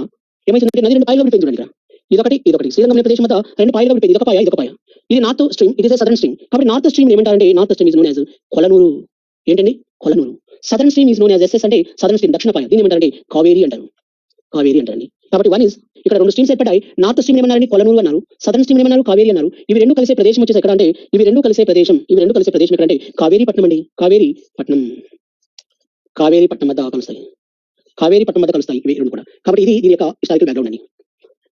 ఏమైందంటే నది రెండు పాయలుగా విడిపోయింది. చూడండి, ఇదొకటి. శ్రీరంగం అనే ప్రదేశం వద్ద రెండు పాయలుగా విడిపోయింది. ఇదొక పాయ. ఇది north stream, it is southern stream. కాబట్టి నార్త్ స్ట్రీమ్ ఏమంటారంటే, north stream is known as Coleroon. ఏంటండి? Coleroon. Southern stream is known as SS అంటే సదర్న్ స్ట్రీమ్, దక్షిణ పాయ. దీన్ని ఏమంటారంటే కావేరీ అంటారండి. కాబట్టి వన్ ఇస్ ఇక్కడ రెండు స్ట్రీమ్స్ ఏర్పడ్డాయి. నార్త్ స్ట్రీమ్ ఏమన్నారండి? కొలనూరు అన్నారు. సదర్న్ స్ట్రీమ్ ఏమన్నారు? కావేరీ అన్నారు. ఇవి రెండు కలిసే ప్రదేశం వచ్చేసి ఎక్కడ అంటే, ఇవి రెండు కలిసే ప్రదేశం ఎక్కడంటే కావేరీపట్నం అండి. కావేరీపట్నం వద్ద కలుస్తాయి. ఇవి రెండు కూడా. కాబట్టి ఇది దీని యొక్క హిస్టారికల్ బ్యాక్గ్రౌండ్ అండి.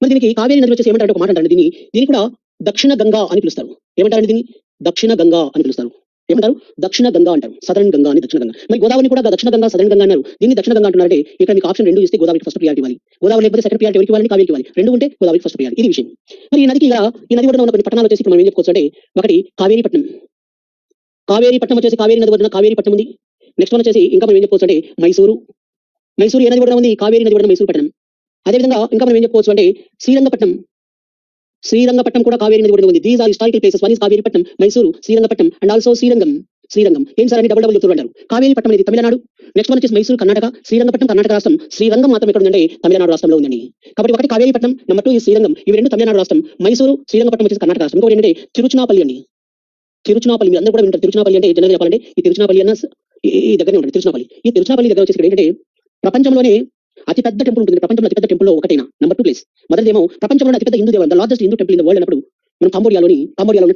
మరి దీనికి కావేరీ నది వచ్చేసి ఏమంటారంటే, ఒక మాట అంటారండి, దీన్ని కూడా దక్షిణ గంగా అని పిలుస్తారు. ఏమంటారండి? దీన్ని దక్షిణ గంగా అని పిలుస్తారు. ఏమంటారు? దక్షిణ గంగా అంటారు. సదరన్ గంగా అని దక్షిణ గంగా. మరి గోదావరి కూడా దక్షిణ గంగా, సదరన్ గంగా అన్నారు. దీన్ని దక్షిణ గంగా అంటున్నారంటే ఇక్కడ మీకు ఆప్షన్ రెండు ఇస్తే గోదావరికి ఫస్ట్ ప్రియారిటీ ఇవ్వాలి. గోదావరి లేకపోతే సెకండ్ ప్రియారిటీ ఎవరికి ఇవ్వాలి? కావేరికి ఇవ్వాలి. రెండు ఉంటే గోదావరికి ఫస్ట్ ప్రియారిటీ. ఇది విషయం. మరి ఈ నది ఒడ్డున ఉన్న కొన్ని పట్టణాలు వచ్చేసి మనం ఏం చెప్పుకోవచ్చు అంటే, ఒకటి కావేరీపట్నం వచ్చేసి కావేరీ నది ఒడ్డున కావేరీపట్నం ఉంది. నెక్స్ట్ వన్ వచ్చేసి ఇంకా మనం ఏం చెప్పుకోవచ్చు అంటే మైసూరు ఏ నది ఒడ్డున ఉంది? కావేరీ నది ఒడ్డున మైసూరు పట్టణం. అదేవిధంగా ఇంకా మనం ఏం చెప్పుకోవచ్చు అంటే శ్రీరంగపట్నం కూడా కావేరీ నది ఒడ్డున ఉంది. These are historical places. One is Kaveripatnam, Mysuru, Srirangapatnam and also Srirangam. ఏం సార్ అని డబుల్ చెప్తుంటారు. కావేరీపట్నం అనేది తమిళనాడు, నెక్స్ట్ వన్ వచ్చేసి మైసూరు కర్ణాటక, శ్రీరంగపట్నం కర్ణాటక రాష్ట్రం, శ్రీరంగం మాత్రం ఎక్కడ ఉందంటే తమిళనాడు రాష్ట్రంలో ఉందండి. కాబట్టి ఒకటి కావేరీపట్నం, నెంబర్ టూ ఈ శ్రీరంగం. ఇవి రెండు తమిళనాడు రాష్ట్రం. మైసూరు, శ్రీరంగపట్నం వచ్చేసి కర్ణాటక రాష్ట్రం. ఇంకోటి ఏంటంటే తిరుచునాపల్లి అండి. మీరు అందరూ కూడా వింటారు. తిరుచునాపల్లి అంటే జనరల్ చెప్పాలంటే ఈ తిరుచునాపల్లి అన్న ఈ దగ్గరనే ఉంటుంది. తిరుచునాపల్లి దగ్గర వచ్చేసి ఏంటంటే ప్రపంచంలోనే అతిపెద్ద టెంపుల్ ఉంటుంది. ప్రపంచంలో అతిపెద్ద టెంపుల్ ఒకటైనా నెంబర్ టూ ప్లేస్. మొదటిదేమో ప్రపంచంలో అతిపెద్ద హిందూ దేవాలయం, the largest Hindu temple in the world అన్నప్పుడు మనం కంబోడియాలోని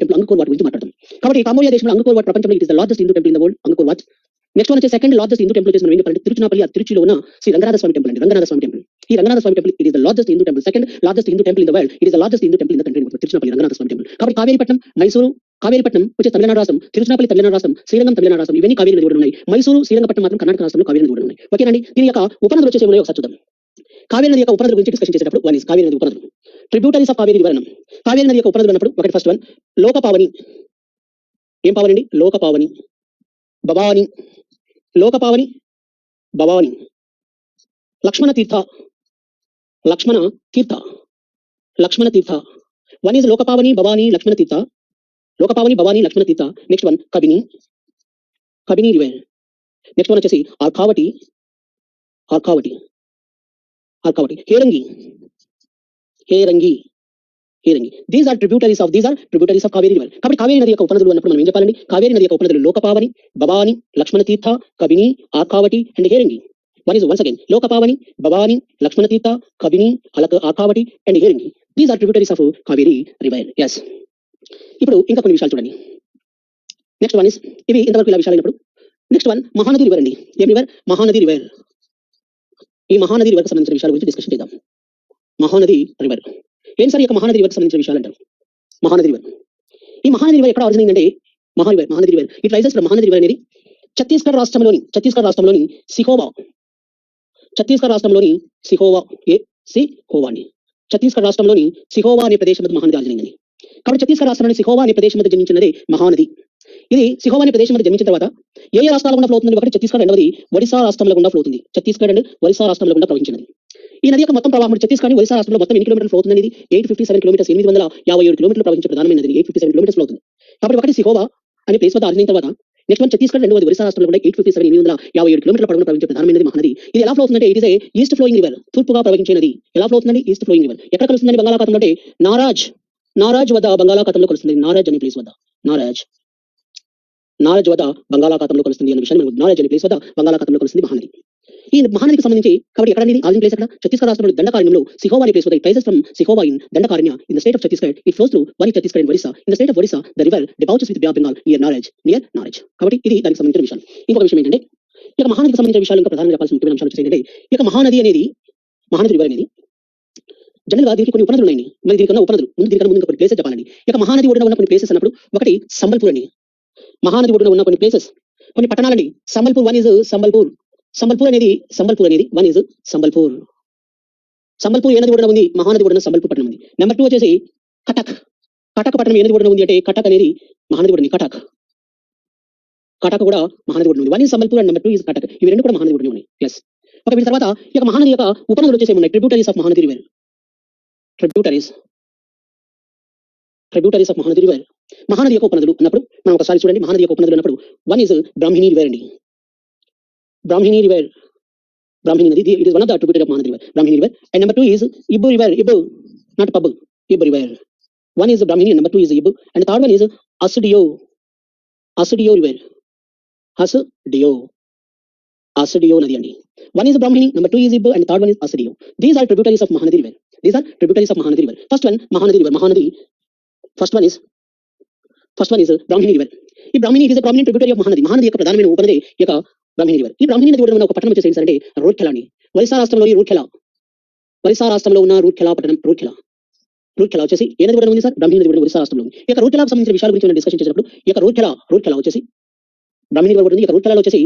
టెంపుల్ అంగకోర్ వాట్ గురించి మాట్లాడతాం. కాబట్టి కంబోడియా దేశంలో అంగకోర్ వాట్ ప్రపంచంలో it is the largest Hindu temple in the world, Angkor Wat. Next one వచ్చే సెకండ్ లార్జెస్ట్ హిందూ టెంపుల్ వచ్చేసి మనం ఏం చెప్పాలంటే తిరుచునాపల్లి, ఆ తిరుచిలో ఉన్న శ్రీ రంగనాథ స్వామి టెంపుల్ అండి. ఈ Ranganatha Swamy temple it is the largest Hindu temple, second largest Hindu temple in the world. It is the largest Hindu temple in the country. Tiruchirappalli Ranganatha Swamy temple. కాబట్టి కావేరీపట్నం, మైసూరు, కావేరీపట్నం వచ్చే తమిళనాడు రాష్ట్రం, తిరుచునాపల్లి తమిళనాడు రాష్ట్రం, శ్రీరంగం తమిళనాడు రాష్ట్రం. ఇవన్నీ కావేరీ నది ఉన్నాయి. మైసూరు, శ్రీరంగపట్నం మాత్రం కర్ణాటక రాష్ట్రంలో కావేరీ నది ఉన్నాయి. ఓకేనండి. దీని యొక్క ఉపనదులు వచ్చేసి ఉన్నాయో ఒకసారి చూద్దాం. కావేరీ నది యొక్క ఉపనదుల గురించి డిస్కషన్ చేసేటప్పుడు వన్ ఇస్ కావేరీ నది ఉపనదులు, tributaries of Kaveri river. Kaveri నది యొక్క ఉపనదులు అన్నప్పుడు ఒకటి ఫస్ట్ వన్ లోకపావని. ఏం పావని అండి? Lokapavani, Bhavani, Lakshmana Teertha. One is Lokapavani, Bhavani, Lakshmana Teertha. Next one Kabini river. Next one వచ్చేసి Arkavathi, Arkavathi, Arkavathi, Harangi, Harangi, Harangi. These are tributaries of Kaveri river. కాబట్టి కావేరీ నది యొక్క ఉపనదులు అన్నప్పుడు మనం ఏం చెప్పాలండి? కావేరీ నది యొక్క ఉపనదులు Lokapavani, Bhavani, Lakshmana Tirtha, Kabini, Arkavathi and Harangi. once again Lokapavani, Bhavani, Lakshmana Tirtha, Kabini, Arkavathi and Harangi. These are tributaries of Kaveri river. Yes. ఇప్పుడు ఇంకా కొన్ని విషయాలు చూడండి. నెక్స్ట్ వన్ ఇస్, ఇవి ఇంతవరకు ఇలా విషయాలు అయినప్పుడు నెక్స్ట్ వన్ మహానది రివర్ అండి. ఏం రివర్? మహానది రివర్. ఈ మహానది రివర్కి సంబంధించిన విషయాల గురించి డిస్కషన్ చేద్దాం. మహానది రివర్ ఏం సార్? ఈ యొక్క మహానది రివర్కి సంబంధించిన విషయాలు అంటారు. మహానది రివర్, ఈ మహానది రివర్ ఎక్కడ ఆరిజిన్ అయిందంటే Mahanadi river it rises from Mahanadi river అనేది ఛత్తీస్గఢ్ రాష్ట్రంలోని సిహోవా, ఛత్తీస్గఢ్ రాష్ట్రంలోని సిహోవా అండి. ఛత్తీస్గఢ్ రాష్ట్రంలోని సిహోవా అనే ప్రదేశం మధ్య మహానది ఆరిజిన్ అయింది. కాబట్టి ఛత్తీస్గఢ్ రాష్ట్రంలోని సిహోవా అనే ప్రదేశం మధ్య జన్మించినదే మహానది. ఇది సిహోవా అనే ప్రదేశం మధ్య జన్మించిన తర్వాత ఏ రాష్ట్రాల గుండా ఫ్లో అవుతుంది? ఒకటి ఛత్తీస్గఢ్, రెండవది ఒడిశా రాష్ట్రంలో గుండా ఫ్లో అవుతుంది. ఛత్తీస్గఢ్ అండ్ ఒడిశా రాష్ట్రంలో గుండా ప్రవహించినది. ఈ నది యొక్క మొత్తం ప్రవాహం ఛత్తీస్గఢ్ ఒడిశా రాష్ట్రంలో మొత్తం ఎన్ని కిలోమీటర్లు ఫ్లో అవుతుంది? 857 కిలోమీటర్స్, 857 కిలోమీటర్లు ప్రవహించే ప్రధానమైన నది 857 కిలోమీటర్స్ ఫ్లో అవుతుంది. కాబట్టి ఒకటి సిహోవా అనే ప్లేస్ వద్ద ఆరిజిన్ తర్వాత నెక్స్ట్ వన్ ఛత్తీస్గఢ్, రెండవది ఒడిశా రాష్ట్రంలో కూడా 857 కిలోమీటర్ల పొడవున ప్రవహించే ప్రధానమైనది మహానది. ఇది ఎలా ఫ్లో అవుతుందంటే it is a east flowing river. తూర్పుగా ప్రవహించే నది. ఎలా ఫ్లో అవుతుందండి? East flowing river. ఎక్కడ కలుస్తుందండి? బంగాళాఖాతంలో అంటే నారాజ్ వద్ద బంగాళాఖాతంలో కలుస్తుంది. నారాజ్ అనే ప్లేస్ వద్ద, నారాజ్ వద్ద బంగాళాఖాతంలో కలుస్తుంది అనే విషయాన్ని నారాజ్ అనే ప్లేస్ వద్ద బంగాళాఖాతంలో కలుస్తుంది మహానది. ఈ మహానదికి సంబంధించి కాబట్టి ఎక్కడ ఆరిజిన్ ప్లేస్ ఎక్కడ? ఛత్తీస్గఢ్ రాష్ట్రంలో దండకారణ్యంలో సిహోవా అనే ప్లేస్ వద్ద. It rises from Sihawa in Dandakaranya in the state of Chhattisgarh. It flows through one Chhattisgarh and Odisha. In the state of Odisha the river debouches with bay of Bengal near Naraj. కాబట్టి ఇది దానికి సంబంధించిన విషయం. ఇంకొక విషయం ఏంటంటే ఇక మహానదికి సంబంధించిన విషయాలు ఇంకా ప్రధానంగా చెప్పాల్సిన ముఖ్యమైన అంశాలు ఏంటంటే ఇక మహానది రివర్ అనేది జనరల్ గా దీనికి కొన్ని ఉపనదులు ఉన్నాయి. మరి దీనికన్నా ఉపనదులు ముందు కొన్ని ప్లేసెస్ చెప్పాలండి. ఇక మహానది ఒడ్డున ఉన్న కొన్ని ప్లేసెస్ అన్నప్పుడు ఒకటి సంబల్పూర్ అండి. మహానది ఒడ్డున ఉన్న కొన్ని ప్లేసెస్, కొన్ని పట్టణాలండి. సంబల్పూర్ వన్ ఇస్ సంబల్పూర్ అనేది వన్ ఇస్ సంబల్పూర్ ఏ నది ఒడ్డున ఉంది? మహానది ఒడ్డున సంబల్పూర్ పట్టణం ఉంది. నెంబర్ 2 వచ్చేసి కటక్ పట్టణం ఏ నది ఒడ్డున ఉంది అంటే కటక్ అనేది మహానది ఒడ్డున. కటక్ కూడా మహానది ఒడ్డున ఉంది. One is Sambalpur and number 2 is Cuttack. ఇవి రెండు కూడా మహానది ఒడ్డున ఉన్నాయి. ఎస్. ఒక వీటి తర్వాత ఇక మహానది యొక్క ఉపనదులు వచ్చేసి ఉన్నాయి. Tributaries of Mahanadi river. Tributaries of Mahanadi river. Mahanadi యొక్క ఉపనదులు అన్నప్పుడు మనం ఒకసారి చూడండి. మహానది యొక్క ఉపనదులు అన్నప్పుడు వన్ ఇస్ బ్రాహ్మిణి రివర్ అండి. బ్రాహ్మిణి నది it is one of the tributary of Mahanadi river, Brahmani river. And number 2 is Ib river. Not pub, Ib river. One is Brahmani and number 2 is Ib. And third one is Hasdeo river. Hasdeo నది అండి. One is Brahmani, number 2 is Ib and third one is Hasdeo. These are tributaries of Mahanadi river. First one Mahanadi. First one is Brahmani river. ఈ Brahmani is a prominent tributary of Mahanadi. Mahanadi యొక్క ప్రధానమైన ఉపనది యొక్క Brahmani river. ఈ బ్రాహ్మిణి నది ఒడ్డున ఒక పట్టణం వచ్చేసి ఏంటంటే రూర్కెలా అండి. ఒడిశా రాష్ట్రంలో ఉన్న రూర్కెలా పట్టణం. రూర్కెలా వచ్చేసి ఏ నది ఒడ్డున ఉంది సార్? బ్రాహ్మిణి నది ఒడ్డున ఒడిశా రాష్ట్రంలో ఉంది. ఇక రూర్కెలాకు సంబంధించిన విషయాల గురించి మనం డిస్కషన్ చేసినప్పుడు ఇక రూర్కెలా వచ్చేసి బ్రాహ్మిణి రివర్ ఉంటుంది. ఇక రూర్కెలాలో వచ్చేసి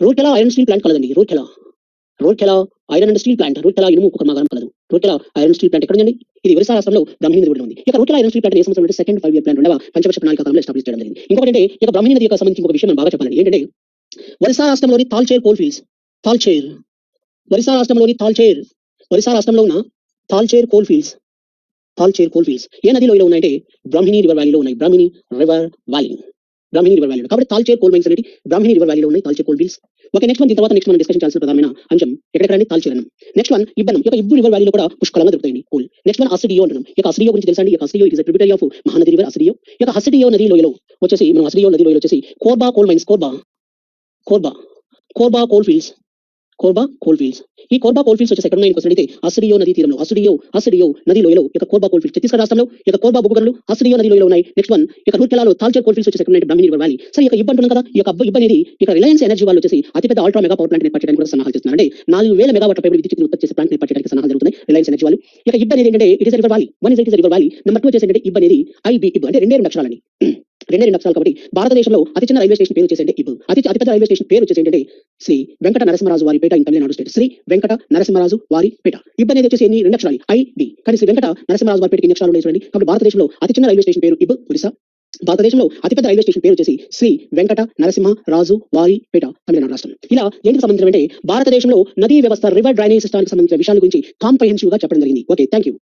రూర్కెలా ఐరన్ స్టీల్ ప్లాంట్ కలదండి. Rourkela iron and steel plant. Rourkela ఇనుము కర్మాగారం కలదు. రూర్కెలా ఐరన్ స్టీల్ ప్లాంట్ ఎక్కడ ఉంది? ఇది ఒడిశా రాష్ట్రంలో బ్రాహ్మిణి నది ఒడ్డున ఉంది. ఇక రూర్కెలా ఐరన్ స్టీల్ ప్లాంట్ ఏ సంవత్సరం అంటే సెకండ్ 5-year ప్లాన్, రెండవ పంచవర్ష ప్రణాళిక కాలంలో ఎస్టాబ్లిష్ చేయడం జరిగింది. ఇంకొకటి అంటే ఇక బ్రాహ్మిణి నది యొక్క సంబంధించి ఒక విషయం మనం బాగా చెప్పాలి. ఏంటంటే ఒడిశా రాష్ట్రంలోని తాల్చేర్ కోల్ ఫీల్డ్స్. ఒడిశా రాష్ట్రంలో ఉన్న తాల్చేర్ కోల్ ఫీల్డ్స్ ఏ నదిలో ఉన్నాయంటే బ్రాహ్మిణి రివర్ వ్యాలీలో ఉన్నాయి. Brahmani river valley. కాబట్టి తాల్చేర్ కోల్ మైన్స్ అనేది బ్రాహ్మిణి రివర్ వ్యాలీలో ఉన్నాయి. Talcher coal fields. Okay. Next one మనం డిస్కషన్ చేయాల్సిన ప్రధానమైన అంశం ఎక్కడెక్కడండి? తాల్చేర్ అన్నం. నెక్స్ట్ వన్ ఇబ్బనం. ఇక ఇబ్బు రివర్ వ్యాలీలో కూడా పుష్కలంగా దొరుకుతాయండి కోల్. నెక్స్ట్ వన్ అసిడియో అంటున్నాం. ఇక అసిడియో గురించి తెలుసండి. ఇక Hasdeo is tributary of Mahanadi river. ఇక అసిడియో నది లోయలో వచ్చేసి Korba coal mines. Korba coal fields. ఈ కోర్బా కోల్ ఫీల్డ్స్ వచ్చేసి ఎక్కడ ఉన్నాయి అడిగితే అసిడియో నది తీరంలో. అసిడియో నది లోయలో ఇక కోర్బా కోల్ ఫీల్డ్స్. ఛత్తీస్గఢ్ రాష్ట్రంలో ఇక కోర్బా బొగ్గు గనులు అసిడియో నది లోయలో ఉన్నాయి. నెక్స్ట్ వన్ ఇక రూర్కెలాలో తాల్చేర్ కోల్ ఫీల్డ్స్ వచ్చేసి ఎక్కడ ఉన్నాయి? Brahmani river valley. సరే, ఇక ఇబ్బ అంటున్నాం కదా. ఇక ఇబ్బ అనేది ఇక రిలయన్స్ ఎనర్జీ వాళ్ళు వచ్చేసి అతిపెద్ద అల్ట్రా మెగా పవర్ ప్లాంట్ ఏర్పాటు చేయడానికి కూడా సన్నాహాలు చేస్తున్నారు. అంటే 4000 మెగావాట్ల పై విద్యుత్ ఉత్పత్తి చేసే ప్లాంట్ ఏర్పాటు చేయడానికి సన్నాహాలు జరుగుతున్నాయి రిలయన్స్ ఎనర్జీ వాళ్ళు. ఇక ఇబ్బ అనేది ఏంటంటే it is river valley. One is river valley. Number 2 వచ్చేసి ఏంటంటే ఇబ్బ అనేది ఇబ్బు అంటే రెండే అక్షరాలండి. కాబట్టి భారతదేశంలో అతి చిన్న రైల్వే స్టేషన్ పేరు వచ్చేసి ఇబ్బు. అతిపెద్ద రైల్వే స్టేషన్ పేరు వచ్చేసి ఏంటంటే శ్రీ వెంకట నరసింహరాజు వారిపేట ఇన్ తమిళనాడు స్టేట్. శ్రీ వెంకట నరసింహరాజు వారిపేట. ఇబ్బ అనేది వచ్చేసి ఎన్ని? 2 అక్షరాలు ఐడి. కానీ శ్రీ వెంకట నరసింహరాజు వారిపేటకి ఎన్ని అక్షరాలు ఉన్నాయి చూడండి. కాబట్టి భారతదేశంలో అతి చిన్న రైల్వే స్టేషన్ పేరు ఇబ్బు ఒడిశా. భారతదేశంలో అతిపెద్ద రైల్వే స్టేషన్ పేరు వచ్చేసి శ్రీ వెంకట నరసింహరాజు వారిపేట తమిళనాడు రాష్ట్రం. ఇలా ఏంటికి సంబంధించిన అంటే భారతదేశంలో నదీ వ్యవస్థ రివర్ డ్రైనేజ్ సిస్టానికి సంబంధించిన విషయాల గురించి కాంప్రహెన్సివ్ గా చెప్పడం జరిగింది. Okay, thank you.